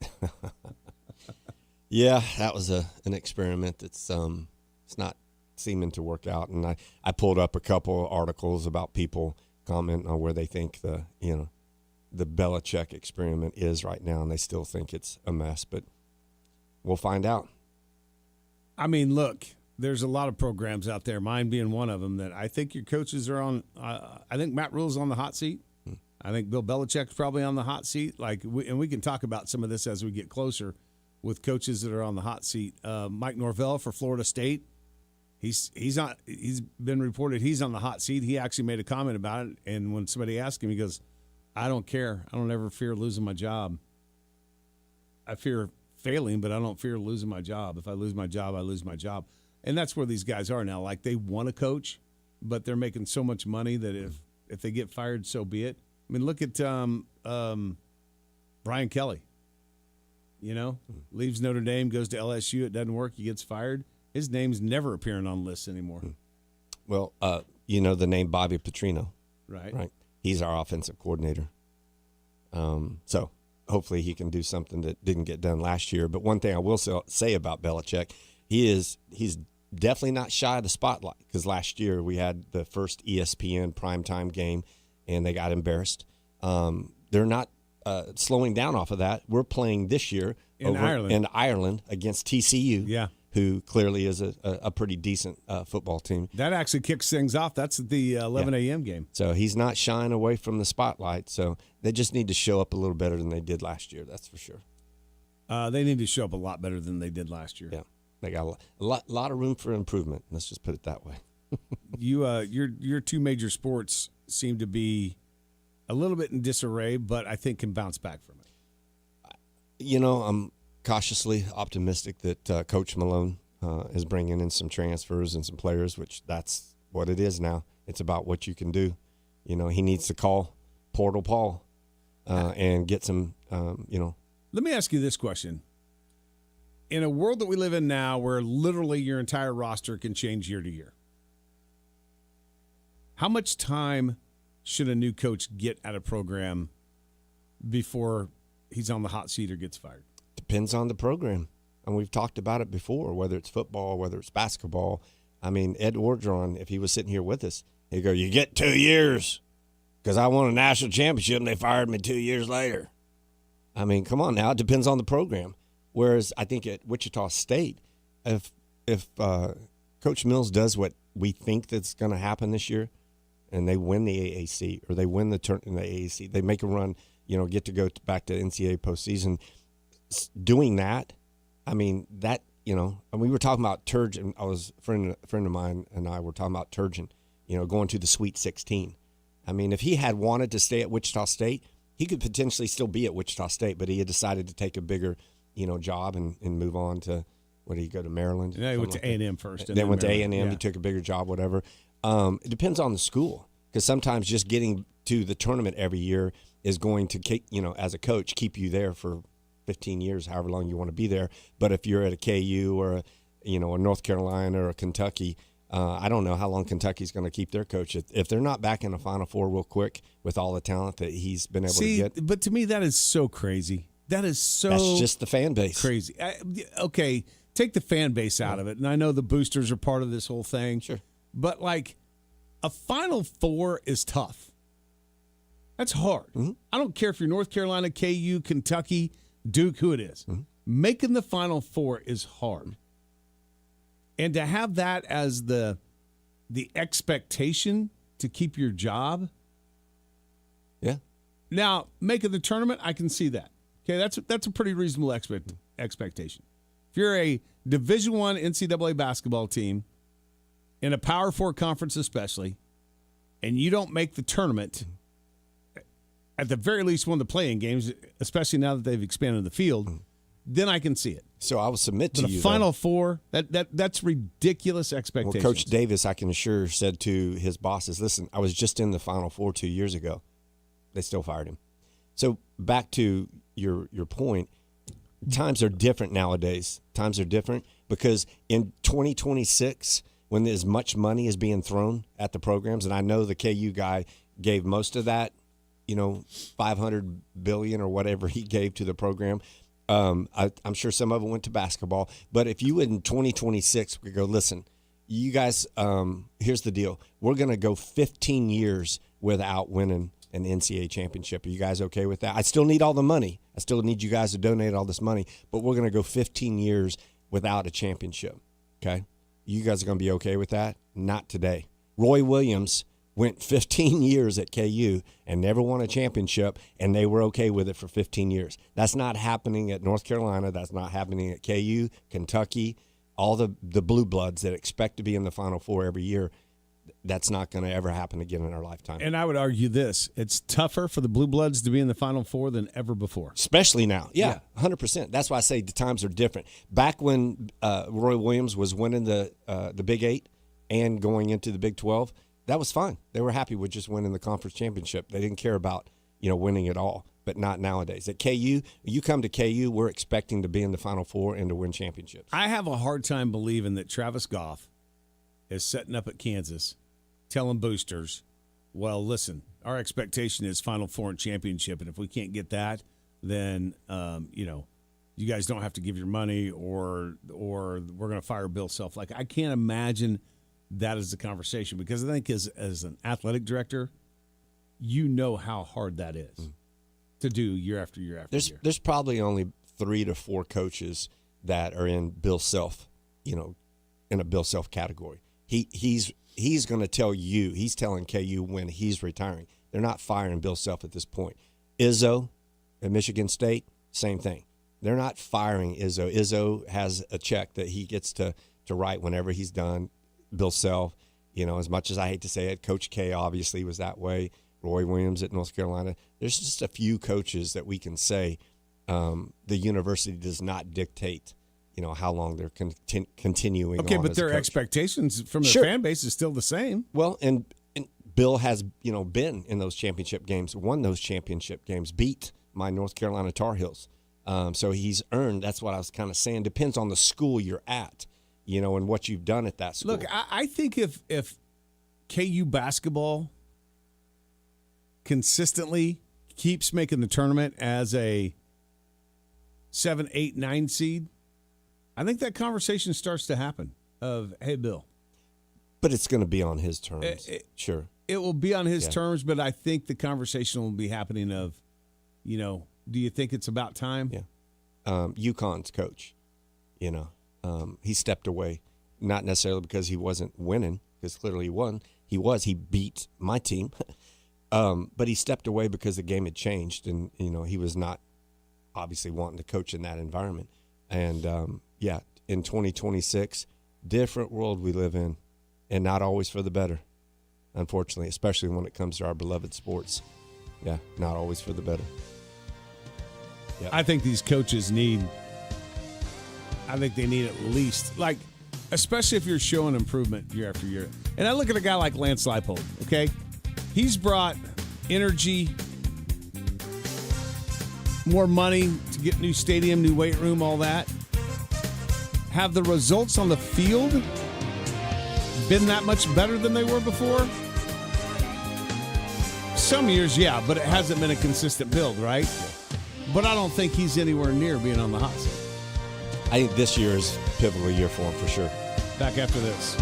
Yeah, that was an experiment that's it's not seeming to work out. And I pulled up a couple of articles about people commenting on where they think the Belichick experiment is right now, and they still think it's a mess, but we'll find out. I mean, look, there's a lot of programs out there, mine being one of them, that I think your coaches are on. I think Matt Rule's on the hot seat. I think Bill Belichick's probably on the hot seat. And we can talk about some of this as we get closer with coaches that are on the hot seat. Mike Norvell for Florida State, he's been reported he's on the hot seat. He actually made a comment about it, and when somebody asked him, he goes, "I don't care. I don't ever fear losing my job. I fear failing, but I don't fear losing my job. If I lose my job, I lose my job." And that's where these guys are now. Like, they want to coach, but they're making so much money that if they get fired, so be it. I mean, look at Brian Kelly. Leaves Notre Dame, goes to LSU. It doesn't work. He gets fired. His name's never appearing on lists anymore. Well, the name Bobby Petrino. Right. He's our offensive coordinator. So hopefully he can do something that didn't get done last year. But one thing I will say about Belichick, he's definitely not shy of the spotlight, because last year we had the first ESPN primetime game, and they got embarrassed. They're not slowing down off of that. We're playing this year in Ireland against TCU, who clearly is a pretty decent football team. That actually kicks things off. That's the 11 a.m. game. So he's not shying away from the spotlight. So they just need to show up a little better than they did last year. That's for sure. They need to show up a lot better than they did last year. Yeah. They got a lot of room for improvement. Let's just put it that way. Your two major sports seem to be a little bit in disarray, but I think can bounce back from it. I'm cautiously optimistic that Coach Malone is bringing in some transfers and some players, which that's what it is now. It's about what you can do. He needs to call Portal Paul and get some, Let me ask you this question. In a world that we live in now where literally your entire roster can change year to year, how much time should a new coach get at a program before he's on the hot seat or gets fired? Depends on the program. And we've talked about it before, whether it's football, whether it's basketball. I mean, Ed Orgeron, if he was sitting here with us, he'd go, "You get 2 years because I won a national championship and they fired me 2 years later." I mean, come on now. It depends on the program. Whereas I think at Wichita State, if Coach Mills does what we think that's going to happen this year, and they win the AAC or they win the turn in the AAC, they make a run, get to go back to NCAA postseason. Doing that, I mean, that, and we were talking about Turgeon. I was a friend of mine and I were talking about Turgeon, going to the Sweet 16. I mean, if he had wanted to stay at Wichita State, he could potentially still be at Wichita State, but he had decided to take a bigger, job and move on to, what did he go to Maryland? Yeah, he went to A&M first. Then went to A&M. Yeah. He took a bigger job, whatever. It depends on the school, because sometimes just getting to the tournament every year is going to, as a coach, keep you there for 15 years, however long you want to be there. But if you're at a KU or a North Carolina or a Kentucky, I don't know how long Kentucky's going to keep their coach. If they're not back in the Final Four real quick with all the talent that he's been able to get. But to me, that is so crazy. That's just the fan base. Crazy. Okay, take the fan base out of it. And I know the boosters are part of this whole thing. Sure. But, a Final Four is tough. That's hard. Mm-hmm. I don't care if you're North Carolina, KU, Kentucky, Duke, who it is. Mm-hmm. Making the Final Four is hard. And to have that as the expectation to keep your job. Yeah. Now, making the tournament, I can see that. Okay, that's a pretty reasonable expectation. If you're a Division I NCAA basketball team in a Power 4 conference especially, and you don't make the tournament, at the very least one of the play-in games, especially now that they've expanded the field, then I can see it. So I will submit to but you. The Final Four, that's ridiculous expectations. Well, Coach Davis, I can assure, said to his bosses, listen, I was just in the Final Four 2 years ago. They still fired him. So back to your point, times are different nowadays. Times are different because in 2026, when as much money is being thrown at the programs, and I know the KU guy gave most of that, $500 billion or whatever he gave to the program. I'm sure some of it went to basketball. But if you in 2026 we go, listen, you guys, here's the deal. We're going to go 15 years without winning an NCAA championship. Are you guys okay with that? I still need all the money. I still need you guys to donate all this money. But we're going to go 15 years without a championship. Okay? You guys are going to be okay with that? Not today. Roy Williams went 15 years at KU and never won a championship, and they were okay with it for 15 years. That's not happening at North Carolina. That's not happening at KU, Kentucky, all the blue bloods that expect to be in the Final Four every year. That's not going to ever happen again in our lifetime. And I would argue this. It's tougher for the blue bloods to be in the Final Four than ever before. Especially now. Yeah. 100%. That's why I say the times are different. Back when Roy Williams was winning the Big 8 and going into the Big 12, that was fine. They were happy with just winning the conference championship. They didn't care about, winning it all, but not nowadays. At KU, you come to KU, we're expecting to be in the Final Four and to win championships. I have a hard time believing that Travis Goff is setting up at Kansas telling boosters, well, listen, our expectation is Final Four and championship, and if we can't get that, then, you guys don't have to give your money or we're going to fire Bill Self. I can't imagine that is the conversation because I think as an athletic director, you know how hard that is to do year after year after year. There's probably only 3 to 4 coaches that are in Bill Self, in a Bill Self category. He's going to tell you, he's telling KU when he's retiring. They're not firing Bill Self at this point. Izzo at Michigan State, same thing. They're not firing Izzo. Izzo has a check that he gets to write whenever he's done. Bill Self, as much as I hate to say it, Coach K obviously was that way. Roy Williams at North Carolina. There's just a few coaches that we can say the university does not dictate, how long they're continuing. Okay, on but as a their coach. expectations from the fan base is still the same. Well, and Bill has, been in those championship games, won those championship games, beat my North Carolina Tar Heels. So he's earned. That's what I was kind of saying. Depends on the school you're at. And what you've done at that school. Look, I think if KU basketball consistently keeps making the tournament as a 7, 8, 9 seed, I think that conversation starts to happen of, hey, Bill. But it's going to be on his terms. Sure. It will be on his terms, but I think the conversation will be happening of, do you think it's about time? Yeah. UConn's coach, he stepped away, not necessarily because he wasn't winning, because clearly he won. He beat my team. But he stepped away because the game had changed, and he was not obviously wanting to coach in that environment. And in 2026, different world we live in, and not always for the better, unfortunately, especially when it comes to our beloved sports. Yeah, not always for the better. Yeah. I think these coaches need at least, especially if you're showing improvement year after year. And I look at a guy like Lance Leipold, okay? He's brought energy, more money to get new stadium, new weight room, all that. Have the results on the field been that much better than they were before? Some years, yeah, but it hasn't been a consistent build, right? But I don't think he's anywhere near being on the hot seat. I think this year is a pivotal year for him, for sure. Back after this.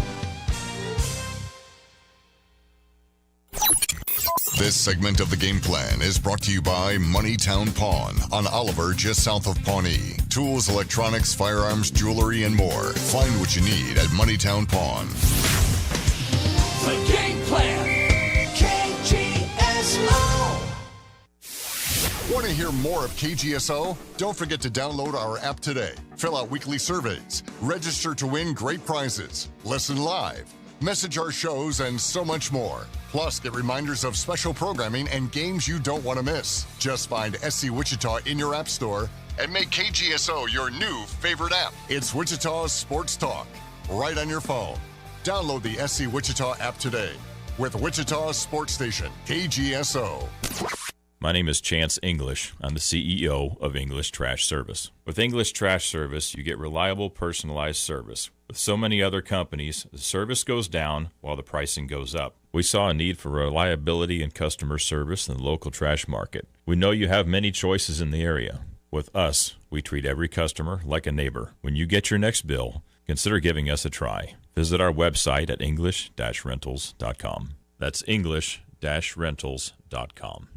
This segment of the game plan is brought to you by Moneytown Pawn on Oliver, just south of Pawnee. Tools, electronics, firearms, jewelry, and more. Find what you need at Moneytown Pawn. The game plan. KGSO. Want to hear more of KGSO? Don't forget to download our app today. Fill out weekly surveys. Register to win great prizes. Listen live. Message our shows and so much more. Plus, get reminders of special programming and games you don't want to miss. Just find SC Wichita in your app store and make KGSO your new favorite app. It's Wichita's Sports Talk, right on your phone. Download the SC Wichita app today with Wichita's Sports Station, KGSO. My name is Chance English. I'm the CEO of English Trash Service. With English Trash Service, you get reliable, personalized service. With so many other companies, the service goes down while the pricing goes up. We saw a need for reliability and customer service in the local trash market. We know you have many choices in the area. With us, we treat every customer like a neighbor. When you get your next bill, consider giving us a try. Visit our website at english-rentals.com. That's english-rentals.com.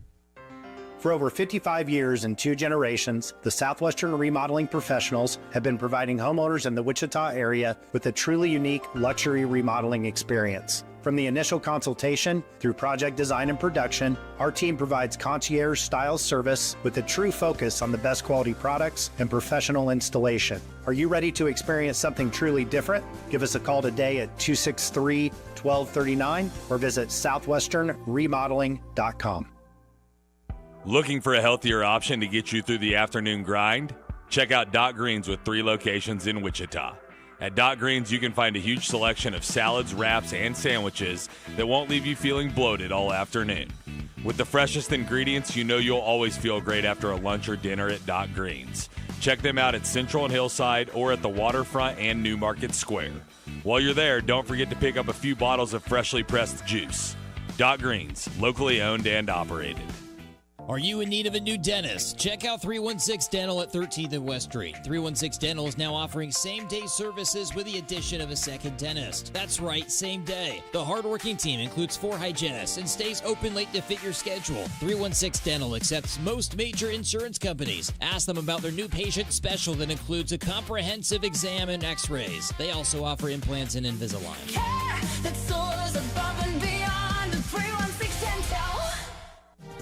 For over 55 years and 2 generations, the Southwestern Remodeling Professionals have been providing homeowners in the Wichita area with a truly unique luxury remodeling experience. From the initial consultation through project design and production, our team provides concierge-style service with a true focus on the best quality products and professional installation. Are you ready to experience something truly different? Give us a call today at 263-1239 or visit southwesternremodeling.com. Looking for a healthier option to get you through the afternoon grind? Check out Dot Greens with 3 locations in Wichita. At Dot Greens, you can find a huge selection of salads, wraps, and sandwiches that won't leave you feeling bloated all afternoon. With the freshest ingredients, you know you'll always feel great after a lunch or dinner at Dot Greens. Check them out at Central and Hillside or at the Waterfront and New Market Square. While you're there, don't forget to pick up a few bottles of freshly pressed juice. Dot Greens, locally owned and operated. Are you in need of a new dentist? Check out 316 Dental at 13th and West Street. 316 Dental is now offering same-day services with the addition of a second dentist. That's right, same day. The hardworking team includes 4 hygienists and stays open late to fit your schedule. 316 Dental accepts most major insurance companies. Ask them about their new patient special that includes a comprehensive exam and x-rays. They also offer implants and Invisalign. Care that soars above and beyond. 316 Dental.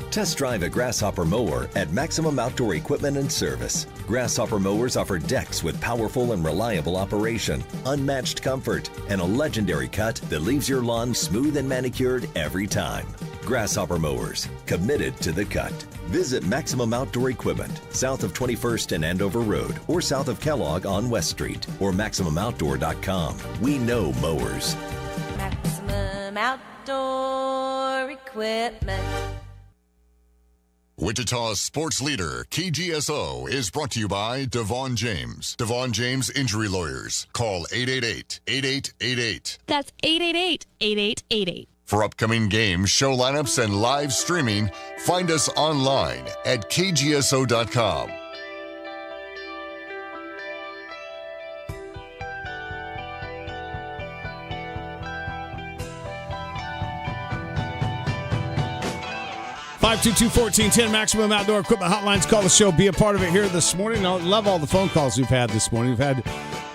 Test drive a Grasshopper mower at Maximum Outdoor Equipment and Service. Grasshopper mowers offer decks with powerful and reliable operation, unmatched comfort, and a legendary cut that leaves your lawn smooth and manicured every time. Grasshopper mowers, committed to the cut. Visit Maximum Outdoor Equipment, south of 21st and Andover Road, or south of Kellogg on West Street, or MaximumOutdoor.com. We know mowers. Maximum Outdoor Equipment. Wichita's sports leader, KGSO, is brought to you by Devon James. Devon James Injury Lawyers. Call 888-8888. That's 888-8888. For upcoming games, show lineups, and live streaming, find us online at kgso.com. Five 522-1410 Maximum Outdoor Equipment Hotlines. Call the show. Be a part of it here this morning. I love all the phone calls we've had this morning. We've had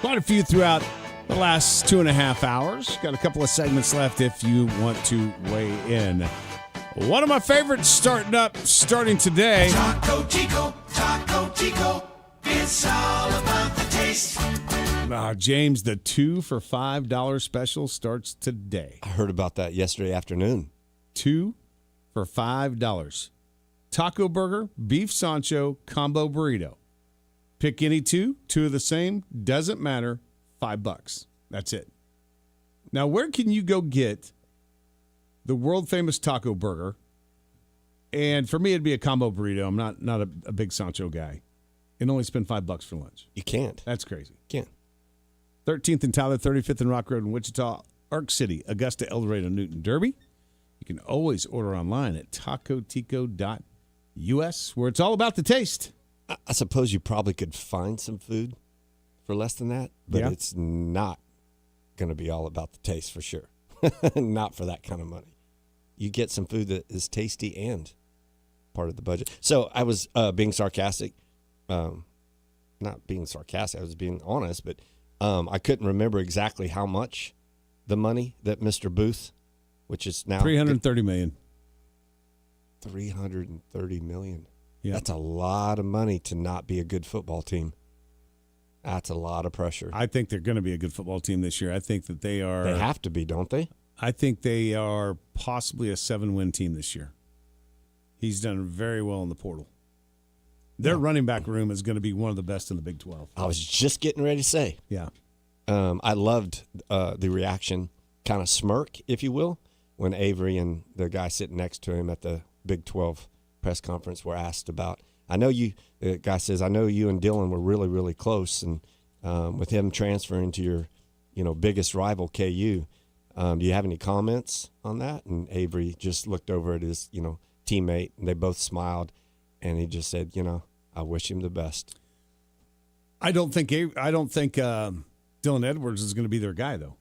quite a few throughout the last 2.5 hours. Got a couple of segments left if you want to weigh in. One of my favorites starting today. Taco Tico, it's all about the taste. James, the 2 for $5 special starts today. I heard about that yesterday afternoon. 2 for $5. Taco burger, beef Sancho, combo burrito. Pick any two of the same, doesn't matter, $5. That's it. Now, where can you go get the world famous taco burger? And for me, it'd be a combo burrito. I'm not a big Sancho guy. And only spend $5 for lunch. You can't. That's crazy. Can't. 13th and Tyler, 35th and Rock Road in Wichita, Arc City, Augusta, El Dorado, Newton, Derby. You can always order online at tacotico.us, where it's all about the taste. I suppose you probably could find some food for less than that, but it's not going to be all about the taste for sure. Not for that kind of money. You get some food that is tasty and part of the budget. So I was being sarcastic. Not being sarcastic, I was being honest, but I couldn't remember exactly how much the money that Mr. Booth, which is now $330 million. $330 million. Yeah. That's a lot of money to not be a good football team. That's a lot of pressure. I think they're going to be a good football team this year. I think that they are. They have to be, don't they? I think they are possibly a 7-win team this year. He's done very well in the portal. Their running back room is going to be one of the best in the Big 12. I was just getting ready to say. Yeah. I loved the reaction, kind of smirk, if you will, when Avery and the guy sitting next to him at the Big 12 press conference were asked about. The guy says, I know you and Dylan were really, really close, and with him transferring to your, biggest rival, KU, do you have any comments on that? And Avery just looked over at his, teammate, and they both smiled, and he just said, I wish him the best. I don't think Dylan Edwards is going to be their guy, though.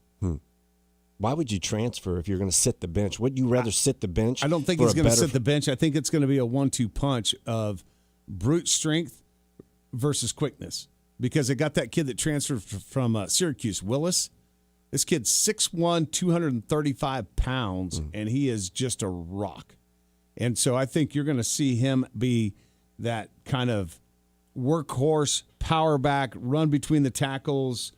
Why would you transfer if you're going to sit the bench? Would you rather sit the bench? I don't think he's going to sit the bench. I think it's going to be a 1-2 punch of brute strength versus quickness, because they got that kid that transferred from Syracuse, Willis. This kid's 6'1", 235 pounds, and he is just a rock. And so I think you're going to see him be that kind of workhorse, power back, run between the tackles,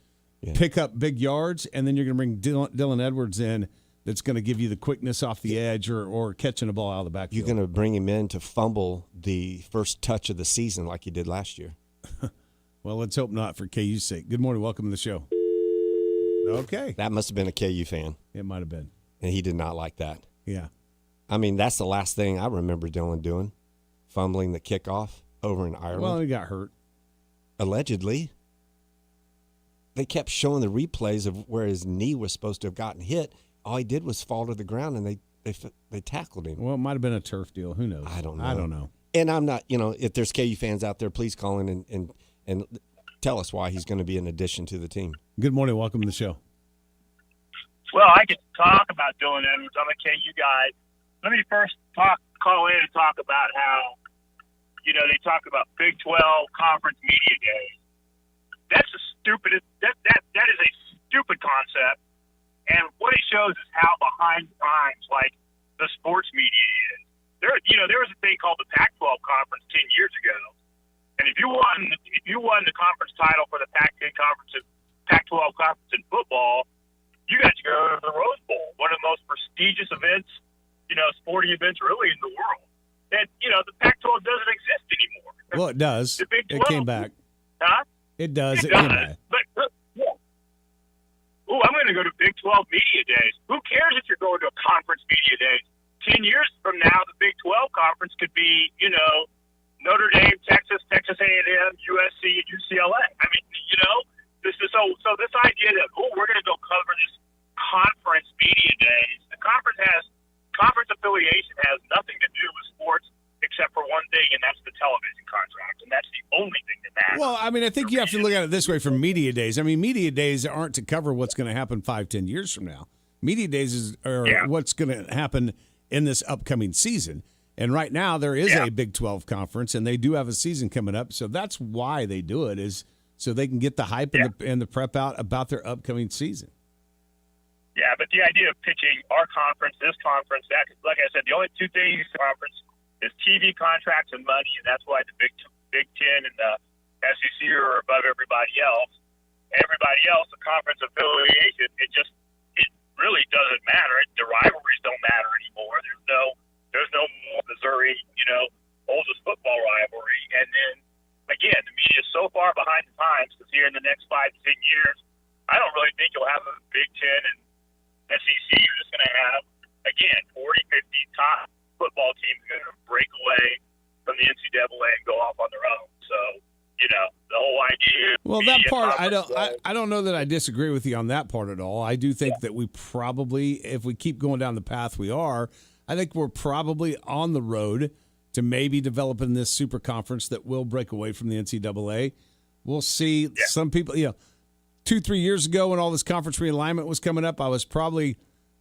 pick up big yards, and then you're going to bring Dylan Edwards in that's going to give you the quickness off the edge or catching a ball out of the backfield. You're going to bring him in to fumble the first touch of the season like he did last year. Well, let's hope not for KU's sake. Good morning. Welcome to the show. Okay. That must have been a KU fan. It might have been. And he did not like that. Yeah. I mean, that's the last thing I remember Dylan doing, fumbling the kickoff over in Ireland. Well, he got hurt. Allegedly. They kept showing the replays of where his knee was supposed to have gotten hit. All he did was fall to the ground, and they tackled him. Well, it might have been a turf deal. Who knows? I don't know. I don't know. And I'm not, if there's KU fans out there, please call in and tell us why he's going to be an addition to the team. Good morning. Welcome to the show. Well, I could talk about Dylan Edwards. I'm a KU guy. Let me first call in and talk about how, they talk about Big 12 conference media days. That's the stupidest. That is a stupid concept. And what it shows is how behind the times, like, the sports media is. There was a thing called the Pac-12 conference 10 years ago. And if you won the conference title for the Pac-10 conference, Pac-12 conference in football, you got to go to the Rose Bowl, one of the most prestigious events, sporting events really in the world. And, the Pac-12 doesn't exist anymore. Well, it does. The Big 12, it came back. Huh? It does. It came does. back. But, ooh, I'm going to go to Big 12 media days. Who cares if you're going to a conference media days? 10 years from now, the Big 12 conference could be, Notre Dame, Texas, Texas A&M, USC, and UCLA. I mean, this is so this idea that, we're going to go cover this conference media days. The conference affiliation has nothing to do with sports except for one thing, and that's the television contract, and that's the only thing that matters. Well, I mean, I think you have to look at it this way from media days. I mean, media days aren't to cover what's going to happen 5-10 years from now. Media days are what's going to happen in this upcoming season. And right now there is a Big 12 conference, and they do have a season coming up. So that's why they do it, is so they can get the hype and the prep out about their upcoming season. Yeah, but the idea of pitching our conference, this conference, that, like I said, the only two things in the conference is TV contracts and money, and that's why the Big Ten and the SEC are above everybody else. Everybody else, the conference affiliation, it really doesn't matter. The rivalries don't matter anymore. There's no more Missouri, oldest football rivalry. And then, again, the media is so far behind the times because here in the next 5 to 10 years, I don't really think you'll have a Big Ten and SEC. You're just going to have, again, 40, 50 top football teams going to break away from the NCAA and go off on their own. So, the whole idea. Well, that part, I don't know that I disagree with you on that part at all. I do think that we probably, if we keep going down the path we are, I think we're probably on the road to maybe developing this super conference that will break away from the NCAA. We'll see. Some people, 2-3 years ago when all this conference realignment was coming up, I was probably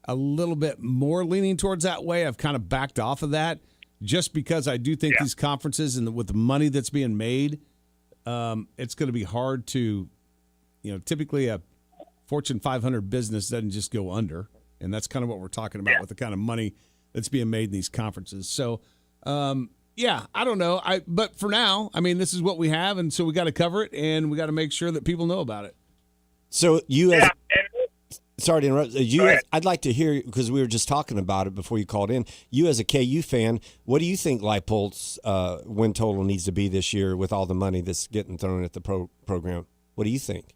a little bit more leaning towards that way. I've kind of backed off of that just because I do think these conferences and with the money that's being made, it's going to be hard to, typically a Fortune 500 business doesn't just go under. And that's kind of what we're talking about with the kind of money that's being made in these conferences. So, I don't know. But for now, this is what we have. And so we got to cover it and we got to make sure that people know about it. So sorry to interrupt. I'd like to hear, because we were just talking about it before you called in. You as a KU fan, what do you think Leipold's win total needs to be this year with all the money that's getting thrown at the program? What do you think?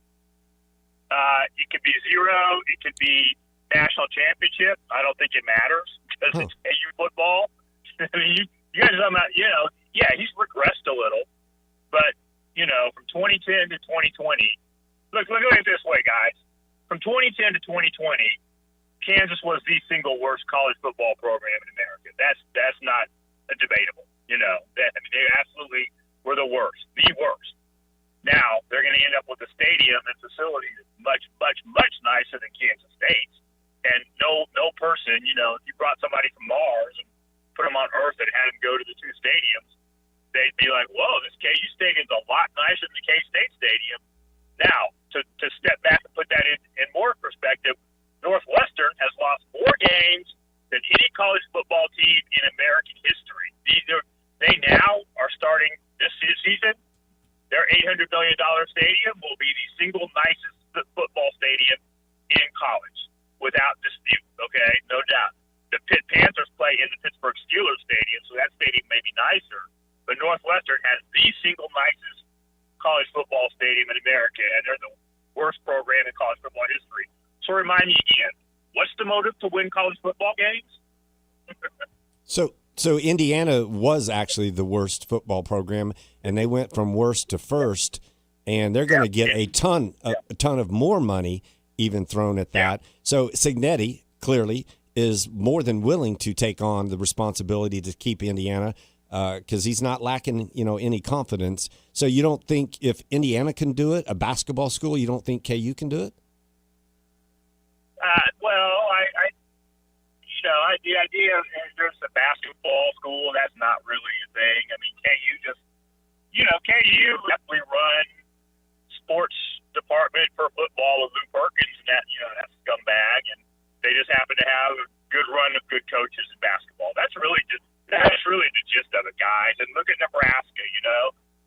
It could be 0. It could be national championship. I don't think it matters because it's KU football. You guys are talking about, he's regressed a little, but from 2010 to 2020. Look at it this way, guys. From 2010 to 2020, Kansas was the single worst college football program in America. That's not debatable. They absolutely were the worst. Now they're going to end up with a stadium and facility that's much, much, much nicer than Kansas State's. And no person, if you brought somebody from Mars and put them on Earth and had them go to the two stadiums, they'd be like, "Whoa, this KU stadium's a lot nicer than the K-State stadium." Now, to step back and put that in more perspective, Northwestern has lost more games than any college football team in American history. They now are starting this season. Their $800 million stadium will be the single nicest football stadium in college, without dispute, okay? No doubt. The Pitt Panthers play in the Pittsburgh Steelers stadium, so that stadium may be nicer, but Northwestern has the single nicest college football stadium in America, and they're the worst program in college football history. So remind me again, what's the motive to win college football games? So Indiana was actually the worst football program, and they went from worst to first, and they're going to get a ton of more money even thrown at that. So Cignetti clearly is more than willing to take on the responsibility to keep Indiana, because he's not lacking, any confidence. So you don't think if Indiana can do it, a basketball school, you don't think KU can do it? The idea of there's a basketball school, that's not really a thing. KU KU definitely run sports department for football with Lou Perkins, and that's a scumbag, and they just happen to have a good run of good coaches in basketball. That's really the gist of it, guys. And look at Nebraska.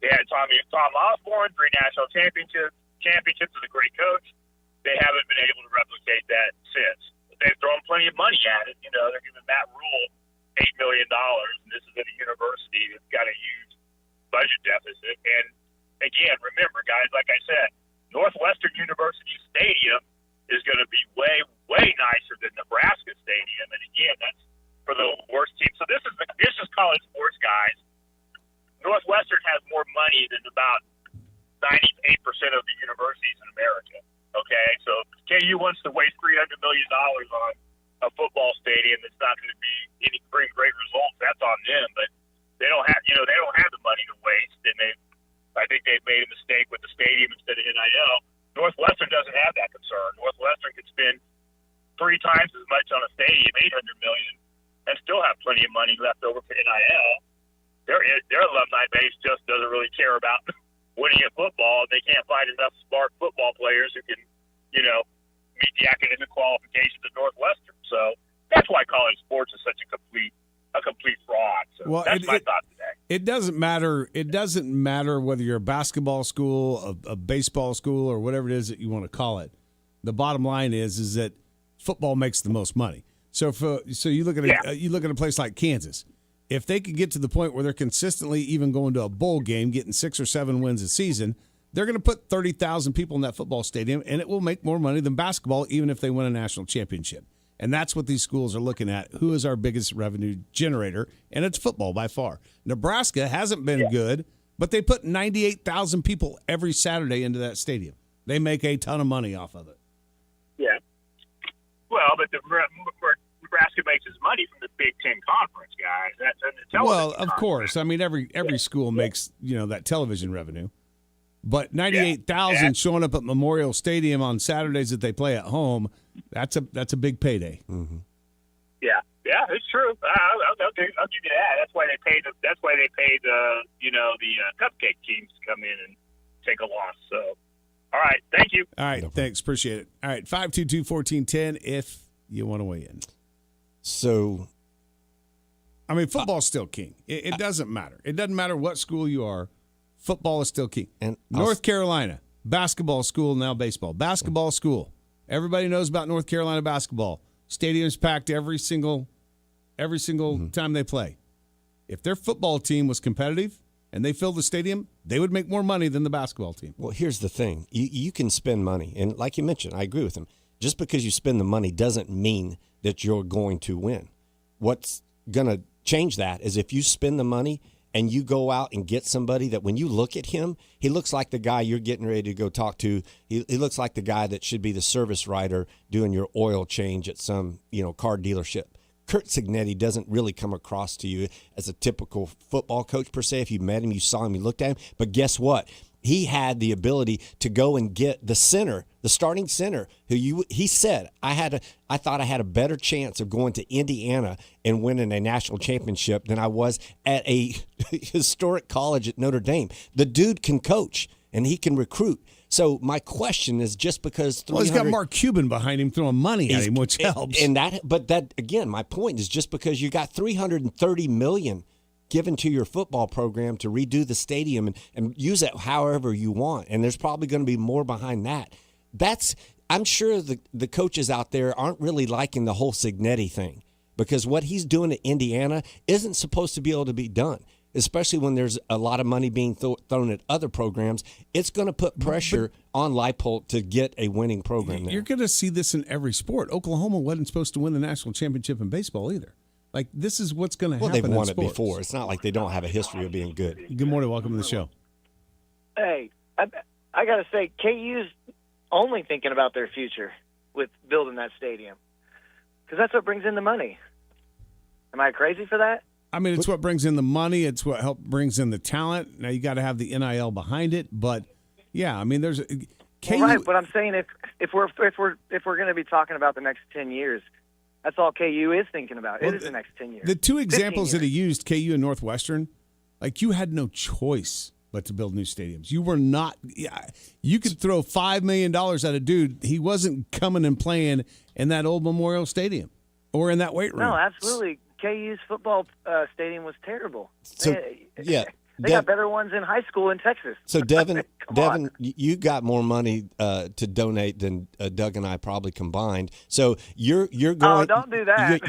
They had Tom Osborne, 3 national championships, as a great coach. They haven't been able to replicate that since. They've thrown plenty of money at it. They're giving Matt Rule $8 million, and this is at a university that's got a huge budget deficit. And again, remember, guys, like I said, Northwestern University Stadium is going to be way, way nicer than Nebraska Stadium. And again, that's for the worst team. So this is college sports, guys. Northwestern has more money than about 98% of the universities in America. Okay, so KU wants to waste $300 million on a football stadium that's not going to bring great results. That's on them, but they don't have the money to waste, and I think they've made a mistake with the stadium instead of NIL. Northwestern doesn't have that concern. Northwestern could spend 3 times as much on a stadium, $800 million, and still have plenty of money left over for NIL. Their alumni base just doesn't really care about winning at football. They can't find enough smart football players who can, meet the academic qualifications at Northwestern. So that's why college sports is such a complete fraud. So that's my thought today. It doesn't matter. It doesn't matter whether you're a basketball school, a baseball school, or whatever it is that you want to call it. The bottom line is that football makes the most money. So you look at you look at a place like Kansas. If they could get to the point where they're consistently even going to a bowl game, getting 6 or 7 wins a season, they're going to put 30,000 people in that football stadium, and it will make more money than basketball, even if they win a national championship. And that's what these schools are looking at. Who is our biggest revenue generator? And it's football by far. Nebraska hasn't been good, but they put 98,000 people every Saturday into that stadium. They make a ton of money off of it. Yeah. Well, but Nebraska makes its money from the Big Ten Conference, guys. That's the television. Well, of course. I mean, every school makes that television revenue. But 98,000 showing up at Memorial Stadium on Saturdays that they play at home, that's a big payday. Mm-hmm. Yeah, it's true. I'll give you that. That's why they pay the cupcake teams to come in and take a loss. So, all right, thank you. All right, thanks, appreciate it. All right, 522-1410 if you want to weigh in. So, I mean, football's still king. It doesn't matter. It doesn't matter what school you are. Football is still king. And North Carolina, basketball school, now baseball. Basketball school. Everybody knows about North Carolina basketball. Stadium's packed every single time they play. If their football team was competitive and they filled the stadium, they would make more money than the basketball team. Well, here's the thing. You can spend money. And like you mentioned, I agree with him. Just because you spend the money doesn't mean that you're going to win. What's going to change that is if you spend the money and you go out and get somebody that when you look at him, he looks like the guy you're getting ready to go talk to. He looks like the guy that should be the service writer doing your oil change at some car dealership. Curt Cignetti doesn't really come across to you as a typical football coach per se. If you met him, you saw him, you looked at him. But guess what? He had the ability to go and get the center, the starting center, he said, I thought I had a better chance of going to Indiana and winning a national championship than I was at a historic college at Notre Dame. The dude can coach and he can recruit. So my question is, just because he's got Mark Cuban behind him throwing money at him, which helps. But again, my point is just because you got $330 million given to your football program to redo the stadium and use it however you want, and there's probably going to be more behind that. I'm sure the coaches out there aren't really liking the whole Cignetti thing, because what he's doing at Indiana isn't supposed to be able to be done, especially when there's a lot of money being thrown at other programs. It's going to put pressure on Leipold to get a winning program there. You're going to see this in every sport. Oklahoma wasn't supposed to win the national championship in baseball either. Like, this is what's going to happen. Well, they've won in it before. It's not like they don't have a history of being good. Good morning. Welcome to the show. Hey, I got to say, KU's only thinking about their future with building that stadium, because that's what brings in the money. Am I crazy for that? I mean, it's what brings in the money. It's what brings in the talent. Now, you got to have the NIL behind it. But, yeah, I mean, there's right, but I'm saying if we're going to be talking about the next 10 years, that's all KU is thinking about. It is the next 10 years. The two examples that he used, KU and Northwestern, like, you had no choice but to build new stadiums. You were not – you could throw $5 million at a dude. He wasn't coming and playing in that old Memorial Stadium or in that weight room. No, absolutely. KU's football stadium was terrible. So, They got better ones in high school in Texas. So, Devin, you got more money to donate than Doug and I probably combined. So you're going. Oh, don't do that.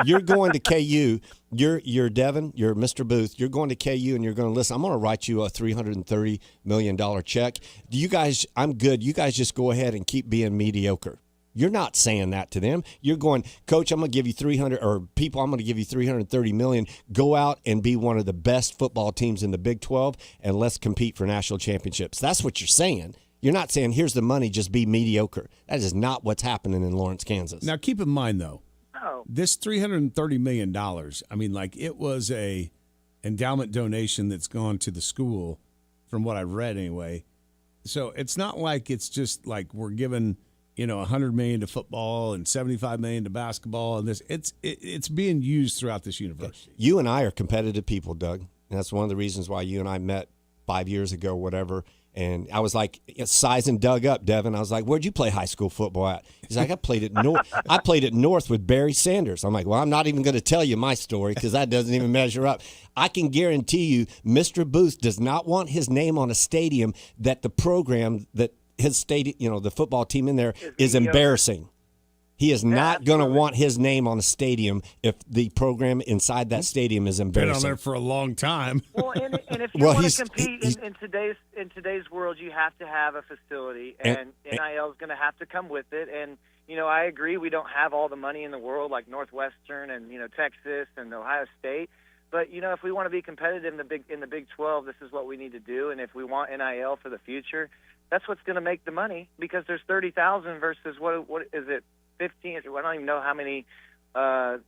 You're going to KU. You're Devin. You're Mr. Booth. You're going to KU and you're going to listen. I'm going to write you a $330 million check. You guys, I'm good. You guys just go ahead and keep being mediocre. You're not saying that to them. You're going, Coach, I'm going to give you $330 million. Go out and be one of the best football teams in the Big 12, and let's compete for national championships. That's what you're saying. You're not saying, here's the money, just be mediocre. That is not what's happening in Lawrence, Kansas. Now, keep in mind, though, this $330 million, I mean, like, it was a endowment donation that's gone to the school, from what I've read anyway. So it's not like it's just like we're giving – $100 million to football and $75 million to basketball, and this it's being used throughout this university. You and I are competitive people, Doug. And that's one of the reasons why you and I met 5 years ago, whatever. And I was like, sizing Doug up, Devin. I was like, where'd you play high school football at? He's like, I played at North with Barry Sanders. I'm like, well, I'm not even going to tell you my story because that doesn't even measure up. I can guarantee you Mr. Booth does not want his name on a stadium that the program that his stadium, the football team in there is embarrassing. He is not going to want his name on a stadium if the program inside that stadium is embarrassing. Been on there for a long time. Well, and if you want to compete in today's world, you have to have a facility, and NIL is going to have to come with it. And I agree, we don't have all the money in the world like Northwestern and Texas and Ohio State. But if we want to be competitive in the Big 12, this is what we need to do. And if we want NIL for the future, that's what's going to make the money, because there's 30,000 versus what is it? 15. I don't even know how many the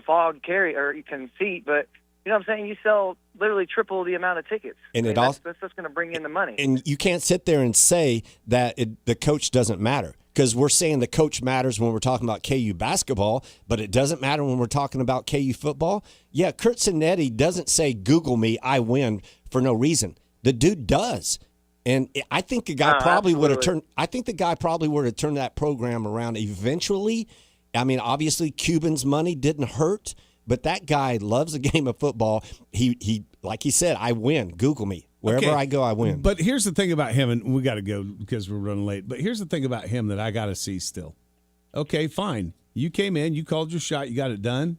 Fog carry or you can seat, but you know what I'm saying? You sell literally triple the amount of tickets. And that's what's going to bring in the money. And you can't sit there and say that the coach doesn't matter, because we're saying the coach matters when we're talking about KU basketball, but it doesn't matter when we're talking about KU football. Yeah, Kurt Cinetti doesn't say, Google me, I win, for no reason. The dude does. And I think the guy probably would have turned. I think the guy probably would have turned that program around eventually. I mean, obviously, Cuban's money didn't hurt, but that guy loves the game of football. He like he said, I win. Google me. Wherever I go, I win. But here's the thing about him, and we got to go because we're running late. But here's the thing about him that I got to see still. Okay, fine. You came in, you called your shot, you got it done.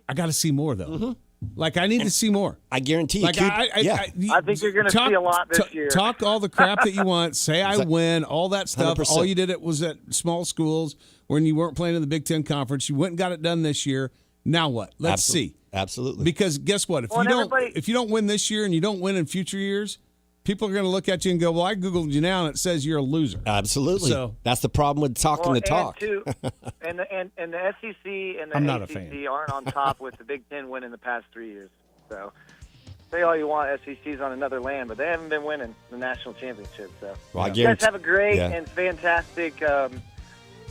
I got to see more though. Mm-hmm. Like, I need to see more. I guarantee you. I think you're going to see a lot this year. Talk all the crap that you want. Say I win, all that stuff. 100%. All you did was at small schools when you weren't playing in the Big Ten Conference. You went and got it done this year. Now what? Let's see. Absolutely. Because guess what? If you don't win this year and you don't win in future years, people are going to look at you and go, well, I Googled you now, and it says you're a loser. Absolutely. So that's the problem with talking the talk. And the SEC and the ACC aren't on top with the Big Ten winning the past 3 years. So say all you want, SEC's on another land, but they haven't been winning the national championship. So you guys have a great and fantastic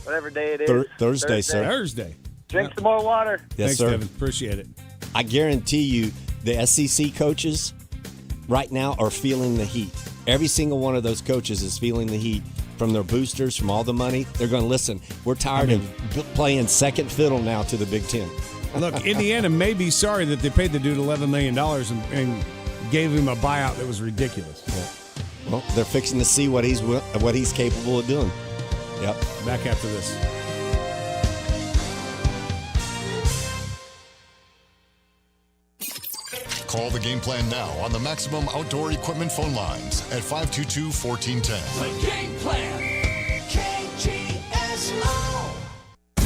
whatever day it is. Thursday, sir. Thursday. Drink some more water. Yes, Thanks, sir. Devin. Appreciate it. I guarantee you the SEC coaches right now are feeling the heat. Every single one of those coaches is feeling the heat from their boosters, from all the money. They're going to listen. We're tired of playing second fiddle now to the Big Ten. Look, Indiana may be sorry that they paid the dude $11 million and gave him a buyout that was ridiculous. Yeah. Well, they're fixing to see what he's capable of doing. Yep. Back after this. Call the game plan now on the Maximum Outdoor Equipment phone lines at 522-1410. The game plan. KGSO.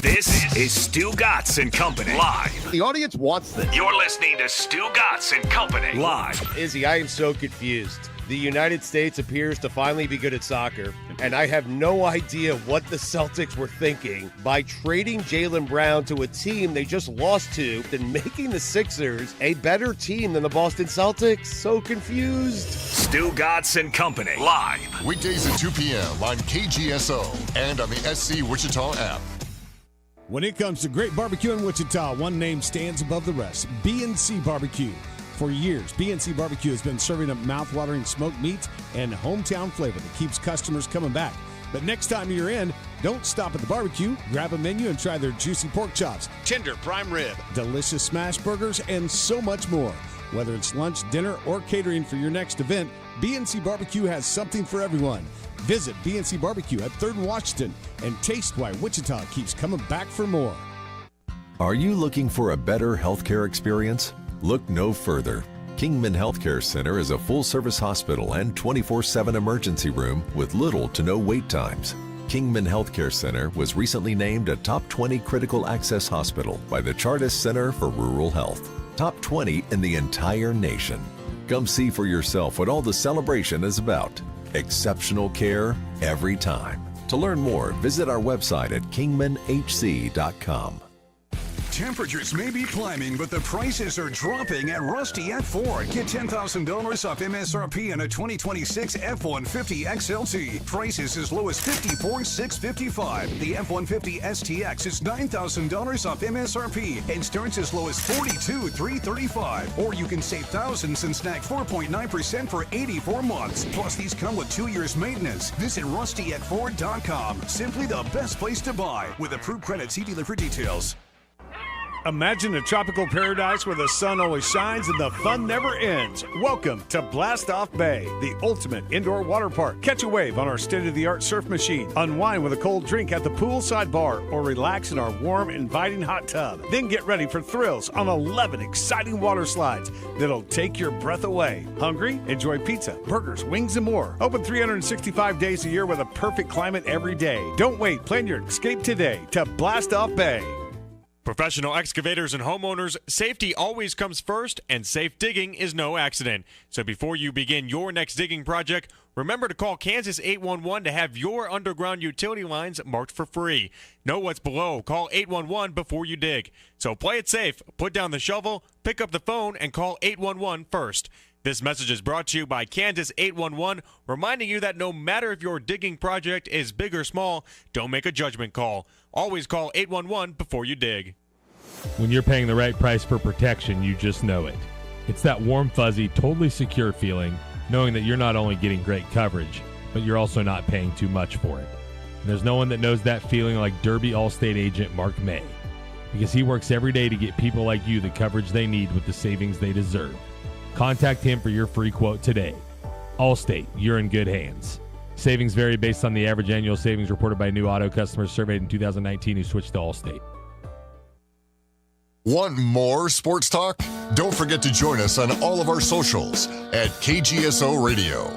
This is Stu Gatz and Company live. The audience wants this. You're listening to Stu Gatz and Company live. Izzy, I am so confused. The United States appears to finally be good at soccer, and I have no idea what the Celtics were thinking by trading Jaylen Brown to a team they just lost to and making the Sixers a better team than the Boston Celtics. So confused. Stu Gatz and Company live. Weekdays at 2 p.m. on KGSO and on the SC Wichita app. When it comes to great barbecue in Wichita, one name stands above the rest: B&C Barbecue. For years, B&C Barbecue has been serving up mouth-watering smoked meats and hometown flavor that keeps customers coming back. But next time you're in, don't stop at the barbecue. Grab a menu and try their juicy pork chops, tender prime rib, delicious smash burgers, and so much more. Whether it's lunch, dinner, or catering for your next event, B&C Barbecue has something for everyone. Visit B&C Barbecue at 3rd and Washington and taste why Wichita keeps coming back for more. Are you looking for a better healthcare experience? Look no further. Kingman Healthcare Center is a full-service hospital and 24/7 emergency room with little to no wait times. Kingman Healthcare Center was recently named a Top 20 Critical Access Hospital by the Chartist Center for Rural Health. Top 20 in the entire nation. Come see for yourself what all the celebration is about. Exceptional care every time. To learn more, visit our website at kingmanhc.com. Temperatures may be climbing, but the prices are dropping at Rusty at Ford. Get $10,000 off MSRP on a 2026 F-150 XLT. Prices as low as $54,655. The F-150 STX is $9,000 off MSRP and starts as low as $42,335. Or you can save thousands and snag 4.9% for 84 months. Plus, these come with 2 years maintenance. Visit RustyAtFord.com. Simply the best place to buy. With approved credit, see dealer for details. Imagine a tropical paradise where the sun always shines and the fun never ends. Welcome to Blast Off Bay, the ultimate indoor water park. Catch a wave on our state-of-the-art surf machine, unwind with a cold drink at the poolside bar, or relax in our warm, inviting hot tub. Then get ready for thrills on 11 exciting water slides that'll take your breath away. Hungry? Enjoy pizza, burgers, wings, and more. Open 365 days a year with a perfect climate every day. Don't wait. Plan your escape today to Blast Off Bay. Professional excavators and homeowners, safety always comes first, and safe digging is no accident. So before you begin your next digging project, remember to call Kansas 811 to have your underground utility lines marked for free. Know what's below. Call 811 before you dig. So play it safe, put down the shovel, pick up the phone, and call 811 first. This message is brought to you by Kansas 811, reminding you that no matter if your digging project is big or small, don't make a judgment call. Always call 811 before you dig. When you're paying the right price for protection, you just know it. It's that warm, fuzzy, totally secure feeling, knowing that you're not only getting great coverage, but you're also not paying too much for it. And there's no one that knows that feeling like Derby Allstate agent Mark May, because he works every day to get people like you the coverage they need with the savings they deserve. Contact him for your free quote today. Allstate, you're in good hands. Savings vary based on the average annual savings reported by new auto customers surveyed in 2019 who switched to Allstate. Want more sports talk? Don't forget to join us on all of our socials at KGSO Radio.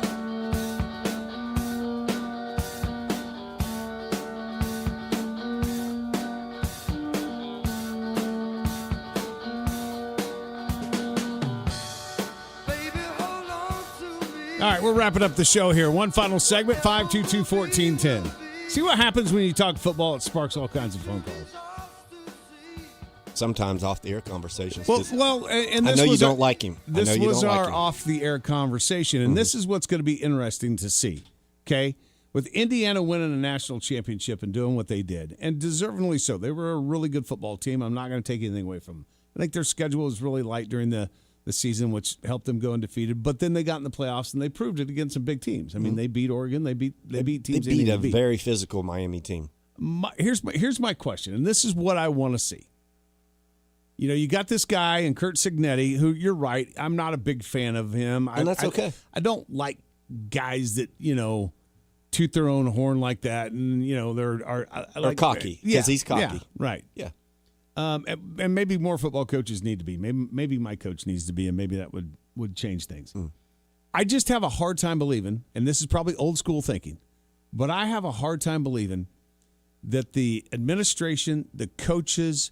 All right, we're wrapping up the show here. One final segment, 522-1410. See what happens when you talk football. It sparks all kinds of phone calls. Sometimes off-the-air conversations. Well, and this I know was you don't like him. This was our off-the-air conversation, and this is what's going to be interesting to see, okay? With Indiana winning a national championship and doing what they did, and deservingly so. They were a really good football team. I'm not going to take anything away from them. I think their schedule was really light during the season, which helped them go undefeated. But then they got in the playoffs, and they proved it against some big teams. I mean, they beat Oregon. They beat teams. They beat a very physical Miami team. Here's my question, and this is what I want to see. You know, you got this guy and Kurt Cignetti, who you're right. I'm not a big fan of him. And that's okay. I don't like guys that, toot their own horn like that. And, they're cocky because he's cocky. Yeah, right. Yeah. And maybe more football coaches need to be. Maybe my coach needs to be, and maybe that would change things. I just have a hard time believing, and this is probably old school thinking, but I have a hard time believing that the administration, the coaches,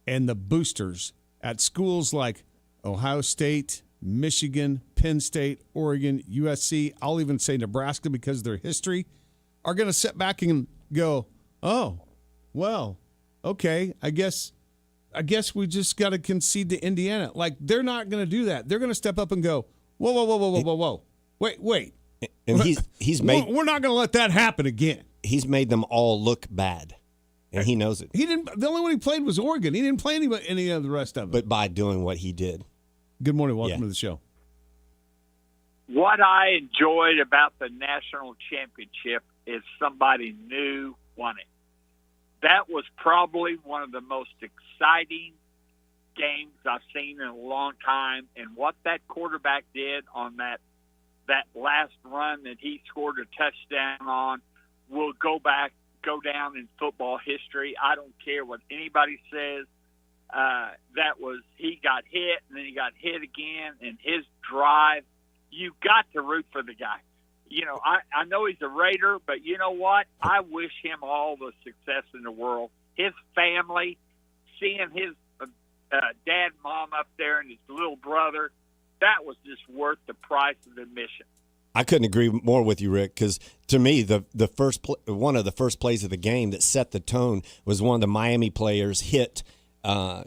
and the boosters at schools like Ohio State, Michigan, Penn State, Oregon, USC, I'll even say Nebraska because of their history, are going to sit back and go, oh, well, okay, I guess we just got to concede to Indiana. Like, they're not going to do that. They're going to step up and go, whoa. Wait. And he's made. We're not going to let that happen again. He's made them all look bad. And he knows it. He didn't. The only one he played was Oregon. He didn't play any of the rest of them. But by doing what he did. Good morning. Welcome to the show. What I enjoyed about the national championship is somebody new won it. That was probably one of the most exciting games I've seen in a long time. And what that quarterback did on that last run that he scored a touchdown on will go down in football history. I don't care what anybody says. He got hit, and then he got hit again, and his drive, you got to root for the guy. I know he's a Raider, but you know what? I wish him all the success in the world. His family, seeing his dad and mom up there and his little brother, that was just worth the price of admission. I couldn't agree more with you, Rick, because to me, one of the first plays of the game that set the tone was one of the Miami players hit Oh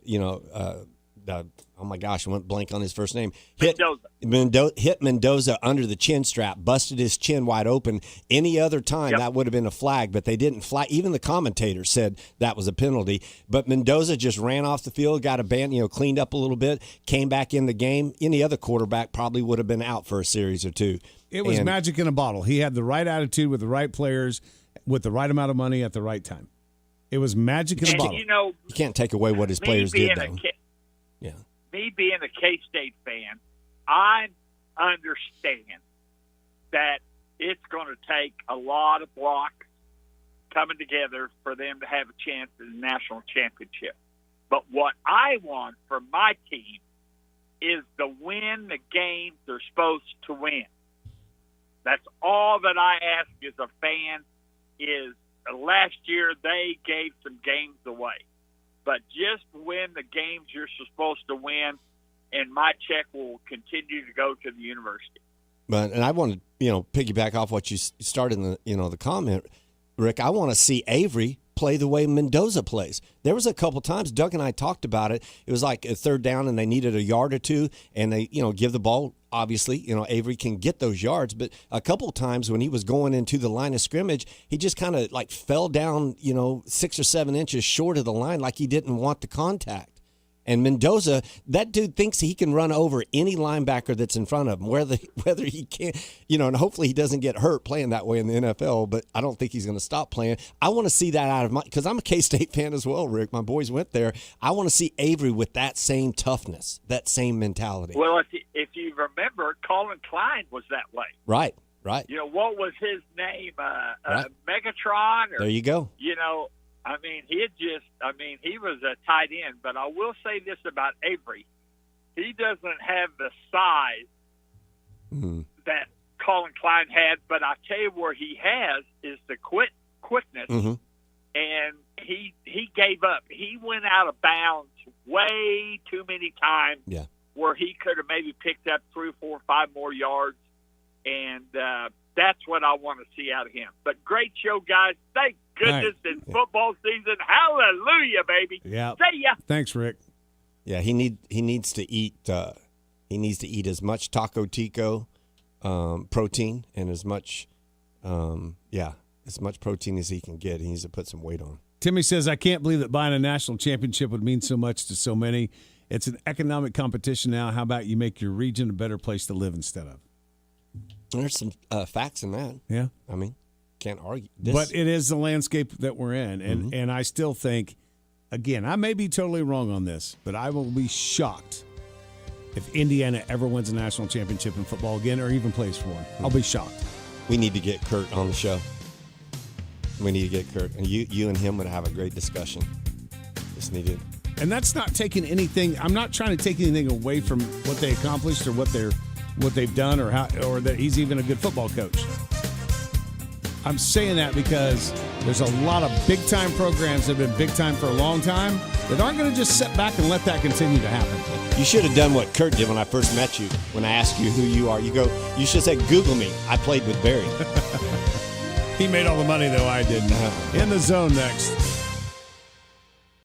my gosh, I went blank on his first name. Hit Mendoza under the chin strap, busted his chin wide open. Any other time, that would have been a flag, but they didn't flag. Even the commentator said that was a penalty. But Mendoza just ran off the field, got a band, cleaned up a little bit, came back in the game. Any other quarterback probably would have been out for a series or two. It was magic in a bottle. He had the right attitude with the right players, with the right amount of money at the right time. It was magic in a bottle. You can't take away what his players did, though. Me being a K-State fan, I understand that it's going to take a lot of blocks coming together for them to have a chance at the national championship. But what I want from my team is to win the games they're supposed to win. That's all that I ask as a fan. Is last year they gave some games away. But just win the games you're supposed to win, and my check will continue to go to the university. And I want to, piggyback off what you started in the comment, Rick. I want to see Avery play the way Mendoza plays. There was a couple times Doug and I talked about it. It was like a third down, and they needed a yard or two, and they, give the ball. Obviously, Avery can get those yards, but a couple of times when he was going into the line of scrimmage, he just kind of like fell down, 6 or 7 inches short of the line, like he didn't want the contact. And Mendoza, that dude thinks he can run over any linebacker that's in front of him, whether he can, and hopefully he doesn't get hurt playing that way in the NFL, but I don't think he's going to stop playing. I want to see that out of because I'm a K-State fan as well, Rick. My boys went there. I want to see Avery with that same toughness, that same mentality. Well, if you remember, Colin Klein was that way. Right. What was his name? Megatron? There you go. He was a tight end, but I will say this about Avery. He doesn't have the size that Colin Klein had, but I tell you where he has is the quickness. And he gave up. He went out of bounds way too many times where he could have maybe picked up 3, 4, 5 more yards. And that's what I want to see out of him. But great show, guys. Thank goodness it's football season. Hallelujah, baby. Yeah. See ya. Thanks, Rick. Yeah, he needs to eat. He needs to eat as much Taco Tico protein and as much protein as he can get. He needs to put some weight on. Timmy says, I can't believe that buying a national championship would mean so much to so many. It's an economic competition now. How about you make your region a better place to live instead of? There's some facts in that. Yeah. Can't argue. But it is the landscape that we're in. And I still think, again, I may be totally wrong on this, but I will be shocked if Indiana ever wins a national championship in football again or even plays for one. I'll be shocked. We need to get Kurt on the show. We need to get Kurt. And you and him would have a great discussion. Just needed. And that's not taking anything. I'm not trying to take anything away from what they accomplished or what they've done or that he's even a good football coach. I'm saying that because there's a lot of big-time programs that have been big-time for a long time that aren't going to just sit back and let that continue to happen. You should have done what Kurt did when I first met you. When I asked you who you are, you should have said, Google me. I played with Barry. He made all the money, though I didn't. In the Zone next.